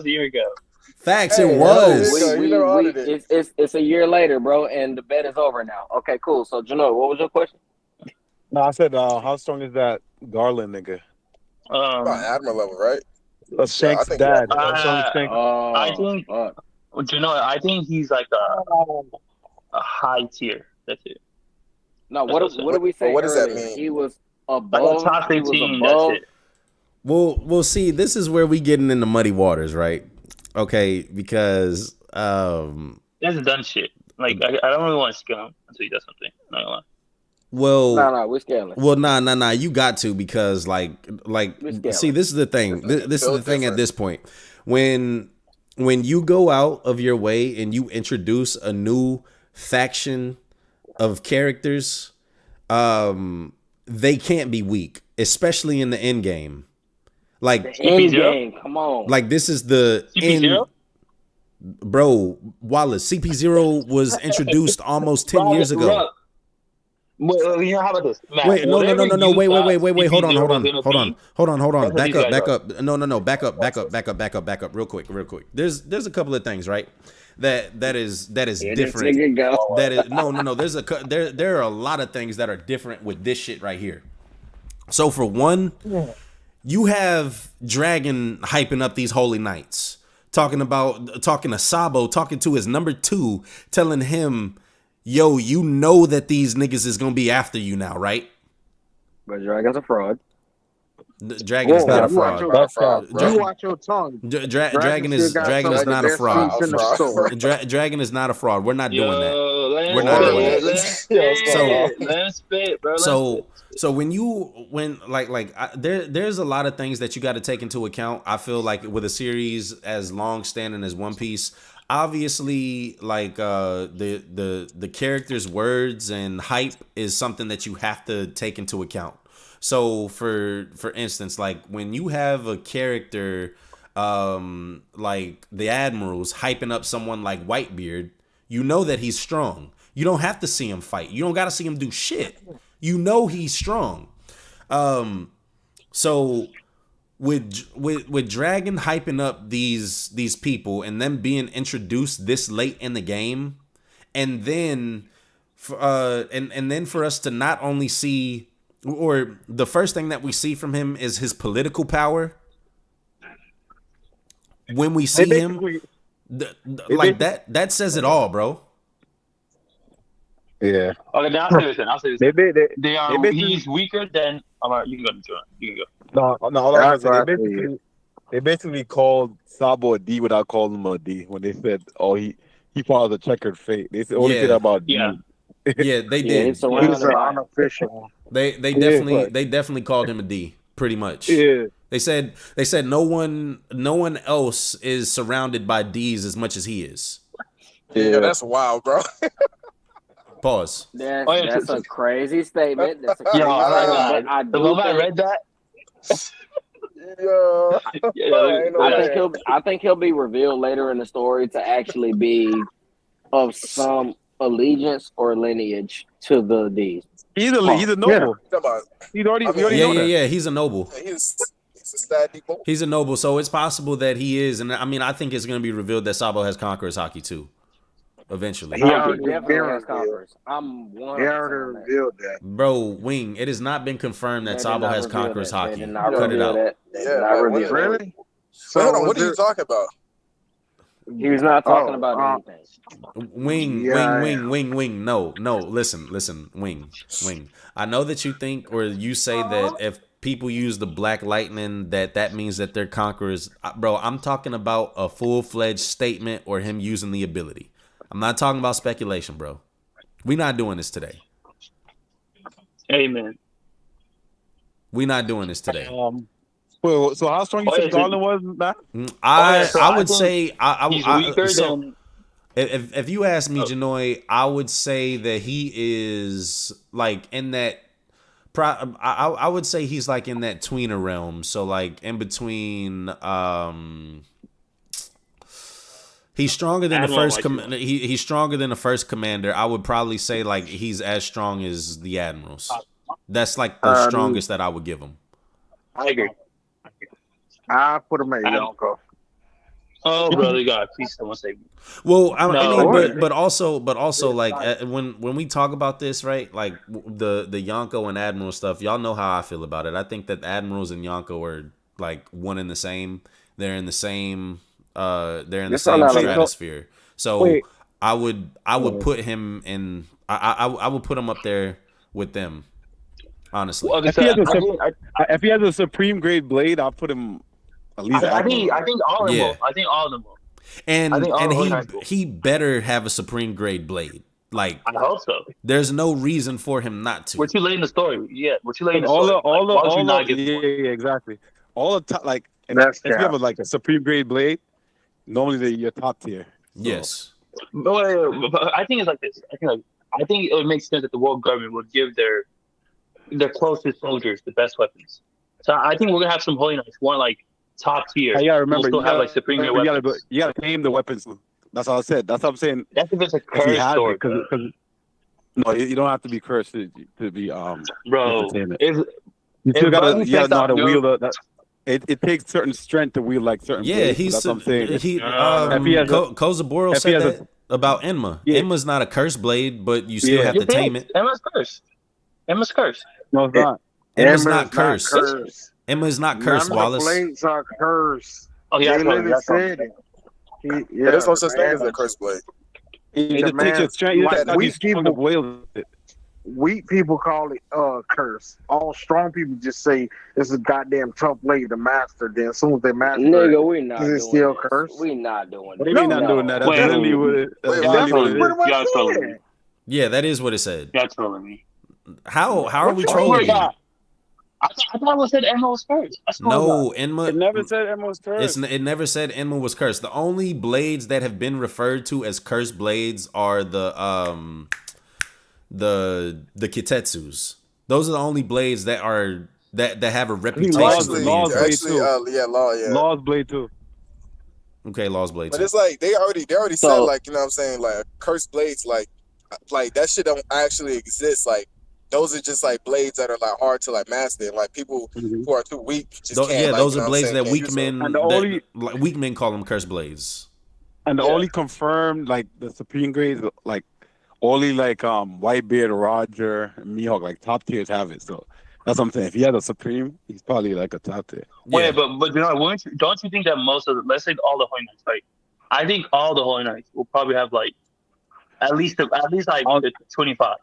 a year ago. Facts, it was. It's a year later, bro, and the bet is over now. Okay, cool. So, Jano, what was your question? No, I said, how strong is that Garling nigga? Admiral level, right? Shanks' dad. I think he's like a high tier. That's it. No, what did we say? What does that earlier? mean? He was above. Like top 15. That's it. We'll see. This is where we getting into muddy waters, right? Okay, because that's done shit. Like I don't really want to skill him until he does something. Not gonna lie. Well, no, we're scaling. Well, nah. You got to because like see, this is the thing. This is the thing at this point. When you go out of your way and you introduce a new faction of characters, they can't be weak, especially in the end game. Like the end game, come on. Like this is the end. Bro, Wallace, CP0 was introduced almost 10 years ago. How about this? Matt, Wait, no. whatever Wait. you thought Wait. Hold CP0 was gonna on. be, that's what Back these guys up. are. No. Back up. Real quick. There's a couple of things, right? That is different. That is no. There are a lot of things that are different with this shit right here. So for one, you have Dragon hyping up these holy knights, talking to Sabo, talking to his number 2, telling him, yo, you know that these niggas is gonna be after you now, right? But Dragon's a fraud. Dragon is not a fraud. You watch your tongue. Dragon is not a fraud. Dragon is not a fraud. We're not doing that. We're not doing that. So there's a lot of things that you got to take into account. I feel like with a series as long standing as One Piece, obviously, like the characters' words and hype is something that you have to take into account. So for instance, like when you have a character like the Admirals hyping up someone like Whitebeard, you know that he's strong. You don't have to see him fight. You don't got to see him do shit. You know he's strong. So with Dragon hyping up these people and them being introduced this late in the game, and then for us to not only see, or the first thing that we see from him is his political power. When we see him, like that says it all, bro. Yeah. Okay, now I'll say this. He's weaker than. You can go. You can go. No. All I was saying, they basically called Sabo a D without calling him a D when they said, "Oh, he follows a checkered fate." They only said about D. Yeah, they did. He's an unofficial. They definitely called him a D, pretty much. Yeah. They said no one else is surrounded by D's as much as he is. Yeah, that's wild, bro. Pause. That's a crazy statement. That's a crazy statement. I read that. I think he'll be revealed later in the story to actually be of some allegiance or lineage to the D's. He's a noble. Yeah. He's already know that. Yeah. He's a noble. He's a stat boy. He's a noble, so it's possible that he is, and I mean, I think it's going to be revealed that Sabo has Conqueror's Haki too. Eventually, he definitely has Conquerors. I'm 100% revealed that. Bro, Wing, it has not been confirmed that Sabo has Conqueror's Haki. Cut it out. Really? So hold on, what are you talking about? He was not talking about anything. Wing. No. Listen, Wing. I know that you think, or you say that if people use the Black Lightning, that means that they're conquerors. Bro, I'm talking about a full-fledged statement or him using the ability. I'm not talking about speculation, bro. We're not doing this today. Amen. We're not doing this today. So how strong you think Garling was, Matt? I would say he's weaker than. If you ask me, Janoi, I would say that he is like in that. I would say he's like in that tweener realm. So like in between. He's stronger than the first. He's stronger than the first commander. I would probably say like he's as strong as the Admirals. That's like the strongest that I would give him. I agree. I put him at Yonko. Oh, brother, God, please someone save me. Well, I mean, but also, like when we talk about this, right? Like the Yonko and Admiral stuff, y'all know how I feel about it. I think that Admirals and Yonko are like one and the same. They're in the same. They're in the same stratosphere. So I would put him in. I would put him up there with them. Honestly, well, if he has a supreme grade blade, I'll put him at least. I think all of them will. I think all of them will. And he better have a supreme grade blade. Like I hope so. There's no reason for him not to. We're too late in the story. Yeah, we're too late in the story. Yeah, exactly. All the like, and if you have like a supreme grade blade, normally you're top tier. So. Yes. But I think it's like this. I think it would make sense that the world government would give their closest soldiers the best weapons. So I think we're gonna have some holy knights, one like top tier. Yeah, remember we'll still have like supreme grade weapons. You gotta name the weapons. That's all I said. That's what I'm saying. That's if it's a curse sword. No, you don't have to be cursed to be Bro, entertainment. if You still if gotta Buggy you gotta said know how to something, wield that. It takes certain strength to wield like certain Yeah, blades. So he's that's what I'm saying. he If he has a, Kozaburo if he said has a, that about Enma. yeah, Enma's not a curse blade, but you still yeah. have you to tame think it. Emma's cursed. Emma's cursed. No, it's not. Emma's Emma's not cursed. cursed. Emma is not None cursed, of the Wallace. blades are cursed. Oh yeah, They that's what literally that's what. said it. Yeah, there's no such thing man. as a curse blade. It The just takes your man, strength. You like just gotta be weak strong to people, wield it. weak people call it curse. All strong people just say it's a goddamn tough blade to master. Then as soon as they master Nigga, it, we not is it doing still this. cursed? We not doing What do this. you mean No. not doing that? That's Wait, literally what it. That's Wait, literally That's what what it pretty is. much Y'all trolling said. me. Yeah, that is what it said. Y'all trolling me. How are we What you trolling mean? you? I thought it said Emma was cursed. I swear to No, God. It Enma. never said Emma was cursed. It never said Enma was cursed. The only blades that have been referred to as cursed blades are the Kitetsus. Those are the only blades that are that have a reputation Laws- for Actually, being Laws cursed. blade actually, too. law, yeah. Law's blade too. Okay, Law's blade But too. it's like they already said, So like, you know what I'm saying, like cursed blades, like that shit don't actually exist. Like those are just like blades that are like hard to like master. Like people who are too weak just can't, Yeah, like, those you are know what I'm blades saying, that can't weak use them. men And the only like weak men call them cursed blades. and the Yeah. only confirmed like the supreme grades like only like Whitebeard, Roger, and Mihawk, like top tiers have it. So that's what I'm saying. If he had a supreme, he's probably like a top tier. Yeah. Wait, but you know, don't you think that most of the, let's say all the Holy Knights, like I think all the Holy Knights will probably have like at least like I'll- 25,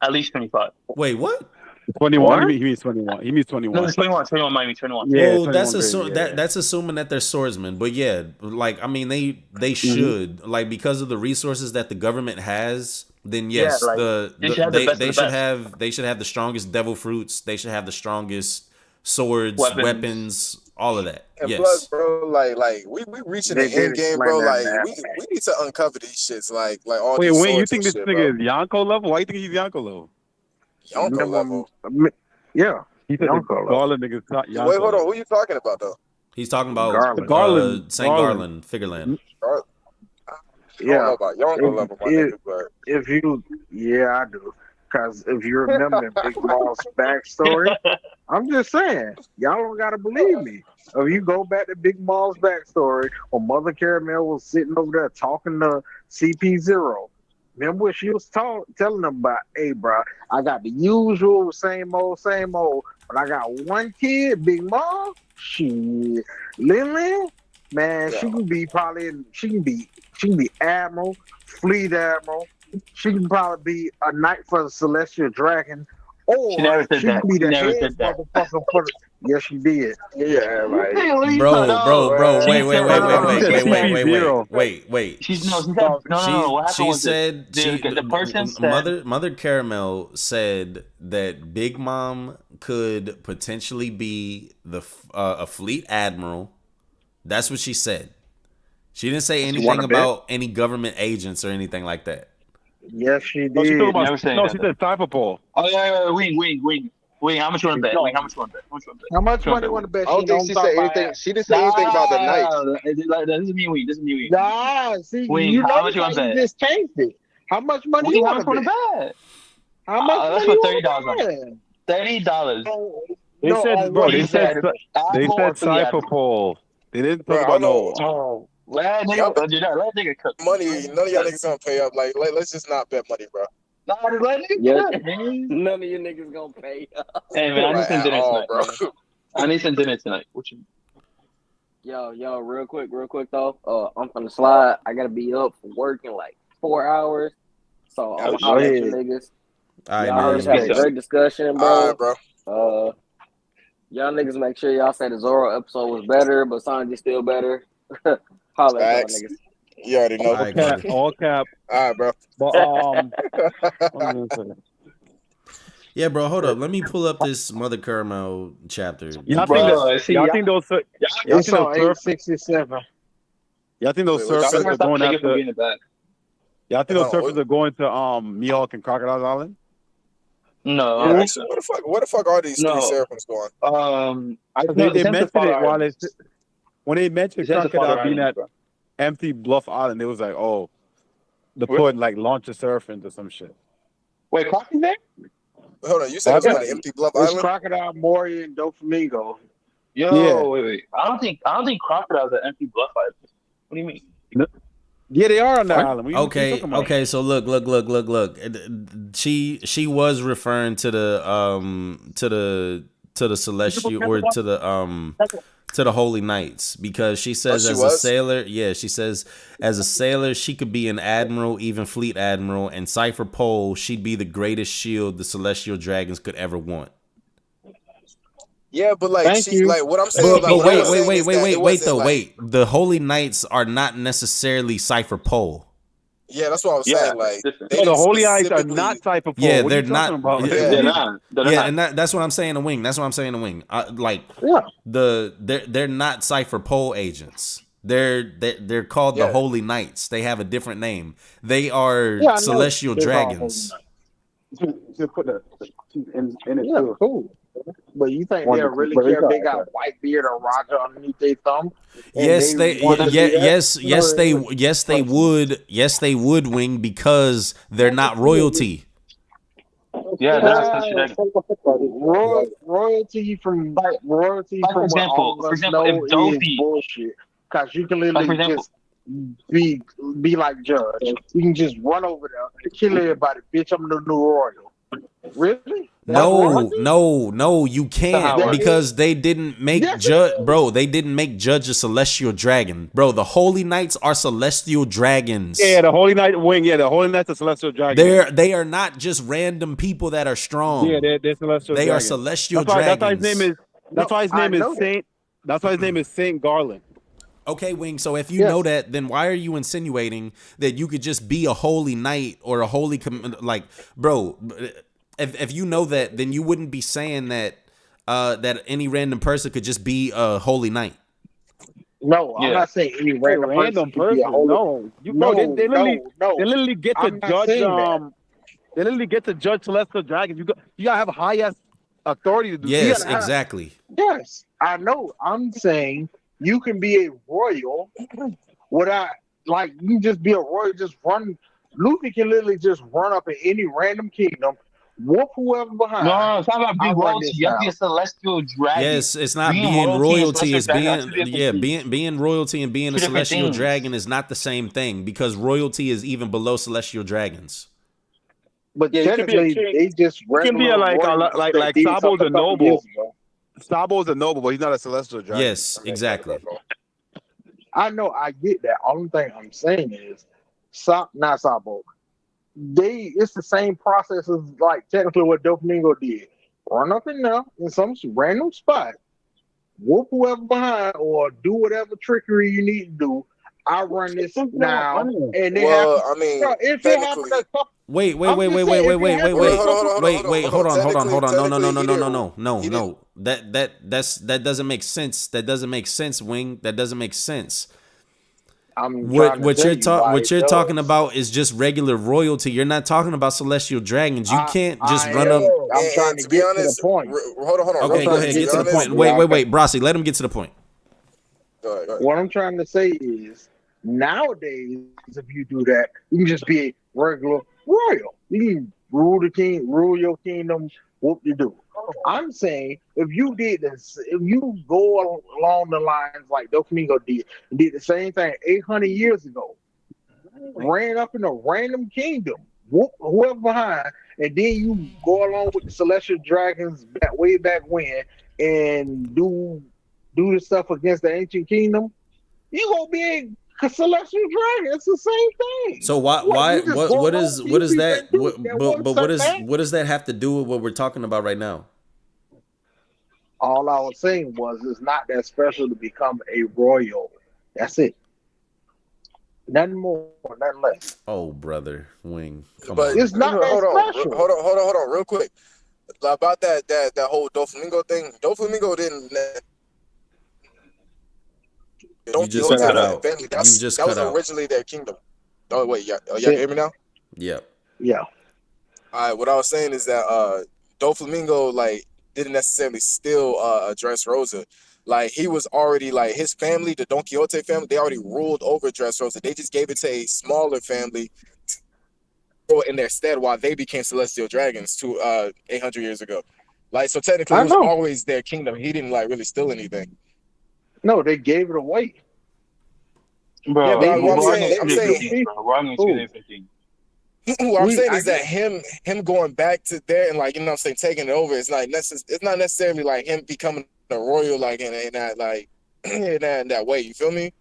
at least 25. Wait, what? 21. What? He means 21. He means 21. No, it's 21. 21 might be 21. Yeah, Well, 21 grade, yeah. that's assuming that they're swordsmen. But yeah, like I mean, they should like because of the resources that the government has. Then Yeah, yes, like, they should have the best of they the should best. have the strongest devil fruits. They should have the strongest swords, Weapons. weapons, all of that. And Yes. plus, bro, like we reaching They the did end game, explain bro. that, Like man. we need to uncover these shits, like all Wait, these Wayne, you swords think and this shit, nigga bro. is Yonko level? Why you think he's Yonko level? Yonko level. Yeah. He said the Yonko level. Garland nigga's not Yonko. Wait, hold on. level. Who you talking about though? He's talking about Garland. Garland. Saint Garland, Figureland. I don't know Yeah. about Yonko level, my nigga, but If you, yeah, I do. Because if you remember Big Mall's backstory, I'm just saying, y'all don't gotta believe me. If you go back to Big Mall's backstory, when Mother Caramel was sitting over there talking to CP0, remember what she was telling them about? Hey, bro, I got the usual same old, but I got one kid, Big Mall. Shit, Lin, man, she can be Admiral, Fleet Admiral. She can probably be a knight for the Celestial Dragon, or She never said she that. can be She the never head said that. motherfucker for the. Yes, she did. yeah, like Bro, wait, No. wait. She said no. What happened She was said the person said Mother Caramel said that Big Mom could potentially be a fleet admiral. That's what she said. She didn't say anything wanna bet? about any government agents or anything like that. Yes, she No, she did. talking about, Never said no, that. she said Cypher Pole. Oh yeah, Wing, how much you want to bet? Wing, how much you want to bet? How much Sure, money bet. want to bet? I don't think she said anything. She didn't say anything about the knights. This is me, Wing. This is me, Wing. Nah, see, Wing, you how know much you want to you bet? just changed it. How much money Wing, you how want much to you want bet? to bet? How much Let's money put you want to bet? $30. They said, bro, they said Admiral or Fleet Cypher Admiral? Pole. They didn't Bro, talk I about know Oh, let nigga cook. money. None of y'all niggas gonna pay up. Like, let's just not bet money, bro. Nah, just let nigga Yeah. cook, man. None of you niggas gonna pay. Hey man, I need Like, some at dinner all, tonight, bro. man. I need some dinner tonight. What you? Yo, real quick though. I'm from the slide. I gotta be up for work in like 4 hours. So I'm Oh, gonna shit. you niggas. All right, Y'all man. already had a great discussion, bro. All right, bro. Y'all niggas make sure y'all say the Zoro episode was better, but Sanji's still better. Holla at y'all Facts. niggas. You already know. All right, cap, Carter. all cap. All right, bro. But what am I gonna say? Yeah, bro, hold up. Let me pull up this Mother Caramel chapter. Y'all Bro, think see, y'all y'all- think those y'all It's think on those 867. y'all think those Wait, what's surfers that? are going Stop after being the back. y'all think those No, surfers are going to Mihawk and Crocodile Island? No. Yeah, actually, where the fuck are these No. three Seraphims going? They mentioned it while they when they mentioned It says the Crocodile Father being Island, at Empty Bluff Island, it was like, oh, the Where? point like launch a seraphim or some shit. Wait, Croc's there? Hold on, you said it was on the empty bluff It's island? Crocodile, Mori, and Doflamingo. Yo, wait. I don't think Crocodile's an empty bluff island. What do you mean? Yeah, they are on that island. What you Okay, talking about? okay. So look. She was referring to the celestial or to the holy knights, because she says she as was? a sailor, she says as a sailor she could be an admiral, even fleet admiral, and cipher pole she'd be the greatest shield the celestial dragons could ever want. Yeah, but like Thank you. like what I'm saying. But like, what I was saying is that it wait wasn't, though, like- wait. The holy knights are not necessarily cipher pole. Yeah, that's what I was saying. Like different. they No, the didn't Holy Eyes are specifically- not Cypher Pole. Yeah, What they're are you talking not- about? yeah, They're not. They're not. And that's what I'm saying to Wing. That's what I'm saying to Wing. Yeah. They're not cipher pole agents. They're called the Holy Knights. They have a different name. They are Yeah, I know. celestial They're called dragons. Just put the in it Yeah, too. cool. But you think they'll really But it's care if they all got right. white beard or Roger underneath their thumb? And Yes, they want to do that? yes they would, Wing, because they're not royalty. Yeah, that's royalty from royalty Like, for from what example- all of for us example, know if Dopey- is bullshit. Because you can Like, literally for example- just be like Judge. You can just run over there and kill everybody. Bitch, I'm the new royal. Really? That's royalty? No, you can't, That- because they didn't make Yes, it Judge, is. bro. They didn't make Judge a celestial dragon, bro. The Holy Knights are celestial dragons. Yeah, the Holy Knight wing. Yeah, the Holy Knight's a celestial dragon. They are not just random people that are strong. Yeah, they're celestial. They are dragons. celestial That's why dragons. his name is. That's why his I name know is that. Saint. That's why his name is Saint Garling. Okay, Wing. So if you Yes. know that, then why are you insinuating that you could just be a holy knight or a holy like, bro? If you know that, then you wouldn't be saying that that any random person could just be a holy knight. No, I'm Yeah. not saying any random, Random person. Could be a person. holy- No, No, they literally, no. they literally get to I'm not judge. saying that. They literally get to judge celestial dragons. You gotta have high ass authority to do. Yes, gotta have- exactly. Yes, I know. I'm saying you can be a royal without, like, you can just be a royal, just run. Luffy can literally just run up in any random kingdom, whoop whoever behind. No, it's not about I being run royalty. this You have to be now. a celestial dragon. Yes, it's not Being being royalty and royalty. It's celestial dragon are being two different things. being royalty and being a Two different celestial things. dragon is not the same thing, because royalty is even below celestial dragons. But Yeah, you can be a technically, king. they just You can be a, regular like, royals like that did Sabo's a something couple noble. years ago. Sabo's a noble, but he's not a celestial dragon. Yes, exactly. I know, I get that. Only thing I'm saying is, not Sabo. It's the same process as, like, technically what Doflamingo did. Run up in there in some random spot, whoop whoever behind, or do whatever trickery you need to do. I run this now, and then Well, I mean, if it happens technically- a couple, Wait, I'm just saying, if it happens- hold on. No. He didn't- That doesn't make sense. That doesn't make sense, Wing. That doesn't make sense. I'm What trying to tell you why what it you're does. talking about is just regular royalty. You're not talking about celestial dragons. You can't just run up. I'm And trying to be get honest, to the point. Hold on. Okay, real go quick, ahead. to Get be to the honest- point. Wait, Brossi. Let him get to the point. Go ahead. What I'm trying to say is, nowadays, if you do that, you can just be a regular royal. You can rule your kingdom, whoop you do. I'm saying, if you did this, if you go along the lines like Doflamingo did the same thing 800 years ago, ran up in a random kingdom, whoop whoever behind, and then you go along with the celestial dragons way back when and do the stuff against the ancient kingdom, you gonna be a celestial dragon. It's the same thing. So what does that have to do with what we're talking about right now? All I was saying was, it's not that special to become a royal. That's it. Nothing more, nothing less. Oh, brother, Wing. Come But on. It's not that hold on, special. hold on, real quick. About that whole Doflamingo thing. Doflamingo didn't. You just cut out. Family. You just that was cut out. originally their kingdom. Oh wait, y'all hear me now? Yep. Yeah. All right. What I was saying is that Doflamingo like didn't necessarily still Dressrosa. Like he was already like his family, the Don Quixote family, they already ruled over Dressrosa. They just gave it to a smaller family in their stead while they became celestial dragons 800 years ago. Like, so technically, I it was know. always their kingdom. He didn't like really steal anything. No, they gave it away. Bro, Yeah, but what I'm we're saying, gonna see different things, bro. We're gonna see different things. What I'm saying is that him going back to there and like, you know what I'm saying, taking it over, it's not necessarily like him becoming a royal like in that like in that way. You feel me?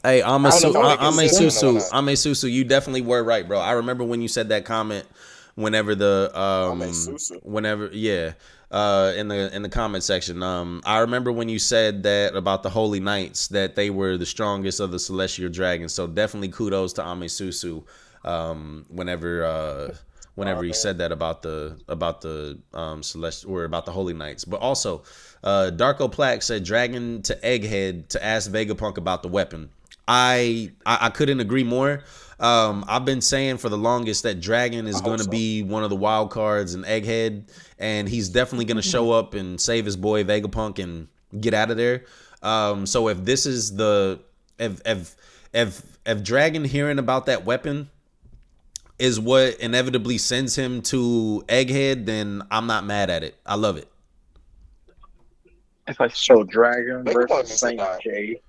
Hey, Susu, you definitely were right, bro. I remember when you said that comment whenever in the comment section. I remember when you said that about the Holy Knights, that they were the strongest of the celestial dragons. So definitely kudos to Ame Susu. Whenever he said that about the celestial or about the Holy Knights. But also, Darko Plaque said Dragon to Egghead to ask Vegapunk about the weapon. I couldn't agree more. I've been saying for the longest that Dragon is going to be one of the wild cards in Egghead, and he's definitely going to show up and save his boy Vegapunk and get out of there. So if this is if Dragon hearing about that weapon is what inevitably sends him to Egghead, then I'm not mad at it. I love it. It's like so Dragon versus Saint J.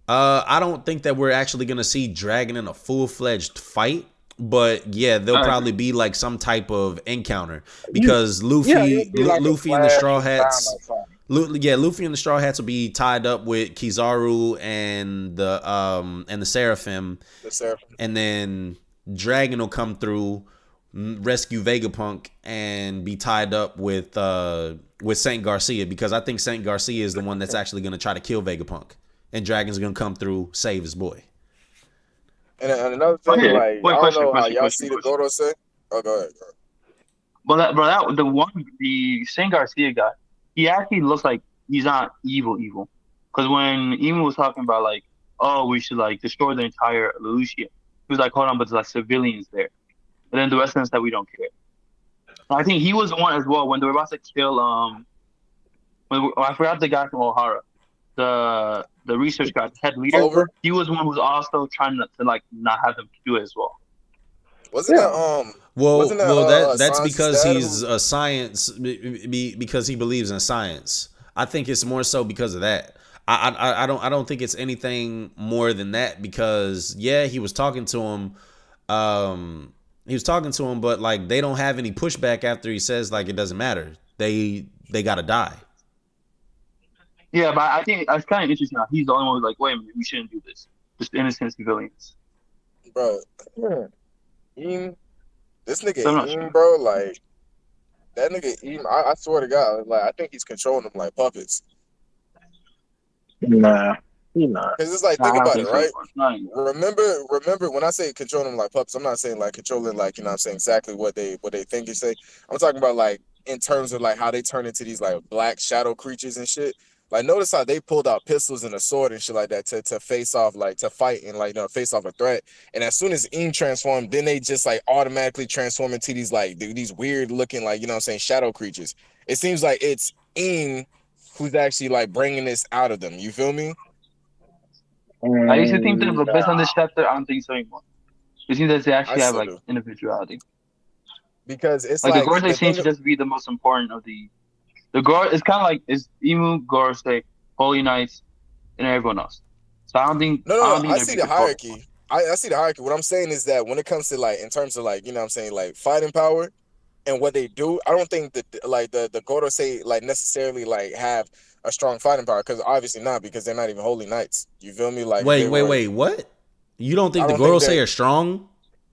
I don't think that we're actually gonna see Dragon in a full-fledged fight, but yeah, there'll probably be like some type of encounter because Luffy and the Straw Hats. Luffy and the Straw Hats will be tied up with Kizaru and the Seraphim. And then Dragon will come through, rescue Vegapunk, and be tied up with Saint Garcia, because I think Saint Garcia is the one that's actually going to try to kill Vegapunk, and Dragon's going to come through, save his boy. And another thing, I don't know how y'all see the Gorosei. Oh, go ahead. But the Saint Garcia guy, he actually looks like he's not evil. Because when Emu was talking about like, oh, we should like destroy the entire Lucia, he was like, hold on, but there's like civilians there. And then the rest of us that we don't care. I think he was the one as well when they were about to kill I forgot the guy from O'Hara, the research guy, the head leader. Over. He was one who was also trying to like not have them do it as well. Wasn't that's because he's a science, because he believes in science. I think it's more so because of that. I don't think it's anything more than that, because yeah, he was talking to him. But like they don't have any pushback after he says like it doesn't matter. They gotta die. Yeah, but I think it's kind of interesting. He's the only one who's like, wait a minute, we shouldn't do this. Just innocent civilians. Bro, this nigga bro, like that nigga I swear to God, like I think he's controlling them like puppets. Nah, he's not. Because it's like, think about it, right? Remember when I say controlling them like puppets, I'm not saying like controlling like, you know what I'm saying, exactly what they think you say. I'm talking about like in terms of like how they turn into these like black shadow creatures and shit. Like notice how they pulled out pistols and a sword and shit like that to face off, like to fight and like, you know, face off a threat. And as soon as transformed, then they just like automatically transform into these like these weird looking like, you know what I'm saying, shadow creatures. It seems like it's who's actually like bringing this out of them. You feel me? I used to think that, but based on this chapter, I don't think so anymore. It seems that they actually have like individuality. Because it's like the Gorosei seems to just be the most important of the it's kind of like it's Imu, Gorosei, Holy Knights, and everyone else. So I don't think. I see the hierarchy. I see the hierarchy. What I'm saying is that when it comes to like in terms of like, you know what I'm saying, like fighting power and what they do, I don't think that like the Gorosei like necessarily like have a strong fighting power, because obviously not, because they're not even Holy Knights. You feel me? Like wait, what? You don't think the Gorosei are strong?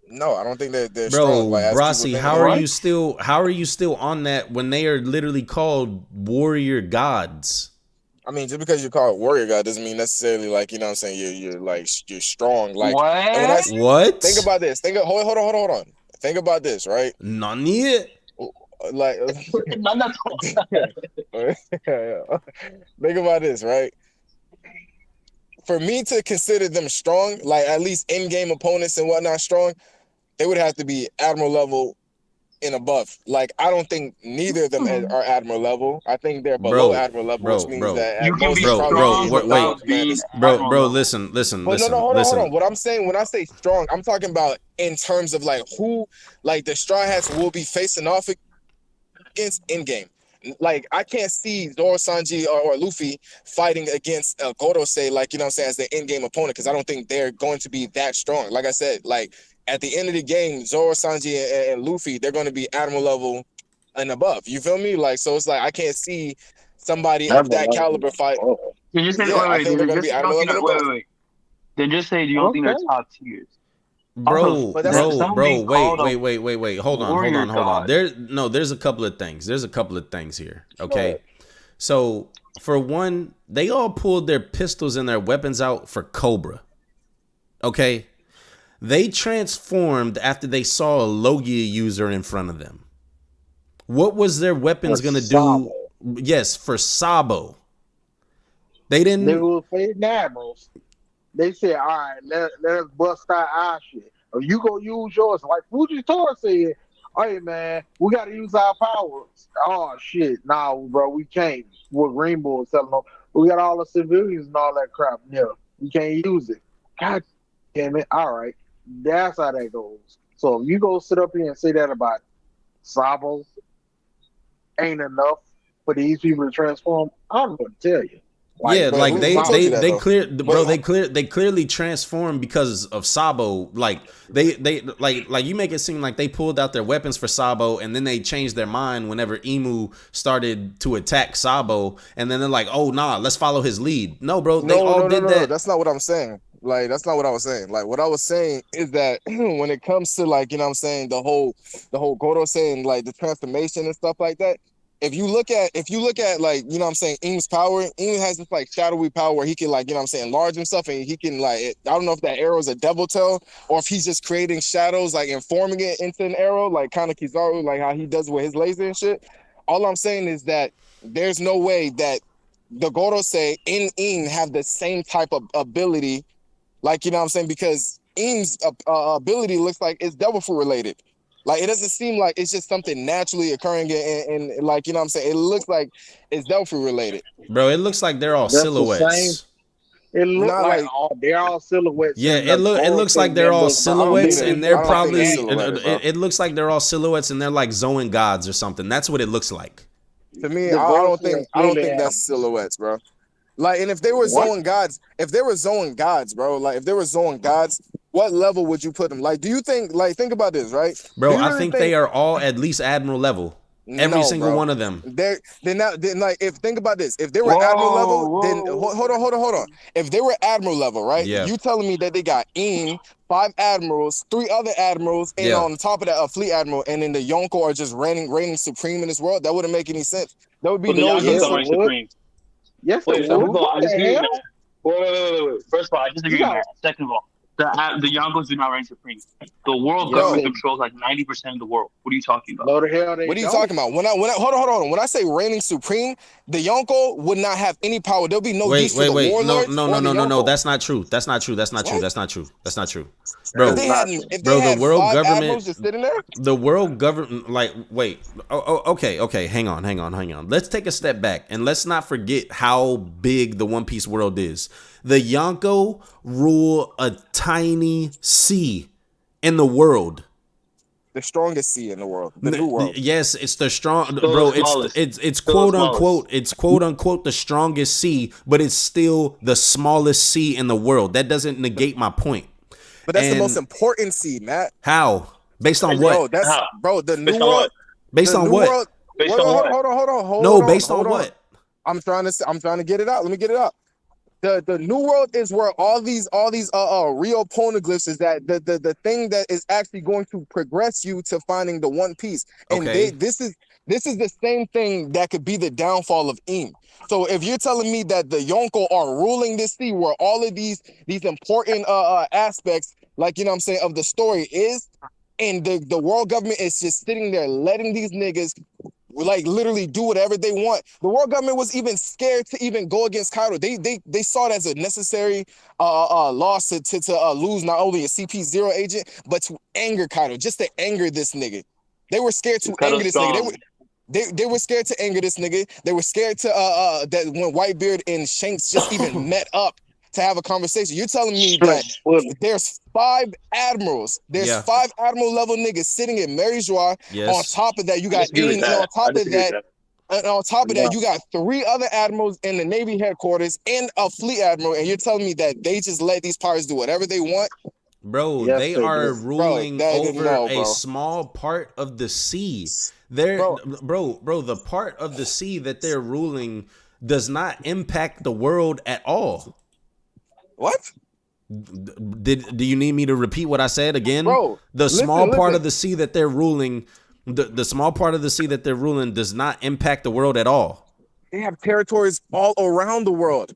No, I don't think they're strong. Like, Brasi, how are you still on that when they are literally called warrior gods? I mean, just because you're called warrior god doesn't mean necessarily like, you know what I'm saying, you're strong. Like what? Think about this. Hold on. Think about this, right? Nani? Like think about this, right? For me to consider them strong, like at least in-game opponents and whatnot strong, they would have to be Admiral level and above. Like, I don't think neither of them are admiral level. I think they're below Bro, admiral level, bro, which means bro. that at You can most be they're probably Bro, strong equal wait, level without being commanders. bro, admiral level. listen. But no, hold on. What I'm saying when I say strong, I'm talking about in terms of like who, like the Straw Hats will be facing off against in game. Like, I can't see Zoro, Sanji, or Luffy fighting against Gorosei, like, you know what I'm saying, as the in-game opponent, because I don't think they're going to be that strong. Like I said, like, at the end of the game, Zoro, Sanji, and Luffy, they're going to be admiral level and above. You feel me? Like, so it's like I can't see somebody of that caliber fight. They just say, Yeah, I think they're going to be admiral level and above. wait. They just say you don't think they're top tiers. Bro, But that's- wait. Hold warrior on. god. There's a couple of things. There's a couple of things here. Okay. So for one, they all pulled their pistols and their weapons out for Cobra. Okay. They transformed after they saw a Logia user in front of them. What was their weapons gonna do? Yes, for Sabo. They didn't. They were fighting admirals. They said, all right, let us bust our shit. Or you go use yours. Like Fujitora said, hey, man, we got to use our powers. Oh, shit. Nah, bro, we can't. What Rainbow is telling them. We got all the civilians and all that crap. Yeah, we can't use it. God damn it. All right. That's how that goes. So if you go sit up here and say that about Sabo ain't enough for these people to transform, I'm going to tell you. They clearly transformed because of Sabo. Like you make it seem like they pulled out their weapons for Sabo and then they changed their mind whenever Imu started to attack Sabo, and then they're like, oh nah, let's follow his lead. No, bro, they all did that. That's not what I'm saying. Like, that's not what I was saying. Like, what I was saying is that when it comes to, like, you know what I'm saying, the whole Gorosei and like the transformation and stuff like that. If you look at like, you know what I'm saying, Ing's power, Ing has this like shadowy power where he can, like, you know what I'm saying, enlarge himself, and he can, like, I don't know if that arrow is a devil tail or if he's just creating shadows, like, and forming it into an arrow, like kind of Kizaru, like how he does with his laser and shit. All I'm saying is that there's no way that the Gorosei and Ing have the same type of ability, like, you know what I'm saying, because Ing's ability looks like it's devil fruit related. Like, it doesn't seem like it's just something naturally occurring and like, you know what I'm saying? It looks like it's Delphi related. Bro, it looks like they're all silhouettes. It looks like they're all silhouettes. Yeah, it looks like they're all silhouettes, and they're probably it looks like they're all silhouettes and they're like Zoan gods or something. That's what it looks like. To me, I don't think that's silhouettes, bro. Like, and if they were Zoan gods, bro, like if they were Zoan gods, what level would you put them? Like, do you think, like, think about this, right? Bro, I think they are all at least Admiral level. Every single one of them. They're not, like, if think about this, if they were Admiral level, then hold on. If they were Admiral level, right? Yeah. You telling me that they got 5 admirals, 3 other admirals, and on top of that, a fleet admiral, and then the Yonko are just reigning supreme in this world? That wouldn't make any sense. That would be no use. Yes, wait, first of all, I disagree with that. Wait. First of all, I disagree with that. Second of all, the Yonkos do not reign supreme. The world government controls like 90% of the world. What are you talking about? No, the hell they What are you talking about? When I hold on. When I say reigning supreme, the Yonko would not have any power. There'll be no use for the warlords. No. That's not true. That's not true. Bro, the world government just sitting there. The world government, like, wait. Okay. Hang on. Let's take a step back and let's not forget how big the One Piece world is. The Yonko rule a tiny sea in the world. The strongest sea in the world. The new world. Yes, it's the strong, bro. It's quote unquote the strongest sea, but it's still the smallest sea in the world. That doesn't negate my point. But that's the most important sea, Matt. How? Based on what? Bro, the new world. Based on what? Hold on. No, based on what? I'm trying to get it out. Let me get it out. The new world is where all these real poneglyphs is, that the thing that is actually going to progress you to finding the One Piece. And this is the same thing that could be the downfall of Im. So if you're telling me that the Yonko are ruling this sea where all of these important aspects, like, you know what I'm saying, of the story is, and the world government is just sitting there letting these niggas like literally do whatever they want. The world government was even scared to even go against Kaido. They saw it as a necessary loss to lose not only a CP0 agent, but to anger Kaido, just to anger this nigga. They were scared to Cut anger us this nigga. strong. They were scared to anger this nigga. They were scared to that when Whitebeard and Shanks just even met up to have a conversation. You're telling me that there's 5 admirals. There's Yeah. 5 admiral level niggas sitting in Mary Joie. Yes. On top of that, you got disagree with Ian, and that. on top I of disagree with that, and on top of that, you got 3 other admirals in the Navy headquarters and a fleet admiral, and you're telling me that they just let these pirates do whatever they want? Bro, Yes, they they are do. ruling Bro, over no, a bro. small part of the sea. They're bro, the part of the sea that they're ruling does not impact the world at all. What? Do you need me to repeat what I said again? Bro, the small part listen. of the sea that they're ruling, the small part of the sea that they're ruling does not impact the world at all. They have territories all around the world.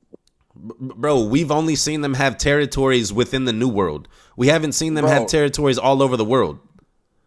Bro, we've only seen them have territories within the New World. We haven't seen them have territories all over the world.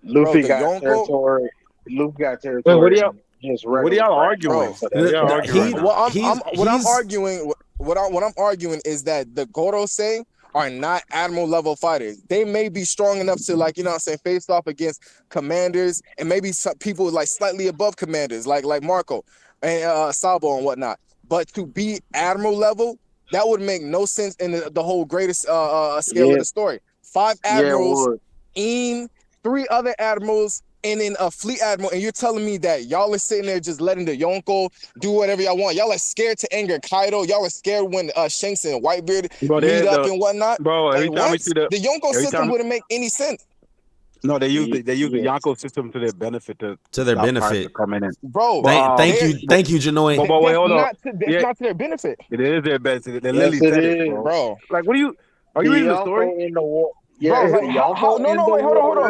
Luffy the got Yonko- territory. Luffy got territory. what are y'all- just What are regular y'all crap. arguing? So What are y'all arguing? What I'm arguing is that the Gorosei are not admiral level fighters. They may be strong enough to, like, you know what I'm saying, face off against commanders and maybe some people like slightly above commanders, like Marco and Sabo and whatnot. But to be admiral level, that would make no sense in the whole greatest scale of the story. 5 admirals, in 3 other admirals, and then a fleet admiral, and you're telling me that y'all are sitting there just letting the Yonko do whatever y'all want. Y'all are scared to anger Kaido. Y'all are scared when Shanks and Whitebeard meet up and whatnot. Bro, every Like, time we what? see The Yonko every system time- wouldn't make any sense. No, they use the Yonko system to their benefit. To their stop pirates benefit. from coming in. Bro, Thank you, Janoy. But wait, hold on. It's not to their benefit. It is their benefit. They Yes, literally it said it, is. bro. Like, what are you reading the story? In the war. Bro, Yeah, like, Yonko in the wait, hold on. war.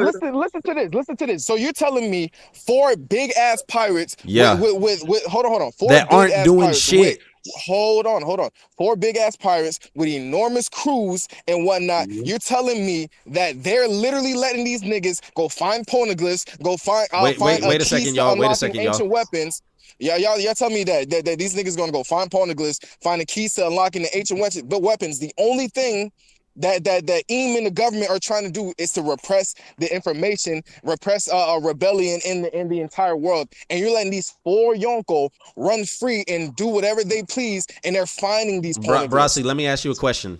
Listen to this. So you're telling me 4 big ass pirates Yeah. with hold on. 4 that big aren't ass doing pirates shit. Hold on. 4 big ass pirates with enormous crews and whatnot. Mm-hmm. You're telling me that they're literally letting these niggas go find poneglyphs, go find wait a second, y'all. Wait a second, y'all. ancient weapons. Yeah, y'all tell me that these niggas gonna go find poneglyphs, find the keys to unlocking the ancient weapons. The only thing that Eam and the government are trying to do is to repress the information, repress a rebellion in the entire world. And you're letting these 4 Yonko run free and do whatever they please, and they're finding these poneglyphs. Brasi, let me ask you a question.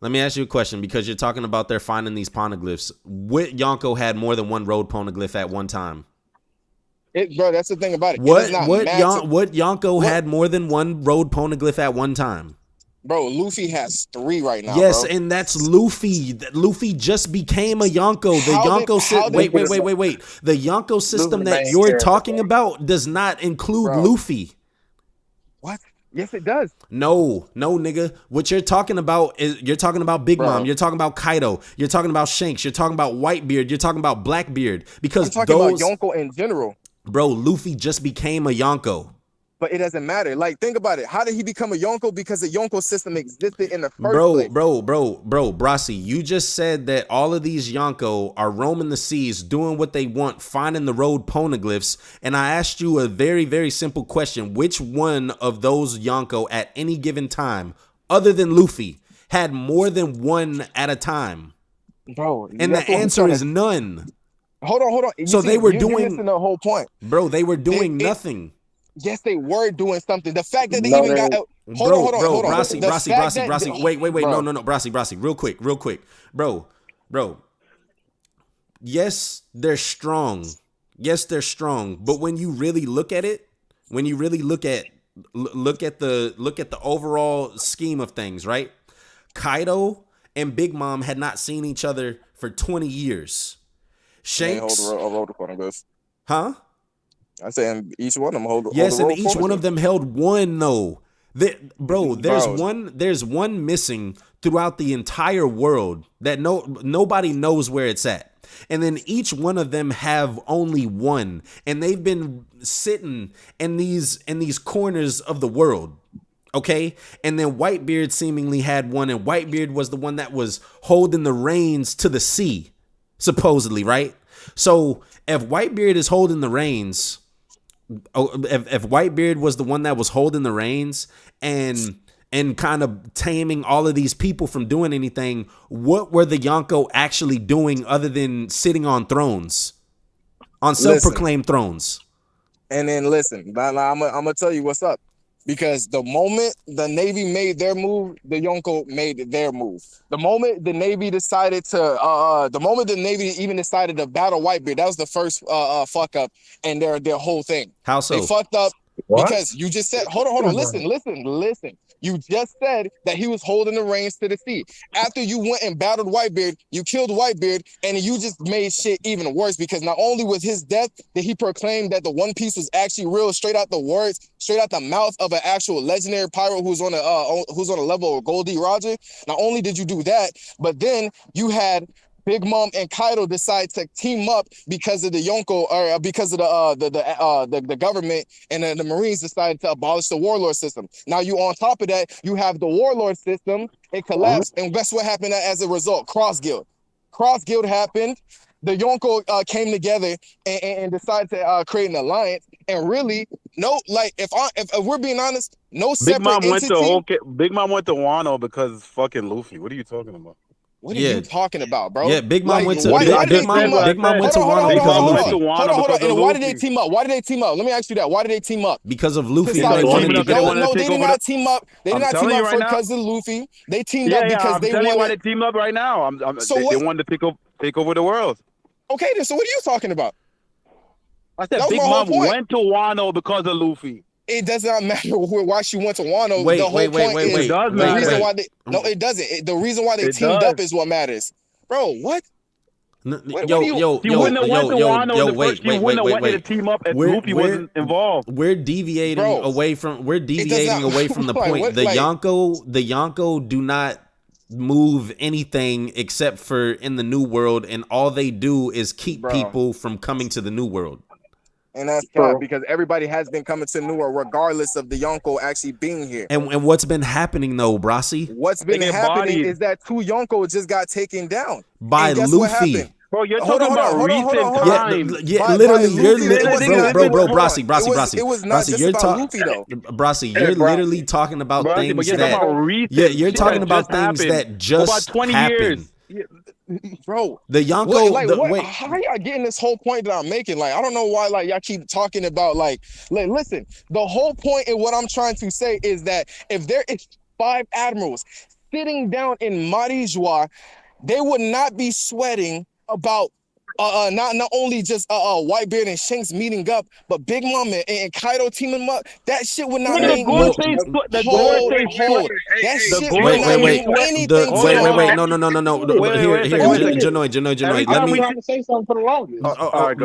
Because you're talking about they're finding these poneglyphs. What Yonko had more than one road poneglyph at one time? Bro, that's the thing about it. What Yonko had more than one road poneglyph at one time? Bro, Luffy has 3 right now. Yes, bro. and that's Luffy. Luffy just became a Yonko. Wait. The Yonko system that you're talking about does not include Luffy. What? Yes, it does. No, nigga. What you're talking about is Big Mom. You're talking about Kaido. You're talking about Shanks. You're talking about Whitebeard. You're talking about Blackbeard. Because I'm talking about Yonko in general. Bro, Luffy just became a Yonko. But it doesn't matter. Like, think about it. How did he become a Yonko? Because the Yonko system existed in the first place. Bro, Brasi, you just said that all of these Yonko are roaming the seas, doing what they want, finding the road poneglyphs. And I asked you a very, very simple question. Which one of those Yonko at any given time, other than Luffy, had more than one at a time? Bro, and the answer is none. Hold on. So they were doing. You're missing the whole point. Bro, they were doing nothing. Yes, they were doing something. The fact that they even got hold on. Brasi. Wait. No. Brasi. Real quick. Bro. Yes, they're strong. But when you really look at it, look at the overall scheme of things, right? Kaido and Big Mom had not seen each other for 20 years. Shanks. They hold a poneglyph. Huh? I said each one of them hold. Yes, and each one of them held one though. There's one missing throughout the entire world that nobody knows where it's at. And then each one of them have only one, and they've been sitting in these corners of the world. Okay? And then Whitebeard seemingly had one, and Whitebeard was the one that was holding the reins to the sea, supposedly, right? So if Whitebeard is holding the reins, if Whitebeard was the one that was holding the reins, and and kind of taming all of these people from doing anything, what were the Yonko actually doing other than sitting on thrones, on self-proclaimed thrones? And then listen, I'm gonna tell you what's up. Because the moment the Navy made their move, the Yonko made their move. The moment the Navy decided to, the moment the Navy even decided to battle Whitebeard, that was the first fuck up in their whole thing. How so? They fucked up What? because you just said, hold on, listen. You just said that he was holding the reins to the sea. After you went and battled Whitebeard, you killed Whitebeard, and you just made shit even worse because not only with his death did he proclaim that the One Piece was actually real, straight out the words, straight out the mouth of an actual legendary pirate who's on a level of Goldie Roger. Not only did you do that, but then you had Big Mom and Kaido decide to team up because of the Yonko, or because of the government and the Marines decided to abolish the warlord system. Now you on top of that, you have the warlord system. It collapsed, and guess what happened as a result? Cross Guild. Cross Guild happened. The Yonko came together and decided to create an alliance. And really, no, like if we're being honest, no separate entity. Big Mom went to Wano because fucking Luffy. What are you talking about? What are you talking about, bro? Yeah, Big Mom went to Big Mom went to Wano because of Luffy. Hold on. And why did they team up? Why did they team up? Let me ask you that. Why did they team up? Because of Luffy. No, they did not team up. They did not team up because of Luffy. They teamed up because they wanted. Why they teamed up right now? They wanted to take over the world. Okay, then so what are you talking about? I said Big Mom went to Wano because of Luffy. It does not matter why she went to Wano. Wait. It does matter. It doesn't. The reason why they teamed up is what matters. Bro, what? Yo, you wouldn't have went to Wano the first. You wouldn't have went to team up if Luffy wasn't involved. We're deviating away from the point. The Yonko do not move anything except for in the New World, and all they do is keep people from coming to the New World. And that's cap because everybody has been coming to New World regardless of the Yonko actually being here. And what's been happening though, Brasi? What's been happening is that 2 Yonko just got taken down by Luffy. Bro, you're talking about recent times. Yeah, literally, bro, Brasi. It was not just about Luffy though. Brasi, you're literally talking about things that you're talking about things that just happened. Bro, the Yonko, how are y'all getting this whole point that I'm making? Like, I don't know why y'all keep talking about like listen, the whole point in what I'm trying to say is that if there is 5 admirals sitting down in Marijua, they would not be sweating about not only just Whitebeard and Shanks meeting up, but Big Mom and Kaido teaming up. That shit would not mean hold. That shit would not mean anything. Wait, no. Here, Janoy. Let me say something for the longest. All right,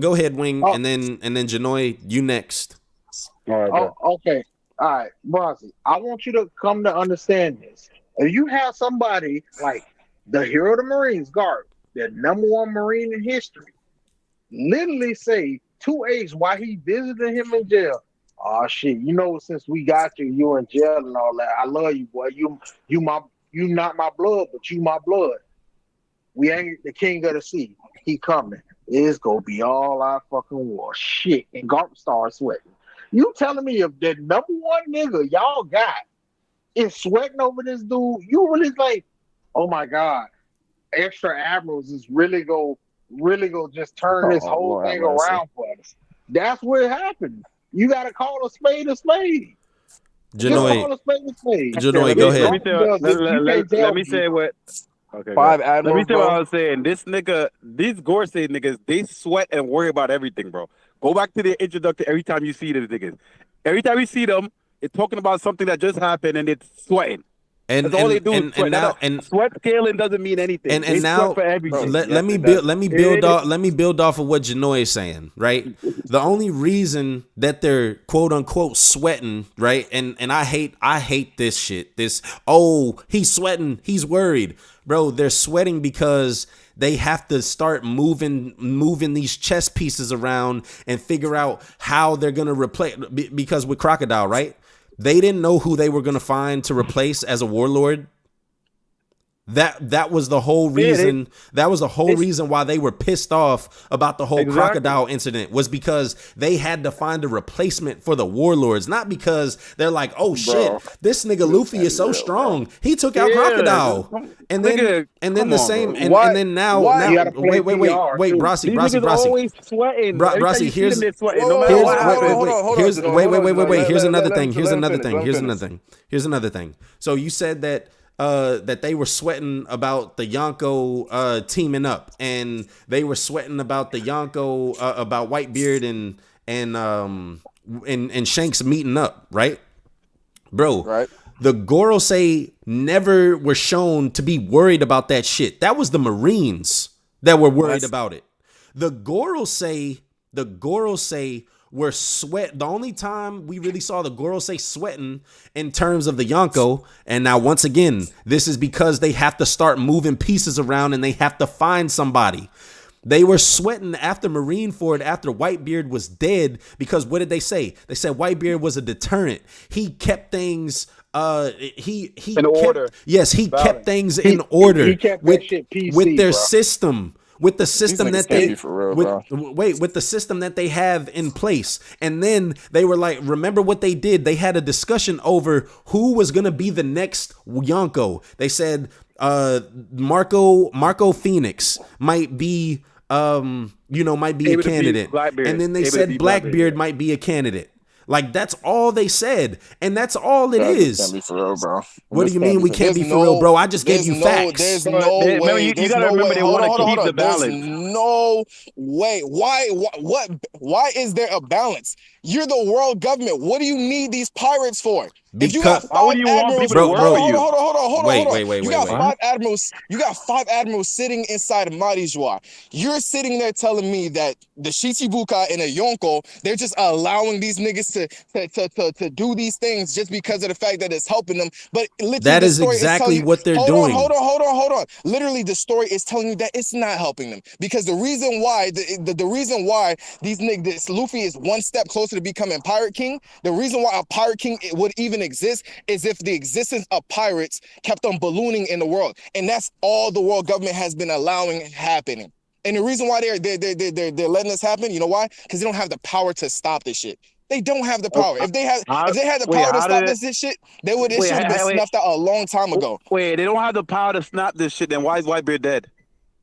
go ahead, Wing, and then Janoy, you next. All right, okay. All right, Brasi, I want you to come to understand this. If you have somebody like the hero of the Marines, Garling, the #1 Marine in history, literally say to Ace while he visited him in jail, "Oh shit, since we got you, you in jail and all that. I love you, boy. You not my blood, but you my blood. We ain't the king of the sea. He coming. It's gonna be all our fucking war. Shit." And Garp started sweating. You telling me if the #1 nigga y'all got is sweating over this dude, you really like, oh my God, extra admirals is really go just turn this whole thing around for us. That's what happened. You got to call a spade a spade. Janoy, go ahead. Let me say what. Okay, 5 admirals. Let me say what I was saying. These Gorosei niggas, they sweat and worry about everything, bro. Go back to their introduction every time you see these niggas. Every time you see them, it's talking about something that just happened and it's sweating. That's all they do is sweat. Sweat scaling doesn't mean anything. And now, for everything. let me build off of what Janoy is saying, right? The only reason that they're quote unquote sweating, right? And I hate this shit. He's sweating, he's worried. Bro, they're sweating because they have to start moving these chess pieces around and figure out how they're gonna replace. Because with Crocodile, right? They didn't know who they were going to find to replace as a warlord. That was the whole reason. That was the whole reason why they were pissed off about the whole crocodile incident, was because they had to find a replacement for the warlords, not because they're like, oh shit, this nigga Luffy is so strong, he took out crocodile, and then the same, and then now wait, Brossi, here's another thing. So you said that they were sweating about the Yonko teaming up, and they were sweating about the Yonko about Whitebeard and Shanks meeting up, right, bro? Right. The Gorosei never were shown to be worried about that shit. That was the Marines that were worried about it. The Gorosei were sweat. The only time we really saw the Gorosei sweating in terms of the Yonko, and now once again, this is because they have to start moving pieces around and they have to find somebody. They were sweating after Marineford, after Whitebeard was dead, because what did they say? They said Whitebeard was a deterrent. He kept things he in order. Yes, he kept things in order. He kept with PC, with their system. With the system that they with the system that they have in place. And then they were like, remember what they did? They had a discussion over who was gonna be the next Yonko. They said Marco Phoenix might be might be a candidate. And then they said Blackbeard might be a candidate. Like, that's all they said, and that's all it is. Can't be for real, bro. What do you mean we can't be for real, bro? I just gave you facts. There's no way. You gotta remember they want to keep the balance. There's no way. Why is there a balance? You're the world government. What do you need these pirates for? If you got five admirals, hold on. Wait. You got five admirals. You got five admirals sitting inside of Marijua. You're sitting there telling me that the Shichibukai and the Yonko, they're just allowing these niggas to do these things just because of the fact that it's helping them. But that is exactly what they're doing. Hold on. Literally, the story is telling you that it's not helping them, because the reason why the reason why these niggas, Luffy is one step closer to becoming Pirate King. The reason why a Pirate King would even exist is if the existence of pirates kept on ballooning in the world, and that's all the world government has been allowing happening. And the reason why they're letting this happen, you know why? Because they don't have the power to stop this shit. They don't have the power. If they had the power to stop this shit, they would have been snuffed out a long time ago. Wait, they don't have the power to stop this shit. Then why is Whitebeard dead?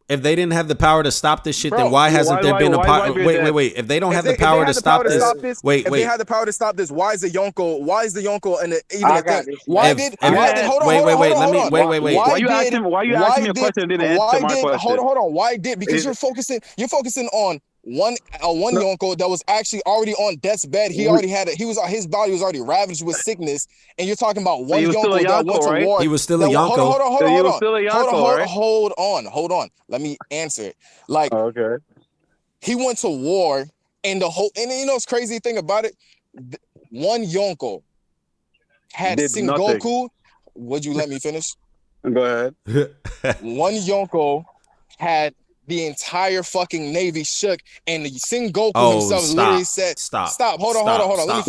If they didn't have the power to stop this shit, then why hasn't there been a power? Wait. If they don't have the power to stop this, if they had the power to stop this, why is the Yonko and even a thing? Why did Why you asking me a question and didn't answer my question? Hold on. Why did? Because you're focusing on one Yonko that was actually already on death's bed. He already had it. His body was already ravaged with sickness, and you're talking about one Yonko that went to war. He was still a Yonko. Hold on. Let me answer it. Like, okay, he went to war, and you know what's crazy thing about it? One Yonko had Sengoku. Would you let me finish? Go ahead. One Yonko had the entire fucking Navy shook, and the Sengoku himself literally said, "Stop! Hold on. Let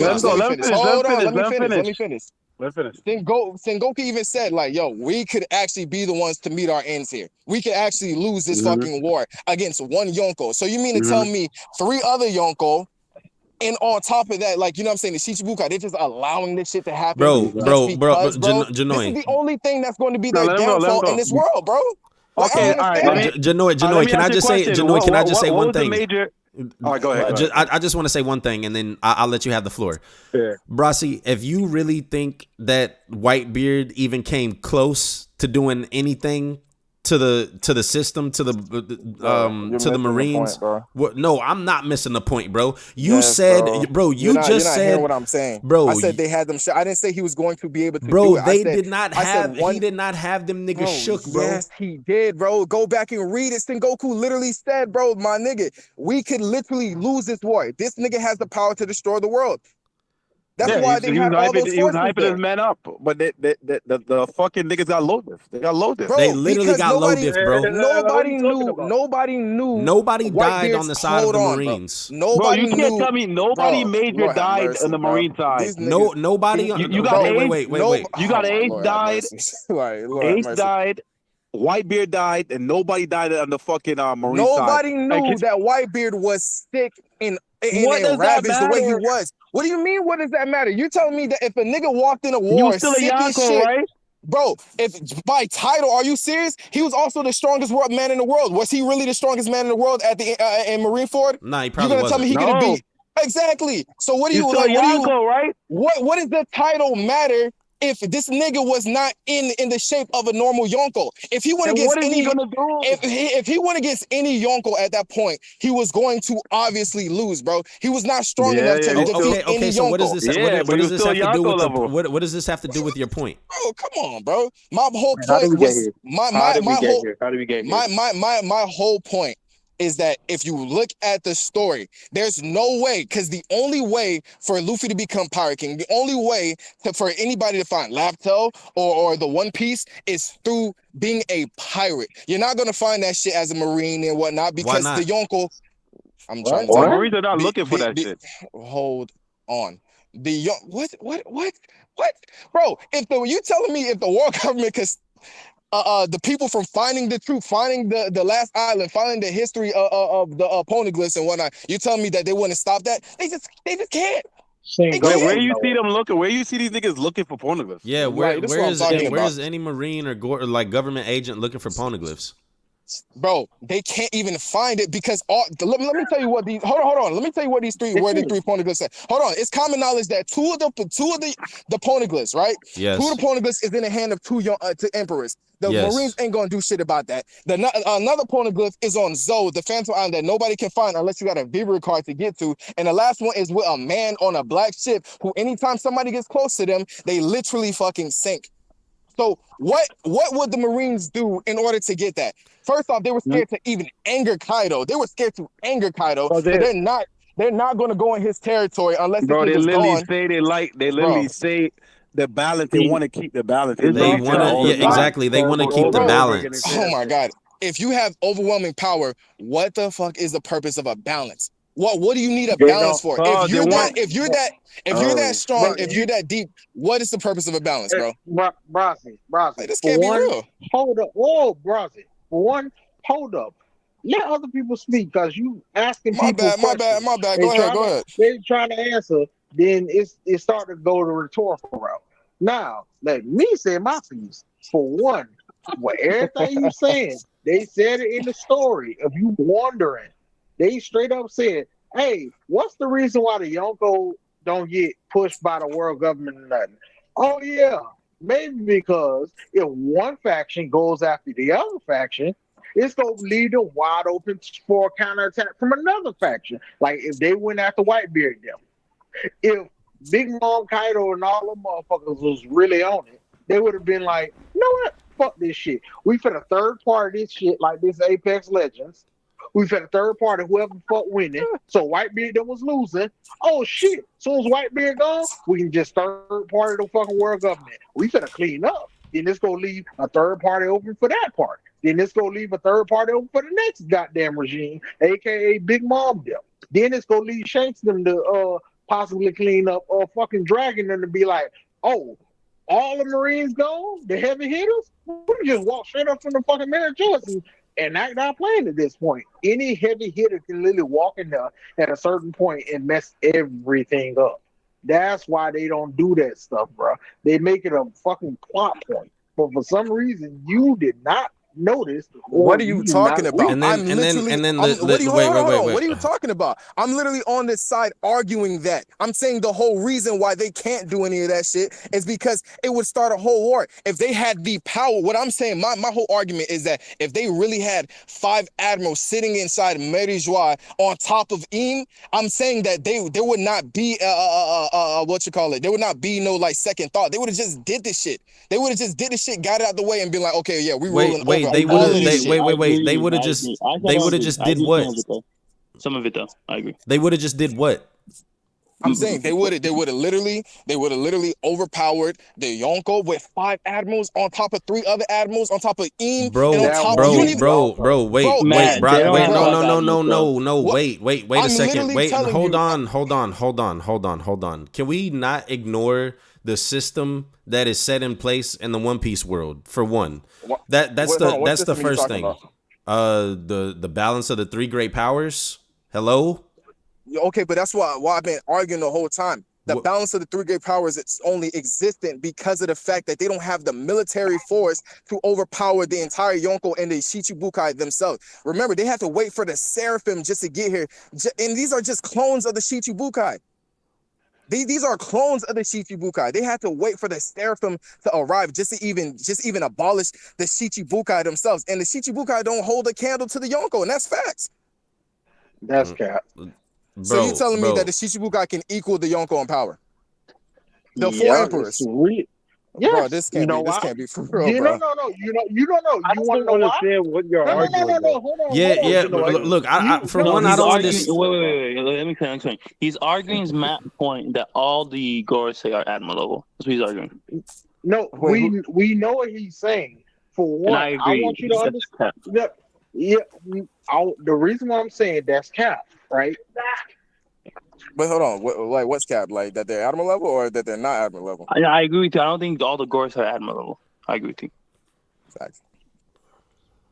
me finish. Sengoku even said, like, yo, we could actually be the ones to meet our ends here. We could actually lose this fucking war against one Yonko. So you mean to tell me 3 other Yonko, and on top of that, like, you know what I'm saying, the Shichibukai, they're just allowing this shit to happen? Bro, Janoi. This is the only thing that's going to be their downfall in this world, bro. Okay, all right. Janoi, can I just say one thing? All right, go ahead. I just want to say one thing, and then I'll let you have the floor. Yeah. Brossi, if you really think that Whitebeard even came close to doing anything to the system, to the Marines, no, I'm not missing the point, bro. You said, bro, you just said what I'm saying, bro. I said they had them. I didn't say he was going to be able to. Bro, do it. He did not have them niggas shook, bro. Yes, he did, bro. Go back and read it. Sengoku literally said, bro, my nigga, we could literally lose this war. This nigga has the power to destroy the world. That's why they had all those forces. He was hyping his men up, but the fucking niggas got low diff. They got low diff. They literally got low diff, bro. Nobody knew. Nobody died on the side of the Marines. Nobody knew. You can't tell me nobody major died on the Marine side. Nobody. You got Ace. Wait. You got Ace died. Ace died. Whitebeard died, and nobody died on the fucking Marine Nobody side. knew that Whitebeard was sick and What does that ravaged the way he matter? was. What do you mean? What does that matter? You telling me that if a nigga walked in a You war still a sick as Yonko, shit, right? bro? If by title, are you serious? He was also the strongest man in the world. Was he really the strongest man in the world at the in Marineford? Nah, he You probably gonna tell me wasn't. he could have No. beat? Exactly. So what do You you still like? a What do you? Yonko, right? What does the title matter if this nigga was not in the shape of a normal Yonko? If he went And against what is he any, gonna do? if he went against any Yonko at that point, he was going to obviously lose, bro. He was not strong enough to defeat any So what does Yonko. this? Yeah, what but he does was this still have to do Yonko with the? level. What does this have to do with your point? Bro, come on, bro. My whole How did point we get was here? my How did we my get whole here? How did we get here? my whole point is that if you look at the story, there's no way, because the only way for Luffy to become Pirate King, the only way for anybody to find Lapto or the One Piece is through being a pirate. You're not gonna find that shit as a Marine and whatnot because not? the Yonko. I'm trying to The tell you. Marines are not looking for that shit. Hold on. What? Bro, you telling me if the war government could the people from finding the truth, finding the last island, finding the history of the poneglyphs and whatnot, you telling me that they wouldn't stop that? They just can't. Wait, where do you see them looking? Where do you see these niggas looking for poneglyphs? Yeah, Right, that's what I'm talking where about. is any Marine or like government agent looking for poneglyphs? Bro, they can't even find it because let me tell you what these hold on. Let me tell you what these three poneglyphs say. Hold on. It's common knowledge that two of the poneglyphs, right? Yes. Two of the poneglyphs is in the hand of two emperors. The Yes. Marines ain't gonna do shit about that. Another poneglyph is on Zoe, the Phantom Island that nobody can find unless you got a Vibra card to get to. And the last one is with a man on a black ship who anytime somebody gets close to them, they literally fucking sink. So what would the Marines do in order to get that? First off, they were scared to even anger Kaido. They were scared to anger Kaido. So they're not going to go in his territory unless Bro, he they was literally gone. say they literally say the balance. They want to keep the balance. They want to, yeah, exactly. They want to keep the balance. Oh my God! If you have overwhelming power, what the fuck is the purpose of a balance? What do you need a balance for? If you're that strong, if you're that deep, what is the purpose of a balance, bro? Brosy. Like, this can't be real. Hold up. Whoa, Brosy. For one, hold up. Let other people speak because you asking people questions. My bad. Go ahead. They trying to answer, then it start to go the rhetorical route. Now, let me say my piece. For one, what everything you saying, they said it in the story. If you wondering, they straight up said, hey, what's the reason why the Yonko don't get pushed by the world government or nothing? Oh, yeah, maybe because if one faction goes after the other faction, it's going to leave them wide open for a counterattack from another faction. Like if they went after Whitebeard them. If Big Mom, Kaido, and all them motherfuckers was really on it, they would have been like, you know what? Fuck this shit. We finna third party this shit like this Apex Legends. We finna third party whoever the fuck winning. So Whitebeard that was losing. Oh shit. Soon as Whitebeard gone, we can just third party the fucking world government. We finna clean up. Then it's gonna leave a third party open for that part. Then it's gonna leave a third party open for the next goddamn regime, aka Big Mom them. Then it's gonna leave Shanks them to possibly clean up or fucking Dragon them to be like, oh, all the Marines gone, the heavy hitters? We can just walk straight up from the fucking Mary Joyce and act our plan at this point. Any heavy hitter can literally walk in there at a certain point and mess everything up. That's why they don't do that stuff, bro. They make it a fucking plot point. But for some reason, you did not notice. What are you talking about? And then, what are you talking about? I'm literally on this side arguing that. I'm saying the whole reason why they can't do any of that shit is because it would start a whole war. If they had the power, what I'm saying, my whole argument is that if they really had 5 admirals sitting inside Mary Joie on top of Im, I'm saying that there would not be there would not be no like second thought. They would have just did this shit. They would have just did this shit, got it out the way, and been like, okay, yeah, we rolling over. They would have. They would have just did what? Some of it though. I agree. They would have just did what? I'm saying they would have literally overpowered the Yonko with 5 admirals on top of 3 other admirals on top of Im Bro, and on That top. was You don't the even, bro, wait, Bro, wait, Matt, bro, they don't wait, have no, all no, that no, no, look no, no, What? wait a I'm second, literally wait, telling hold you. on. Can we not ignore the system that is set in place in the One Piece world? For one, that's What the system are you first talking thing. about? The balance of the 3 great powers. Hello. Okay, but that's why I've been arguing the whole time. The What- balance of the 3 great powers it's only existent because of the fact that they don't have the military force to overpower the entire Yonko and the Shichibukai themselves. Remember, they have to wait for the Seraphim just to get here. And these are just clones of the Shichibukai. These are clones of the Shichibukai. They had to wait for the Seraphim to arrive just to even abolish the Shichibukai themselves. And the Shichibukai don't hold a candle to the Yonko, and that's facts. That's cap. So you telling me bro. that the Shichibukai can equal the Yonko in power? The 4 Yeah, emperors. Yes. Bro, this You can't know be. This why? can't be for real, You bro. don't know. You don't know. I You want to don't know why? understand what you're No. arguing. though. Hold on. Yeah, hold on. yeah. You know, I- Look, for No, one, I he's don't arguing. understand. Wait. Let me explain. He's arguing Matt's point that all the Gorosei are admiral level. That's what he's arguing. No, Wait, we know what he's saying. For And one, I agree. want you to That's understand. cap. The reason why I'm saying that's cap, right? But hold on. What's cap? Like that they're admiral level or that they're not admiral level? I agree with you. I don't think all the Gorosei are admiral level. I agree with you. Facts.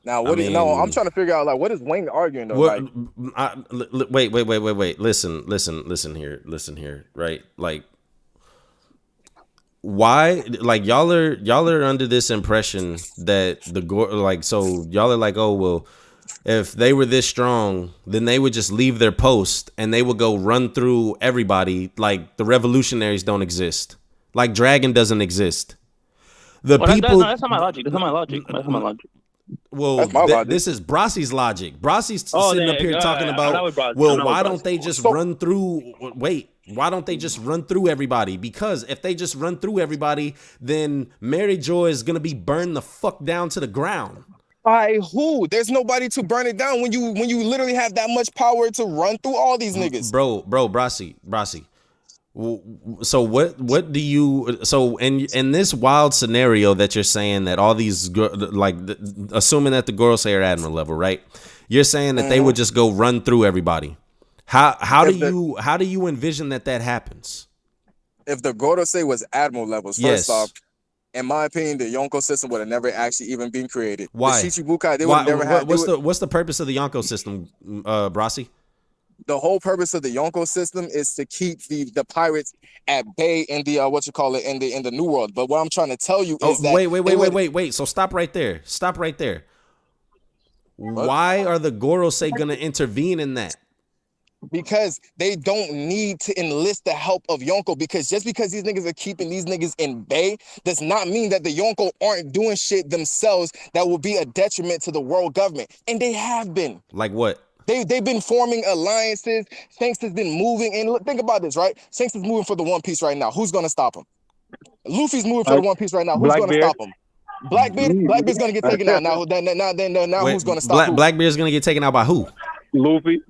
Now, I mean, I'm trying to figure out like what is Wayne arguing though? What? Like, Wait. Listen here. Right? Like, why? Like, y'all are under this impression that so y'all are like, oh well, if they were this strong, then they would just leave their post and they would go run through everybody. Like the revolutionaries don't exist. Like Dragon doesn't exist. That's not my logic. Well, That's my logic. this is Brassi's logic. Brassi's Oh, sitting yeah, up here yeah, talking yeah, about, I know what Brassi- I well, know why what don't Brassi- they just run through? Wait, why don't they just run through everybody? Because if they just run through everybody, then Mary Joy is gonna be burned the fuck down to the ground. by who? There's nobody to burn it down when you literally have that much power to run through all these niggas. Bro, Brassi. So what do you, so in this wild scenario that you're saying that all these assuming that the Gorosei are admiral level, right? You're saying that they would just go run through everybody. How do you envision that happens? If the Gorosei was admiral levels, first off, in my opinion, the Yonko system would have never actually even been created. Why? The Shichibukai, they would have never had. What's the purpose of the Yonko system, Brassi? The whole purpose of the Yonko system is to keep the pirates at bay in the in the New World. But what I'm trying to tell you is that wait. So stop right there. What? Why are the Gorosei gonna intervene in that? Because they don't need to enlist the help of Yonko. Because just because these niggas are keeping these niggas in bay does not mean that the Yonko aren't doing shit themselves that will be a detriment to the world government. And they have been. Like what? They've been forming alliances. Shanks has been moving. And look, think about this, right? Shanks is moving for the One Piece right now. Who's going to stop him? Luffy's moving for the One Piece right now. Who's going to stop him? Blackbeard's going to get taken out. Now who's going to stop him? Blackbeard's going to get taken out by who? Luffy.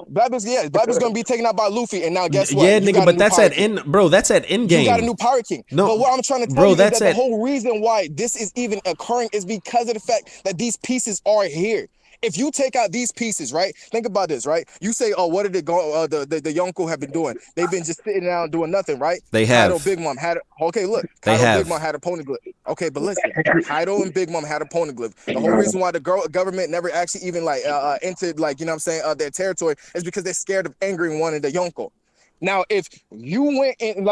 Blackbeard's going to be taken out by Luffy. And now guess what? Yeah, nigga, but that's at end, bro. That's at end game. You got a new Pirate King. No, but what I'm trying to tell you is that the whole reason why this is even occurring is because of the fact that these pieces are here. If you take out these pieces, right? Think about this, right? You say, oh, what did the Yonko have been doing? They've been just sitting down doing nothing, right? They have. Kaido Big Mom had okay, look. They Kaido have. Big Mom had a poneglyph. Okay, but listen, Kaido and Big Mom had a poneglyph. The whole reason why the government never actually even entered their territory is because they're scared of angering one of the Yonko. Now, if you went in,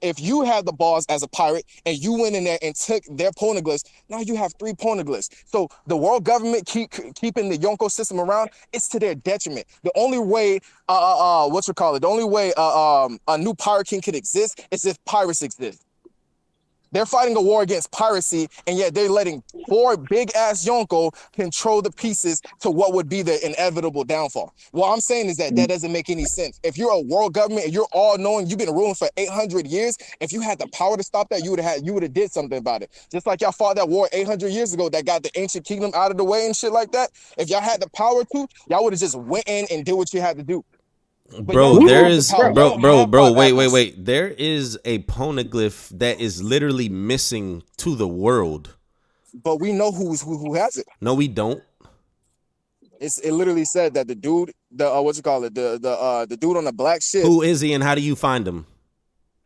if you had the balls as a pirate and you went in there and took their poneglyphs, now you have 3 poneglyphs. So the world government keeping the Yonko system around, it's to their detriment. The only way, the only way a new pirate king could exist is if pirates exist. They're fighting a war against piracy, and yet they're letting 4 big-ass Yonko control the pieces to what would be the inevitable downfall. What I'm saying is that doesn't make any sense. If you're a world government and you're all-knowing, you've been ruling for 800 years, if you had the power to stop that, you would have did something about it. Just like y'all fought that war 800 years ago that got the ancient kingdom out of the way and shit like that. If y'all had the power to, y'all would have just went in and did what you had to do. Bro, there is bro. Wait. There is a poneglyph that is literally missing to the world. But we know who has it. No, we don't. It literally said that the dude, the dude on the black ship. Who is he and how do you find him?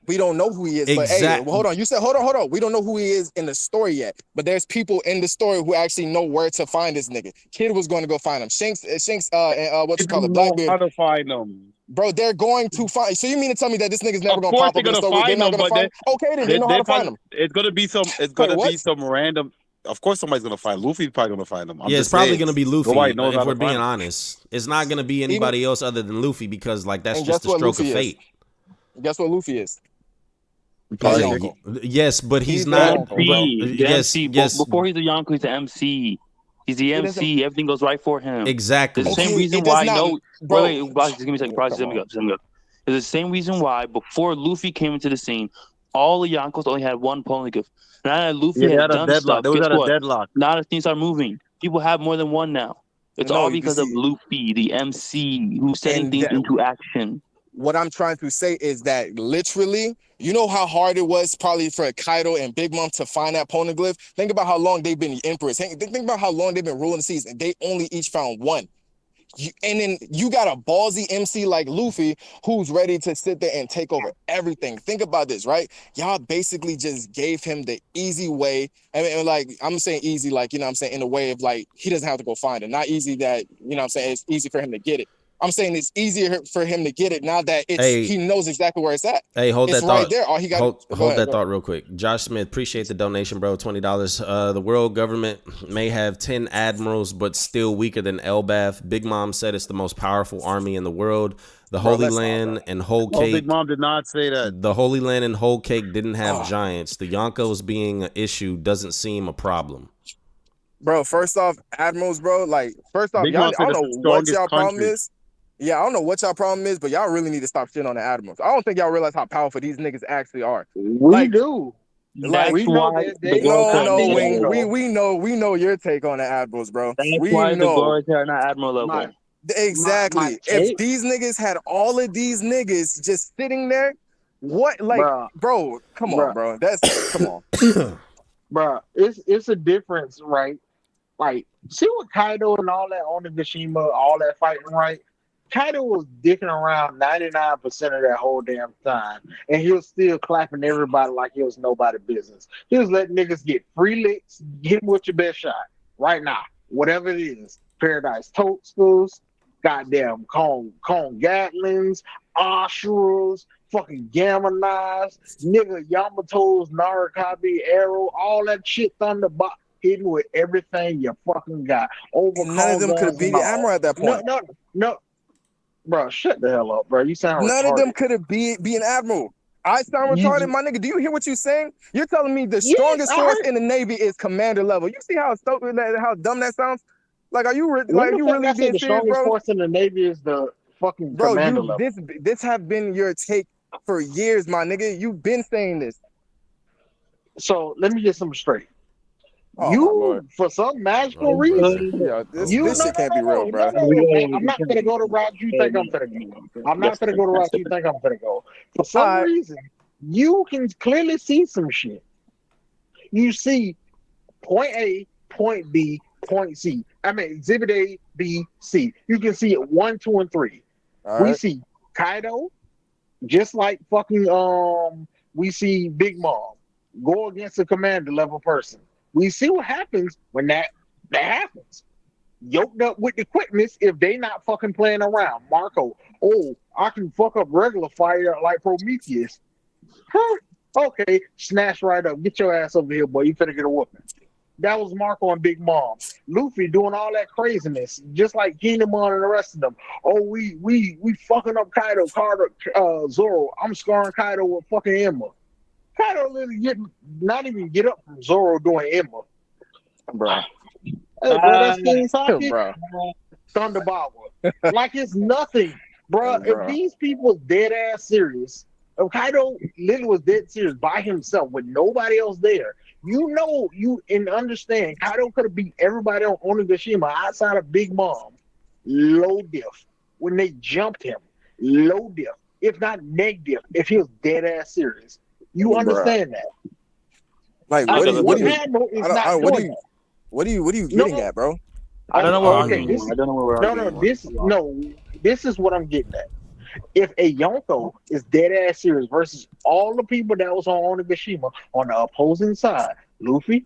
We don't know who he is. But hey, hold on. You said hold on. We don't know who he is in the story yet. But there's people in the story who actually know where to find this nigga. Kid was going to go find him. Shanks, Blackbeard. How to find them? Bro, they're going to find. So you mean to tell me that this nigga's never gonna pop up in the story? They're not gonna find him. Okay, then they know how to find him. It's gonna be some. It's gonna be some random. Of course, somebody's gonna find Luffy's probably gonna find him. It's probably gonna be Luffy. If we're being him. honest, it's not gonna be anybody else other than Luffy because like that's just a stroke of fate. Guess what Luffy is? Yes, but he's not. Yes. Before he's a Yonko, he's the MC. He's the MC. Everything goes right for him. Exactly. It's the same reason why I know. Wait, just give me a second. Let me go. It's the same reason why before Luffy came into the scene, all the Yonkos only had one poneglyph. Now that Luffy had done stuff, guess what? Deadlock. Now that things are moving, people have more than one now. It's all because of Luffy, the MC, who's setting things into action. What I'm trying to say is that literally, you know how hard it was probably for Kaido and Big Mom to find that poneglyph? Think about how long they've been emperors. Think about how long they've been ruling the seas, and they only each found one. And then you got a ballsy MC like Luffy who's ready to sit there and take over everything. Think about this, right? Y'all basically just gave him the easy way. I mean, like, I'm saying easy, like, you know what I'm saying, in a way of like, he doesn't have to go find it. Not easy that, you know what I'm saying, it's easy for him to get it. I'm saying it's easier for him to get it now that he knows exactly where it's at. Hey, hold that thought. Right there. All he got. Hold that thought real quick. Josh Smith, appreciate the donation, bro. $20. The world government may have 10 admirals, but still weaker than Elbaf. Big Mom said it's the most powerful army in the world. The Holy Land and Whole Cake. Big Mom did not say that. The Holy Land and Whole Cake didn't have giants. The Yonkos being an issue doesn't seem a problem. Bro, first off, admirals, bro. Like, first off, y'all, I don't know what y'all problem is. Yeah, I don't know what y'all problem is, but y'all really need to stop shitting on the Admirals. I don't think y'all realize how powerful these niggas actually are. We do. Like, we know we know your take on the Admirals, bro. That's we why know. the Gorosei are not Admiral level. Exactly. If these niggas had all of these niggas just sitting there, what, like, bro, come on, bro. Come on. Bro, it's a difference, right? Like, see what Kaido and all that on the Onigashima, all that fighting, right? Kaido was dicking around 99% of that whole damn time, and he was still clapping everybody like it was nobody business. He was letting niggas get free licks, get with your best shot right now, whatever it is. Paradise Toadstools, goddamn Kong Gatlins, Ashuras, fucking Gamma Knives, nigga Yamato's, Narakabi, Arrow, all that shit Thunderbot, hitting with everything you fucking got. None of them could have beat the Admiral at that point. No. Bro, shut the hell up, bro. You sound None retarded. of them could have be an admiral. I sound retarded, my nigga. Do you hear what you're saying? You're telling me the strongest force in the Navy is commander level. You see how dumb that sounds? Like, are you really being serious, the strongest bro? force in the Navy is the fucking commander level. This have been your take for years, my nigga. You've been saying this. So let me get something straight. For some magical reason, this shit can't be real, bro. I'm not gonna go the route you think I'm gonna go. I'm not gonna go the route you think I'm gonna go. For some reason, you can clearly see some shit. You see point A, point B, point C. I mean, exhibit A, B, C. You can see it 1, 2, and 3. We see Kaido, just like fucking we see Big Mom go against a commander level person. We see what happens when that happens. Yoked up with the quickness if they not fucking playing around. Marco, I can fuck up regular fire like Prometheus. Huh? Okay, snatch right up. Get your ass over here, boy. You finna get a whooping. That was Marco and Big Mom. Luffy doing all that craziness, just like Kinemon and the rest of them. We fucking up Kaido, Zoro. I'm scarring Kaido with fucking Emma. Kaido literally not even get up from Zoro doing Emma. Bro. Hey, bro, that's King's Haki. Thunderbolt. Like it's nothing, bro. If these people dead ass serious, if Kaido literally was dead serious by himself with nobody else there, you understand Kaido could have beat everybody on Onigashima outside of Big Mom. Low diff when they jumped him. low diff, if not negative, if he was dead ass serious. You understand that? Like, I what mean, do what you? Admiral is I not don't, what do doing you? that. What are you getting at, bro? I don't know where we're Okay, arguing. I don't know where we're arguing. This is what I'm getting at. If a Yonko is dead ass serious versus all the people that was on Onigashima on the opposing side, Luffy,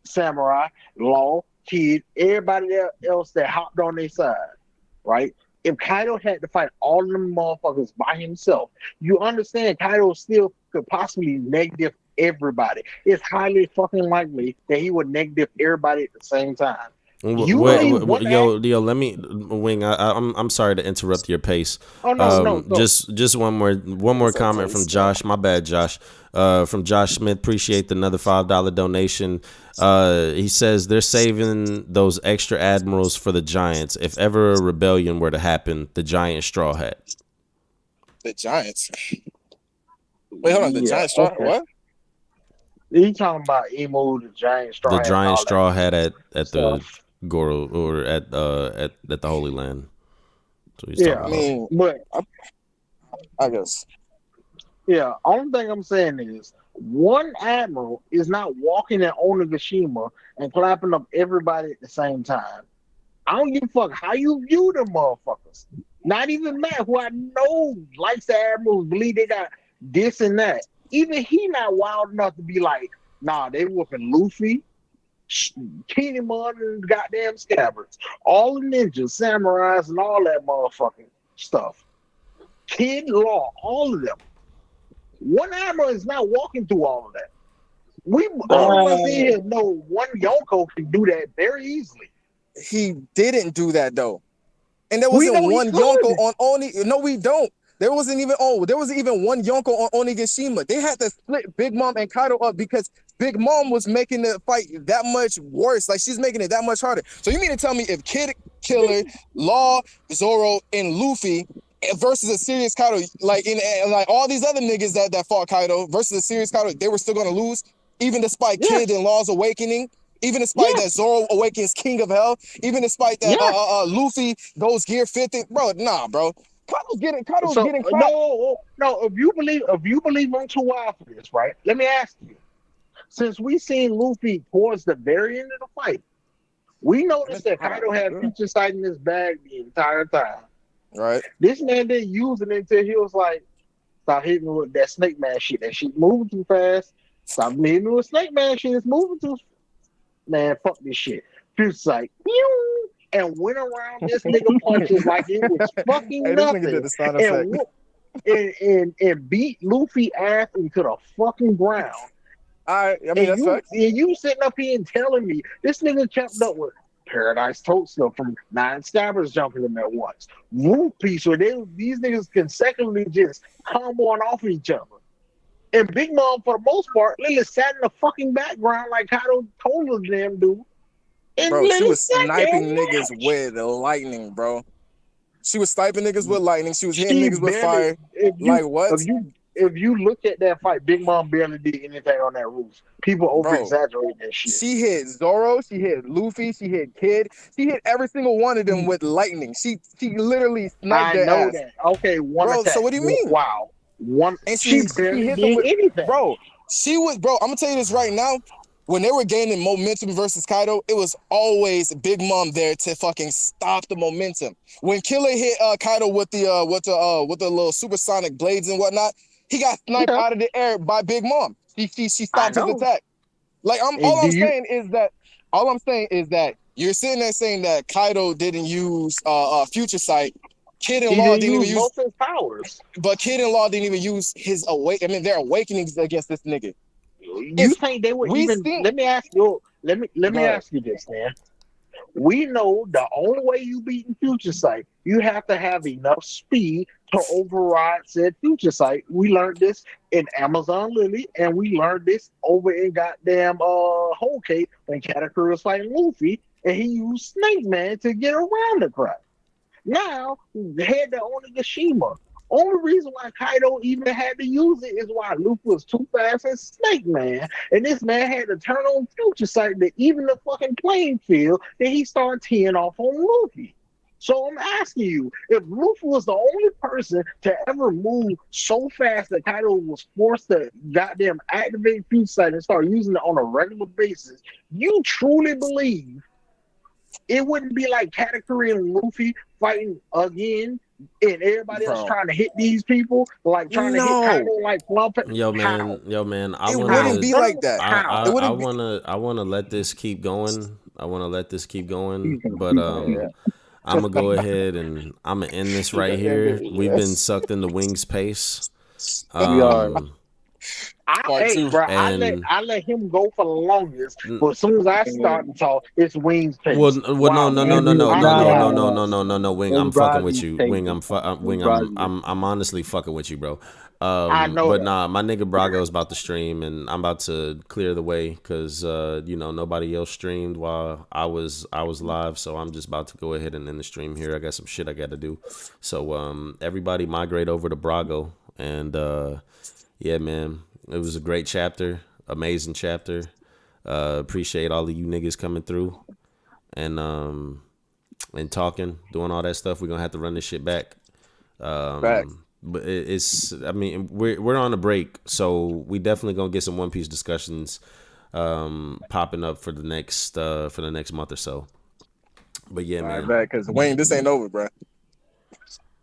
Samurai, Law, Kid, everybody else that hopped on their side, right? If Kaido had to fight all of them motherfuckers by himself, you understand Kaido still could possibly negative everybody. It's highly fucking likely that he would negative everybody at the same time. Yo, let me Wing. I'm sorry to interrupt your pace. Oh no. Just one more comment from Josh. My bad, Josh. From Josh Smith. Appreciate another $5 donation. He says they're saving those extra admirals for the Giants. If ever a rebellion were to happen, the Giant Straw Hat. The Giants. Wait, hold on. The Giant Straw Hat. What? He talking about Emo, the Giant Straw Hat. The Giant Straw Hat at the Goro or at the Holy Land. So he's talking about. But I guess. Yeah, only thing I'm saying is one admiral is not walking in Onigashima and clapping up everybody at the same time. I don't give a fuck how you view them motherfuckers. Not even Matt, who I know likes the admirals, believe they got this and that. Even he not wild enough to be like, nah, they whooping Luffy, Kinemon, and goddamn Scabbards, all the ninjas, samurais, and all that motherfucking stuff. Kid Law, all of them. One admiral is not walking through all of that. All of us here know one Yonko can do that very easily. He didn't do that though, and there wasn't one Yonko on Oni. No, we don't. There wasn't even one Yonko on Onigashima. They had to split Big Mom and Kaido up because Big Mom was making the fight that much worse. Like, she's making it that much harder. So you mean to tell me if Kid Killer, Law, Zoro, and Luffy versus a serious Kaido, like all these other niggas that fought Kaido versus a serious Kaido, they were still gonna lose, even despite Kid and Law's awakening, even despite that Zoro awakens King of Hell, even despite that Luffy goes Gear 50. Bro, nah, bro. Kaido's getting clapped. No. If you believe I'm too wild for this, right? Let me ask you. Since we seen Luffy towards the very end of the fight, we noticed that Kaido had future sight in his bag the entire time. Right. This man didn't use it until he was like, stop hitting me with that Snake Man shit. That shit moving too fast. Stop hitting me with Snake Man shit. It's moving too. Man, fuck this shit. Future sight. Pew! And went around this nigga punches like it was fucking nothing. And beat Luffy ass into the fucking ground. I mean, that's facts. And you sitting up here and telling me this nigga kept up with Paradise Toadstool from 9 Stabbers jumping him at once. Move piece where these niggas consecutively just comboing off each other. And Big Mom, for the most part, Lily sat in the fucking background like Kaido told her damn dude. Bro, she was sniping niggas with lightning, bro. She was sniping niggas with lightning. She was hitting niggas with fire. What? If you look at that fight, Big Mom barely did anything on that roof. People over-exaggerate that shit. She hit Zoro, she hit Luffy, she hit Kid. She hit every single one of them with lightning. She literally sniped their ass. That. Okay, one bro, attack. So what do you mean? Wow. And she hit them with anything. Bro, I'm gonna tell you this right now. When they were gaining momentum versus Kaido, it was always Big Mom there to fucking stop the momentum. When Killer hit Kaido with the little supersonic blades and whatnot, he got sniped out of the air by Big Mom. She stopped his attack. Like all I'm saying is that you're sitting there saying that Kaido didn't use Future Sight. Kid and Law didn't even use both his powers. But Kid and Law didn't even use his their awakenings against this nigga. You think they would even? Let me ask you. Let me ask you this, man. We know the only way you beat in Future Sight, you have to have enough speed to override said Future Sight. We learned this in Amazon Lily, and we learned this over in goddamn Whole Cake when Katakuri was fighting Luffy, and he used Snake Man to get around the crowd. Now, head to Onigashima. Only reason why Kaido even had to use it is why Luffy was too fast as Snake Man, and this man had to turn on Future Sight to even the fucking playing field. Then he started teeing off on Luffy. So I'm asking you, if Luffy was the only person to ever move so fast that Kaido was forced to goddamn activate Future Sight and start using it on a regular basis, you truly believe it wouldn't be like Katakuri and Luffy fighting again and everybody else trying to hit these people, like trying to hit Kaido like Flumpet? Yo man, it wouldn't be like that. I wanna let this keep going. But I'm gonna go ahead and I'm gonna end this right here. We've been sucked into Wings pace. I let him go for the longest, but as soon as I start to talk, it's Wings pace. No, Wing. I'm fucking with you, Wing. I'm honestly fucking with you, bro. I know, but nah, my nigga Brago's about to stream, and I'm about to clear the way because nobody else streamed while I was live, so I'm just about to go ahead and end the stream here. I got some shit I got to do, so everybody migrate over to Brago, and yeah, man. It was a great chapter, amazing chapter. Appreciate all of you niggas coming through and talking, doing all that stuff. We're gonna have to run this shit back. But we're on a break, so we definitely gonna get some One Piece discussions popping up for the next month or so. But yeah, man. Because Wayne, this ain't over, bro.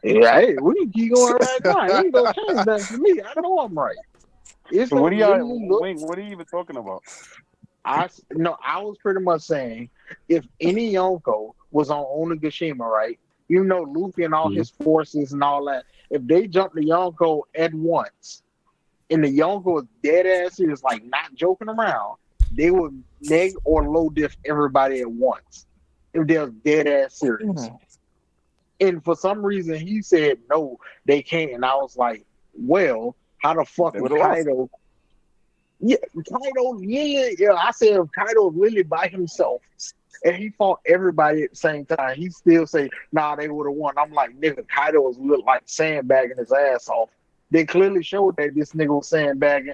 Yeah, hey, we can keep going right now. You ain't gonna change that for me. I know I'm right. So what are you even talking about? I was pretty much saying if any Yonko was on Onigashima, right? You know, Luffy and all his forces and all that, if they jumped the Yonko at once and the Yonko was dead ass serious, like not joking around, they would neg or low diff everybody at once if they was dead ass serious. And for some reason he said no, they can't. And I was like, well, how the fuck is Kaido? Yeah, Kaido literally. Yeah, I said if Kaido really by himself and he fought everybody at the same time, he still say, nah, they would have won. I'm like, nigga, Kaido was look like sandbagging his ass off. They clearly showed that this nigga was sandbagging